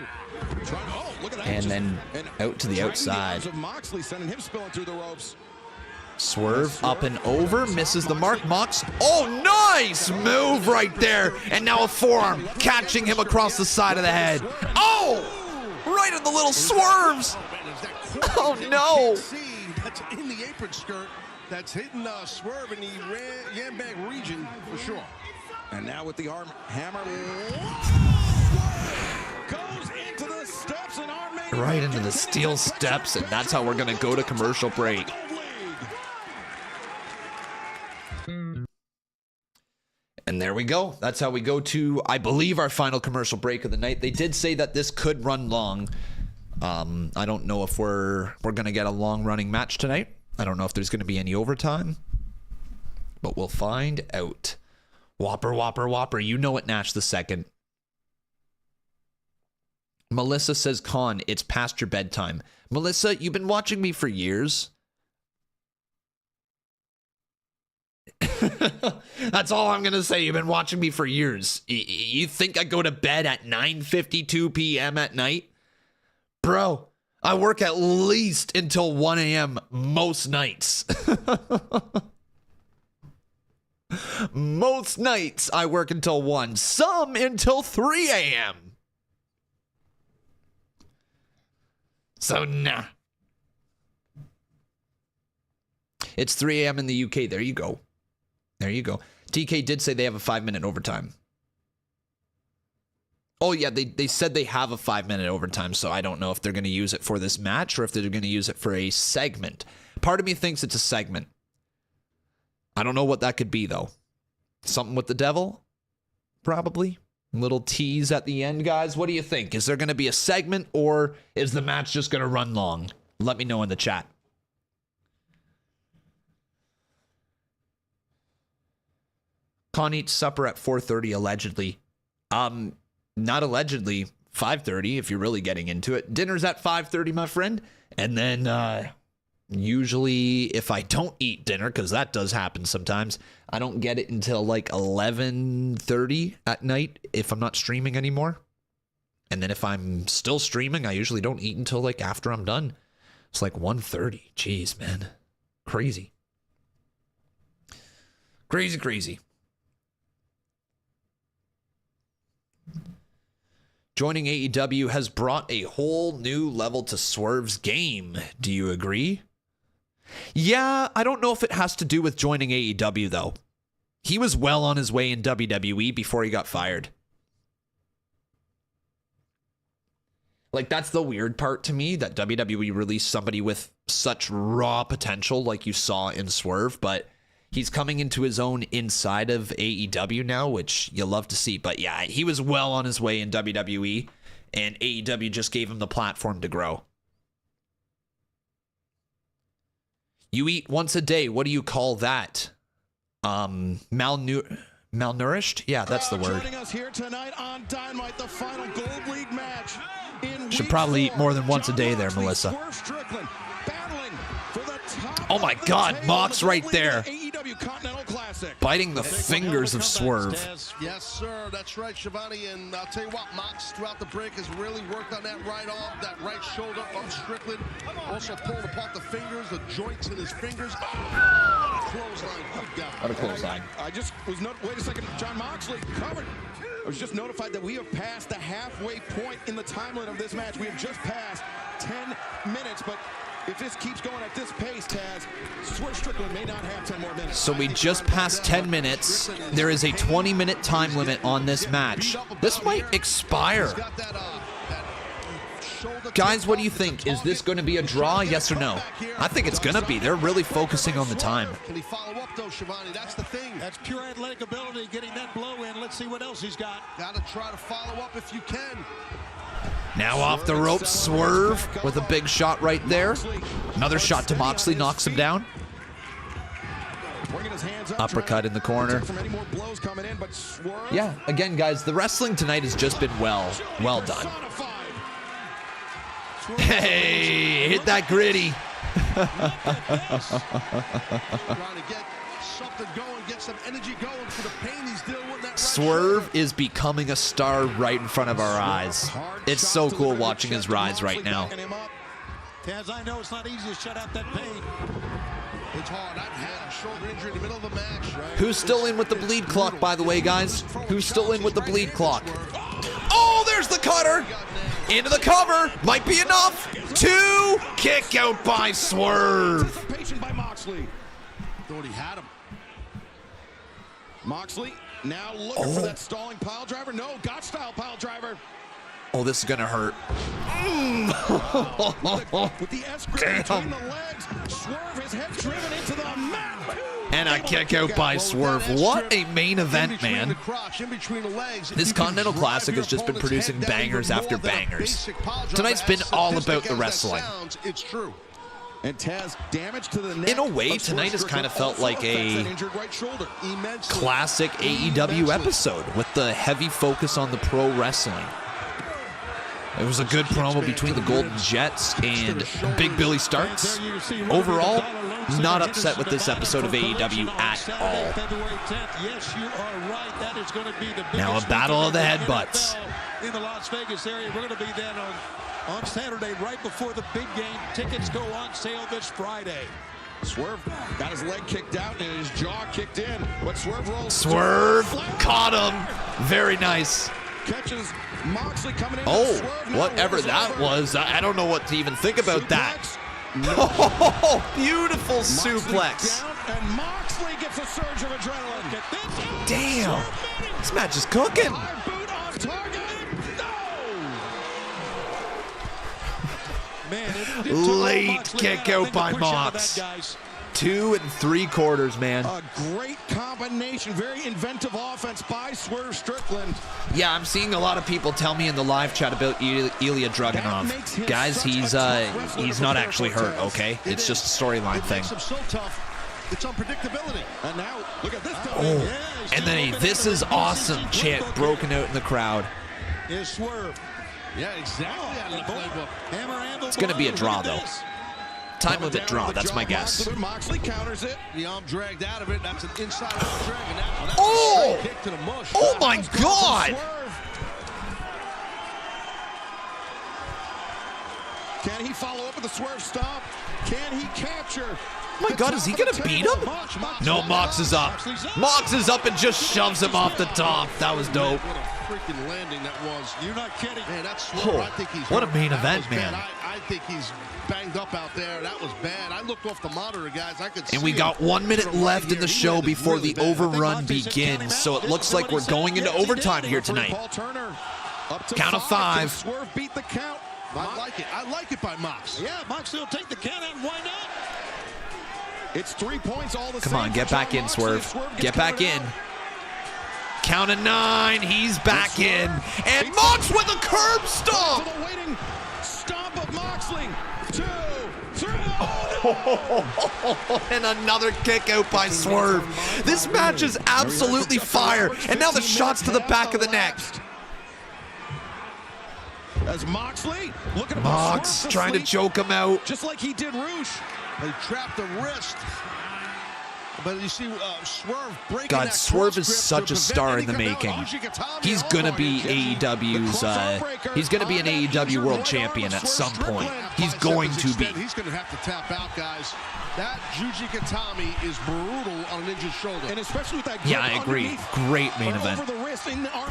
Look at that.
And then out to the outside.
Of Moxley sending him spilling through the ropes.
Swerve up and over, misses the mark. Mox. Oh, nice move right there. And now a forearm catching him across the side of the head. Oh, right in the little swerves. Oh, no.
That's in the apron skirt. That's hitting Swerve in the yam bag region for sure.
And now with the arm hammer. Goes into the steps and arm
right into the steel steps, and that's how we're going to go to commercial break. And there we go. That's how we go to, I believe, our final commercial break of the night. They did say that this could run long. I don't know if we're going to get a long-running match tonight. I don't know if there's going to be any overtime, but we'll find out. Whopper, whopper, whopper. You know it, Nash the second. Melissa says, Con, it's past your bedtime. Melissa, you've been watching me for years. That's all I'm going to say. You've been watching me for years. You think I go to bed at 9:52 p.m. at night? Bro, I work at least until 1 a.m. most nights. Most nights I work until 1, some until 3 a.m. So, nah. It's 3 a.m. in the UK. There you go. There you go. TK did say they have a 5-minute overtime. Oh, yeah, they said they have a 5-minute overtime, so I don't know if they're going to use it for this match or if they're going to use it for a segment. Part of me thinks it's a segment. I don't know what that could be, though. Something with the devil? Probably. Little tease at the end, guys. What do you think? Is there going to be a segment, or is the match just going to run long? Let me know in the chat. Con eats supper at 4:30, allegedly. Not allegedly. 5:30, if you're really getting into it. Dinner's at 5:30, my friend. And then, usually, if I don't eat dinner, because that does happen sometimes, I don't get it until like 11:30 at night if I'm not streaming anymore. And then if I'm still streaming, I usually don't eat until like after I'm done. It's like 1:30. Jeez, man. Crazy. Crazy, crazy. Joining AEW has brought a whole new level to Swerve's game. Do you agree? Yeah, I don't know if it has to do with joining AEW, though. He was well on his way in WWE before he got fired. Like, that's the weird part to me, that WWE released somebody with such raw potential like you saw in Swerve, but he's coming into his own inside of AEW now, which you love to see. But yeah, he was well on his way in WWE, and AEW just gave him the platform to grow. You eat once a day. What do you call that? Malnourished? Yeah, that's the word.
Joining us here tonight on Dynamite, the final Gold League match.
Should probably eat more than once a day there, Melissa. Oh my God, Mox right there.
AEW Continental Classic.
Biting the fingers of Swerve.
Yes, sir. That's right, Shivani. And I'll tell you what, Mox throughout the break has really worked on that right arm, that right shoulder of Strickland. Also pulled apart the fingers, the joints in his fingers. Clothesline. Good God.
What a clothesline.
I just was not. Wait a second. John Moxley covered. I was just notified that we have passed the halfway point in the time limit of this match. We have just passed 10 minutes, but if this keeps going at this pace, Taz, Swerve Strickland may not have 10 more minutes.
So we just passed 10 minutes. There is a 20-minute time limit on this match. This might expire. Guys, what do you think? Is this going to be a draw, yes or no? I think it's going to be. They're really focusing on the time.
Can he follow up, though, Shivani? That's the thing.
That's pure athletic ability, getting that blow in. Let's see what else he's got.
Got to try to follow up if you can.
Now off the ropes, Swerve with a big shot right there. Another shot to Moxley, knocks him down. Uppercut in the corner. Yeah, again, guys, the wrestling tonight has just been well done. Hey, hit that gritty. Swerve is becoming a star right in front of our eyes. It's so cool watching his rise right now.
Taz, I know it's not easy to shut out that pain.
It's hard. I've had a shoulder injury in the middle of the match. Right?
Who's still in with the bleed clock, by the way, guys? Who's still in with the bleed clock? Oh, there's the cutter. Into the cover. Might be enough. 2. Kick out by Swerve.
By Moxley.
Thought he had him.
Moxley now looking for that stalling pile driver. No, got style pile driver.
Oh, this is going to hurt.
With the S grip between the legs, Swerve, his head driven into the mat.
And a kick out by Swerve. What a main event, man. This Continental Classic has just been producing bangers after bangers. Tonight's been all about the wrestling.
It's true.
And Taz damage to the neck.
In a way, tonight has kind of felt like a classic AEW episode with the heavy focus on the pro wrestling. It was a good promo between the Golden Jets and Big Billy Starks. Overall, not upset with this episode of AEW at all. Now a battle of the headbutts.
In the Las Vegas area, we're going to be there on Saturday, right before the big game. Tickets go on sale this Friday.
Swerve got his leg kicked out and his jaw kicked in. But Swerve rolls.
Swerve caught him. Very nice.
Catches Moxley coming in.
Oh, whatever that was. I don't know what to even think about that. Oh, beautiful suplex.
Down, and Moxley gets a surge of adrenaline.
Damn. This match is cooking.
Boot off target. No.
Man,
late kick out by Mox. 2 3/4, man.
A great combination, very inventive offense by Swerve Strickland.
Yeah, I'm seeing a lot of people tell me in the live chat about Ilya Dragunov. Guys, he's not actually hurt, okay? It's just a storyline thing.
So tough. It's unpredictability.
And now, look at this.
Oh, and then a "This is awesome" chant broken out in the crowd.
Is Swerve.
Yeah, exactly.
It's going to be a draw, though. Time limit draw, that's my guess.
Moxley counters it.
The arm dragged out of it. That's an inside arm drag.
Oh!
Kick to the mush.
Oh my God!
Can he follow up with a Swerve stomp? Can he capture?
Oh my God, is he going to beat him? No, Mox is up. Mox is up and just shoves him off the top. That was dope.
What a freaking landing that was.
You're not kidding.
Man, that's Swerve.
Oh,
I think he's
what a
hurt.
main
That
event,
was
man.
bad. I think he's banged up out there. That was bad. I looked off the monitor, guys. I could see
And we got 1 minute left in the show before the overrun begins, so it looks like we're going into overtime here tonight. Count of 5.
Swerve beat the count.
I like it. I like it by Mox.
Yeah, Mox will take the count out and why not?
It's 3 points all the
Come
same
on, get
for
back
John
in,
Moxley.
Swerve. Get back in. Count of 9. He's back in. And Mox with a curb stomp.
To the waiting stomp of Moxley. 2, 3.
And another kick out by Swerve. This match is absolutely fire. And now the shots to the back of the neck.
As Moxley looking at
Mox trying to choke him out.
just like he did Roosh.
They trapped the wrist. But you see Swerve breaking
God,
that
Swerve
close
is
grip
such
to
a star in
prevent
the
any
making.
Ujigatomi.
He's gonna be AEW's. He's gonna be an AEW World Champion at some point. He's going to be.
He's going to have to tap out, guys. That Ujigatomi is brutal on an injured shoulder.
And especially with that
Yeah, I agree. Great main event.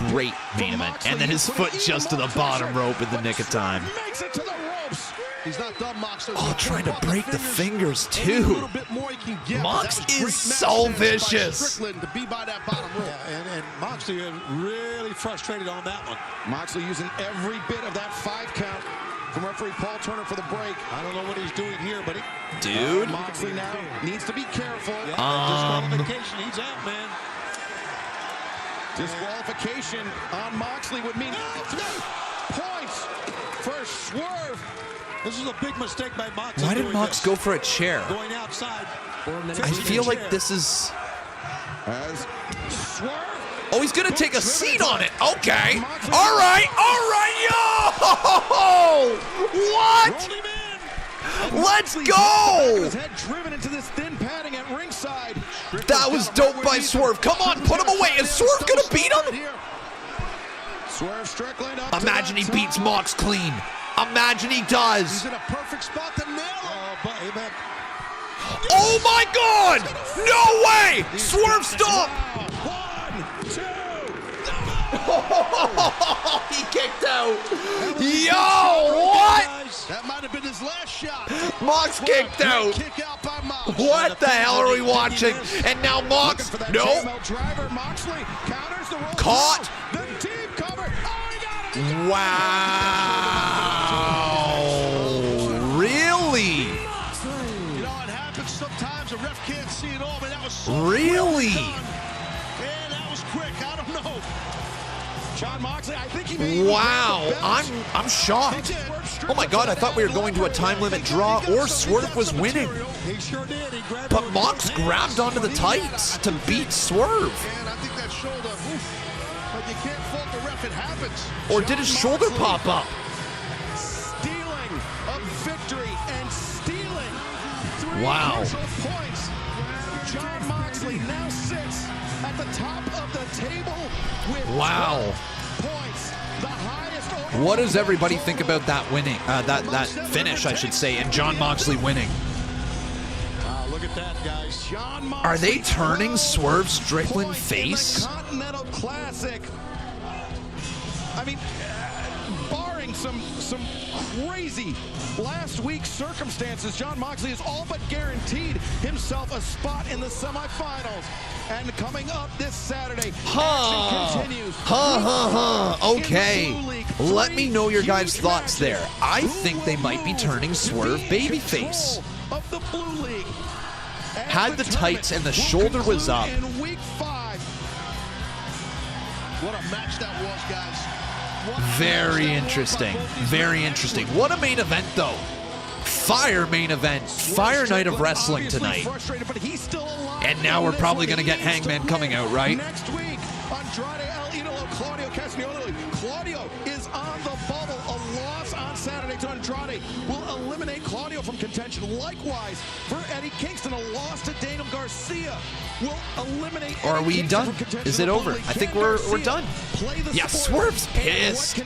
Great main event. And then his foot just to the bottom rope in the nick of time.
Makes it to the ropes.
He's not done, Mox.
Oh, trying to break the fingers too. Mox is so vicious.
Strickland to be by that bottom rope.
Yeah, and Moxley is really frustrated on that one.
Moxley using every bit of that 5 count from referee Paul Turner for the break.
I don't know what he's doing here, but
dude.
Moxley now needs to be careful.
Disqualification. He's out, man.
Disqualification on Moxley would mean 3 points for Swerve.
This is a big mistake by Moxley.
Why did Mox go for a chair?
Going outside.
I feel like this is...
As Swerve.
Oh, he's going to take a seat on it. Okay. All right. Yo! What? Let's go!
His head driven into this thin padding at ringside.
That was dope by Swerve. Come on, put him away. Is Swerve going to beat him?
Swerve Strickland up.
Imagine he beats Mox clean. Imagine he does.
He's in a perfect spot to nail him.
Oh my God! No way! Swerve stop!
1, 2.
He kicked out. Yo, what?
That might have been his last shot.
Mox kicked out.
Kick out by Mox.
What the hell are we watching? And now Mox, no.
Driver, Moxley counters the roll.
Caught.
The deep cover. Oh, he got it.
Wow. Really?
You know, it happens sometimes. A ref can't see it all, but that was so
Really?
Man, that was quick. I don't know.
John Moxley, I think he may.
Wow, I'm shocked. Oh my God, I thought we were going to a time limit draw or Swerve was winning.
He sure did. He grabbed
But Mox grabbed onto the tights to beat Swerve.
And I think that shoulder, but you can't fault the ref. It happens.
Or did his shoulder pop up?
Stealing a victory and stealing 3
Wow.
points. John Moxley now sits at the top of the table with
Wow.
12 points. The highest overall.
What does everybody think about that winning, that finish, I should say, and John Moxley winning?
Look at that, guys.
John Moxley.
Are they turning Swerve Strickland face?
Continental Classic. I mean, barring some crazy last week's circumstances, John Moxley has all but guaranteed himself a spot in the semifinals. And coming up this Saturday, action continues.
Okay. Let me know your guys' thoughts there. I think they might be turning Swerve babyface.
Of the Blue League.
Had the tights and the shoulder was up.
In week 5.
What a match that was, guys.
Very interesting. Very interesting. What a main event, though. Fire main event. Fire night of wrestling tonight. And now we're probably going to get Hangman coming out, right?
Next week, Andrade El Idolo, Claudio Castagnoli. Claudio is on the bubble. A loss on Saturday to Andrade will eliminate Claudio from contention. Likewise, for Eddie Kingston, a loss to Daniel Garcia will eliminate.
Or are we done? Is it over? I think we're done. Yeah, Swerve's pissed.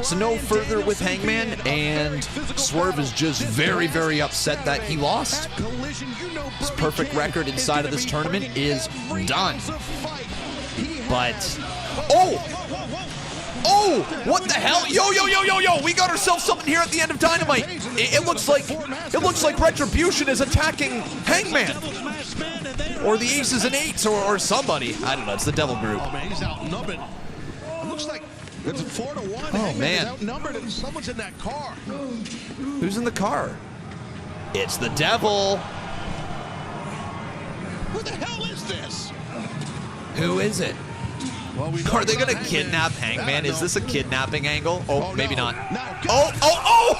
So no further with Hangman, and Swerve is just very, very upset that he lost. His perfect record inside of this tournament is done. But, oh, what the hell? Yo, we got ourselves something here at the end of Dynamite. It looks like Retribution is attacking Hangman. Or the Aces and Eights, or somebody. I don't know, it's the Devil Group.
Oh, man, he's outnumbered. It looks like it's 4-1.
Oh, man.
Is outnumbered and someone's in that car.
Who's in the car? It's the Devil.
Who the hell is this?
Who is it?
Well,
Are they going to kidnap Hangman? Is this a kidnapping angle? Oh, maybe not.
No.
Oh,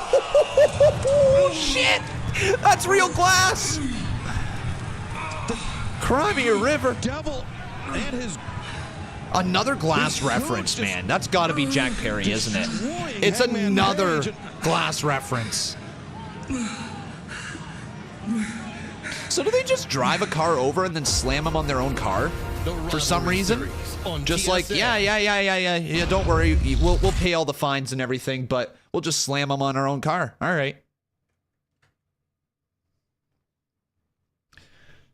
shit! That's real glass! Crimea River.
Devil and his
Another glass reference, man. That's got to be Jack Perry, isn't it? It's another glass reference. So do they just drive a car over and then slam them on their own car for some reason? Just like, yeah, don't worry. We'll pay all the fines and everything, but we'll just slam them on our own car. All right.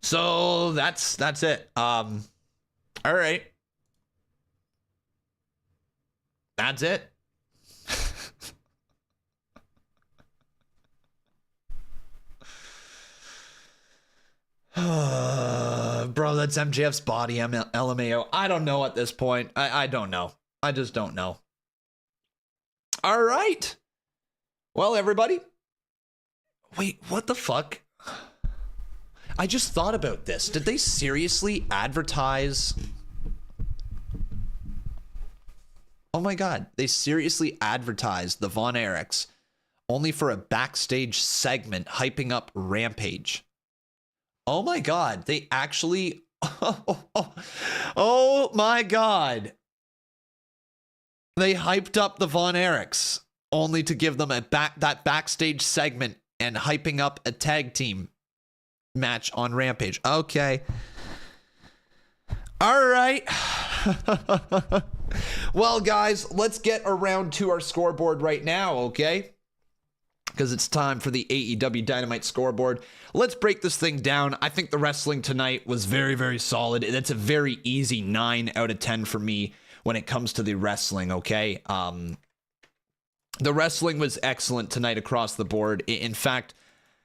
So that's it. All right. That's it. Bro, that's MJF's body, LMAO. I don't know at this point. I don't know. I just don't know. All right. Well, everybody. Wait, what the fuck? I just thought about this. Did they seriously advertise? Oh my God. They seriously advertised the Von Erichs only for a backstage segment hyping up Rampage. Oh my God. They actually... Oh my God. They hyped up the Von Erichs only to give them that backstage segment and hyping up a tag team match on Rampage. Okay. All right. Well, guys, let's get around to our scoreboard right now, okay? Because it's time for the AEW Dynamite scoreboard. Let's break this thing down. I think the wrestling tonight was very, very solid. That's a very easy 9 out of 10 for me when it comes to the wrestling, okay? The wrestling was excellent tonight across the board. In fact,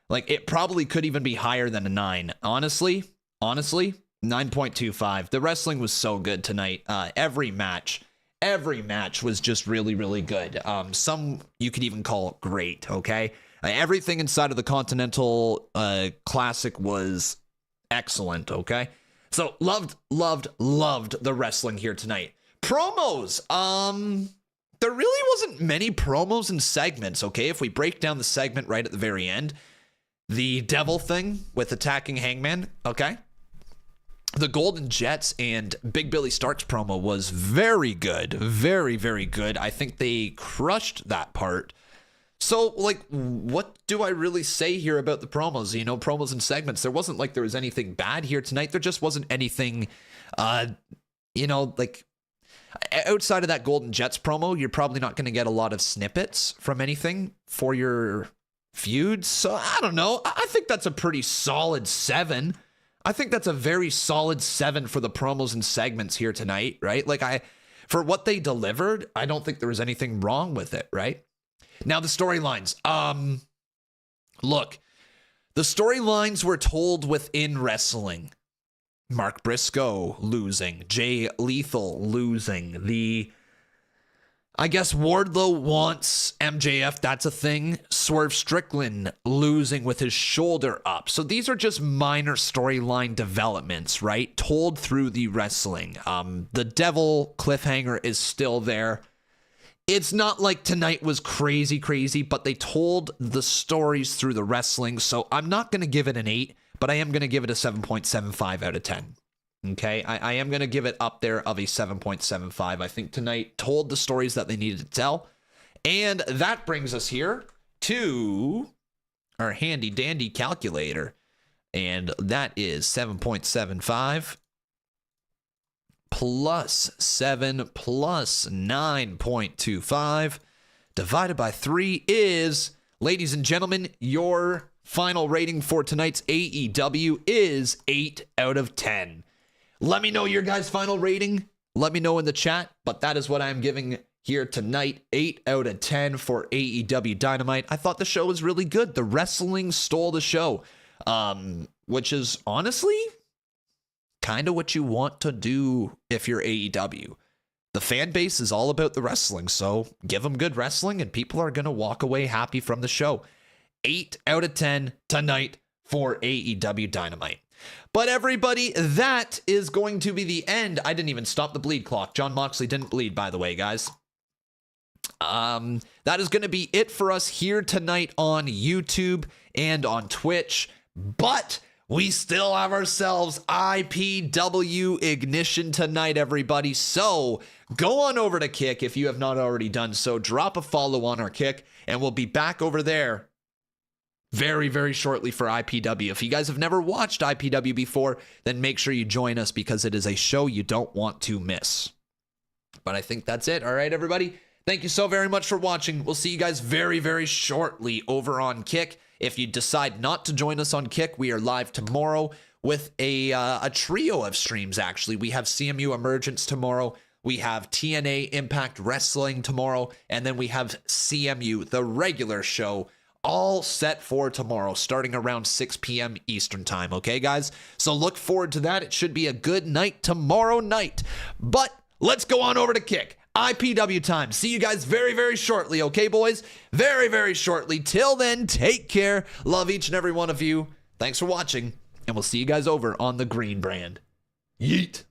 like, it probably could even be higher than a 9. Honestly, 9.25. The wrestling was so good tonight. Every match was just really, really good. Some you could even call great, okay? Everything inside of the Continental Classic was excellent, okay? So loved the wrestling here tonight. Promos. There really wasn't many promos and segments, okay? If we break down the segment right at the very end, the devil thing with attacking Hangman, okay? The Golden Jets and Big Billy Starks promo was very good. Very, very good. I think they crushed that part. So, like, what do I really say here about the promos? You know, promos and segments. There wasn't like there was anything bad here tonight. There just wasn't anything, you know, like, outside of that Golden Jets promo, you're probably not going to get a lot of snippets from anything for your feuds. So, I don't know. I think that's a pretty solid 7. I think that's a very solid 7 for the promos and segments here tonight, right? Like, for what they delivered, I don't think there was anything wrong with it, right? Now, the storylines. Look, the storylines were told within wrestling. Mark Briscoe losing. Jay Lethal losing. I guess Wardlow wants MJF. That's a thing. Swerve Strickland losing with his shoulder up. So these are just minor storyline developments, right? Told through the wrestling. The devil cliffhanger is still there. It's not like tonight was crazy, but they told the stories through the wrestling. So I'm not going to give it an 8, but I am going to give it a 7.75 out of 10. Okay, I am going to give it up there of a 7.75. I think tonight told the stories that they needed to tell. And that brings us here to our handy dandy calculator. And that is 7.75 plus 7 plus 9.25 divided by 3 is, ladies and gentlemen, your final rating for tonight's AEW is 8 out of 10. Let me know your guys' final rating. Let me know in the chat, but that is what I'm giving here tonight. 8 out of 10 for AEW Dynamite. I thought the show was really good. The wrestling stole the show, which is honestly kind of what you want to do if you're AEW. The fan base is all about the wrestling, so give them good wrestling and people are going to walk away happy from the show. 8 out of 10 tonight for AEW Dynamite. But everybody, that is going to be the end. I didn't even stop the bleed clock. John Moxley didn't bleed, by the way, guys. That is going to be it for us here tonight on YouTube and on Twitch. But we still have ourselves IPW Ignition tonight, everybody. So go on over to Kick if you have not already done so. Drop a follow on our Kick, and we'll be back over there very, very shortly for IPW. If you guys have never watched IPW before, then make sure you join us because it is a show you don't want to miss. But I think that's it. All right, everybody. Thank you so very much for watching. We'll see you guys very, very shortly over on Kick. If you decide not to join us on Kick, we are live tomorrow with a trio of streams, actually. We have CMU Emergence tomorrow. We have TNA Impact Wrestling tomorrow. And then we have CMU, the regular show, all set for tomorrow, starting around 6 p.m. Eastern time. Okay, guys? So look forward to that. It should be a good night tomorrow night. But let's go on over to Kick. IPW time. See you guys very, very shortly, okay, boys? Very, very shortly. Till then, take care. Love each and every one of you. Thanks for watching, and we'll see you guys over on the Green Brand. Yeet.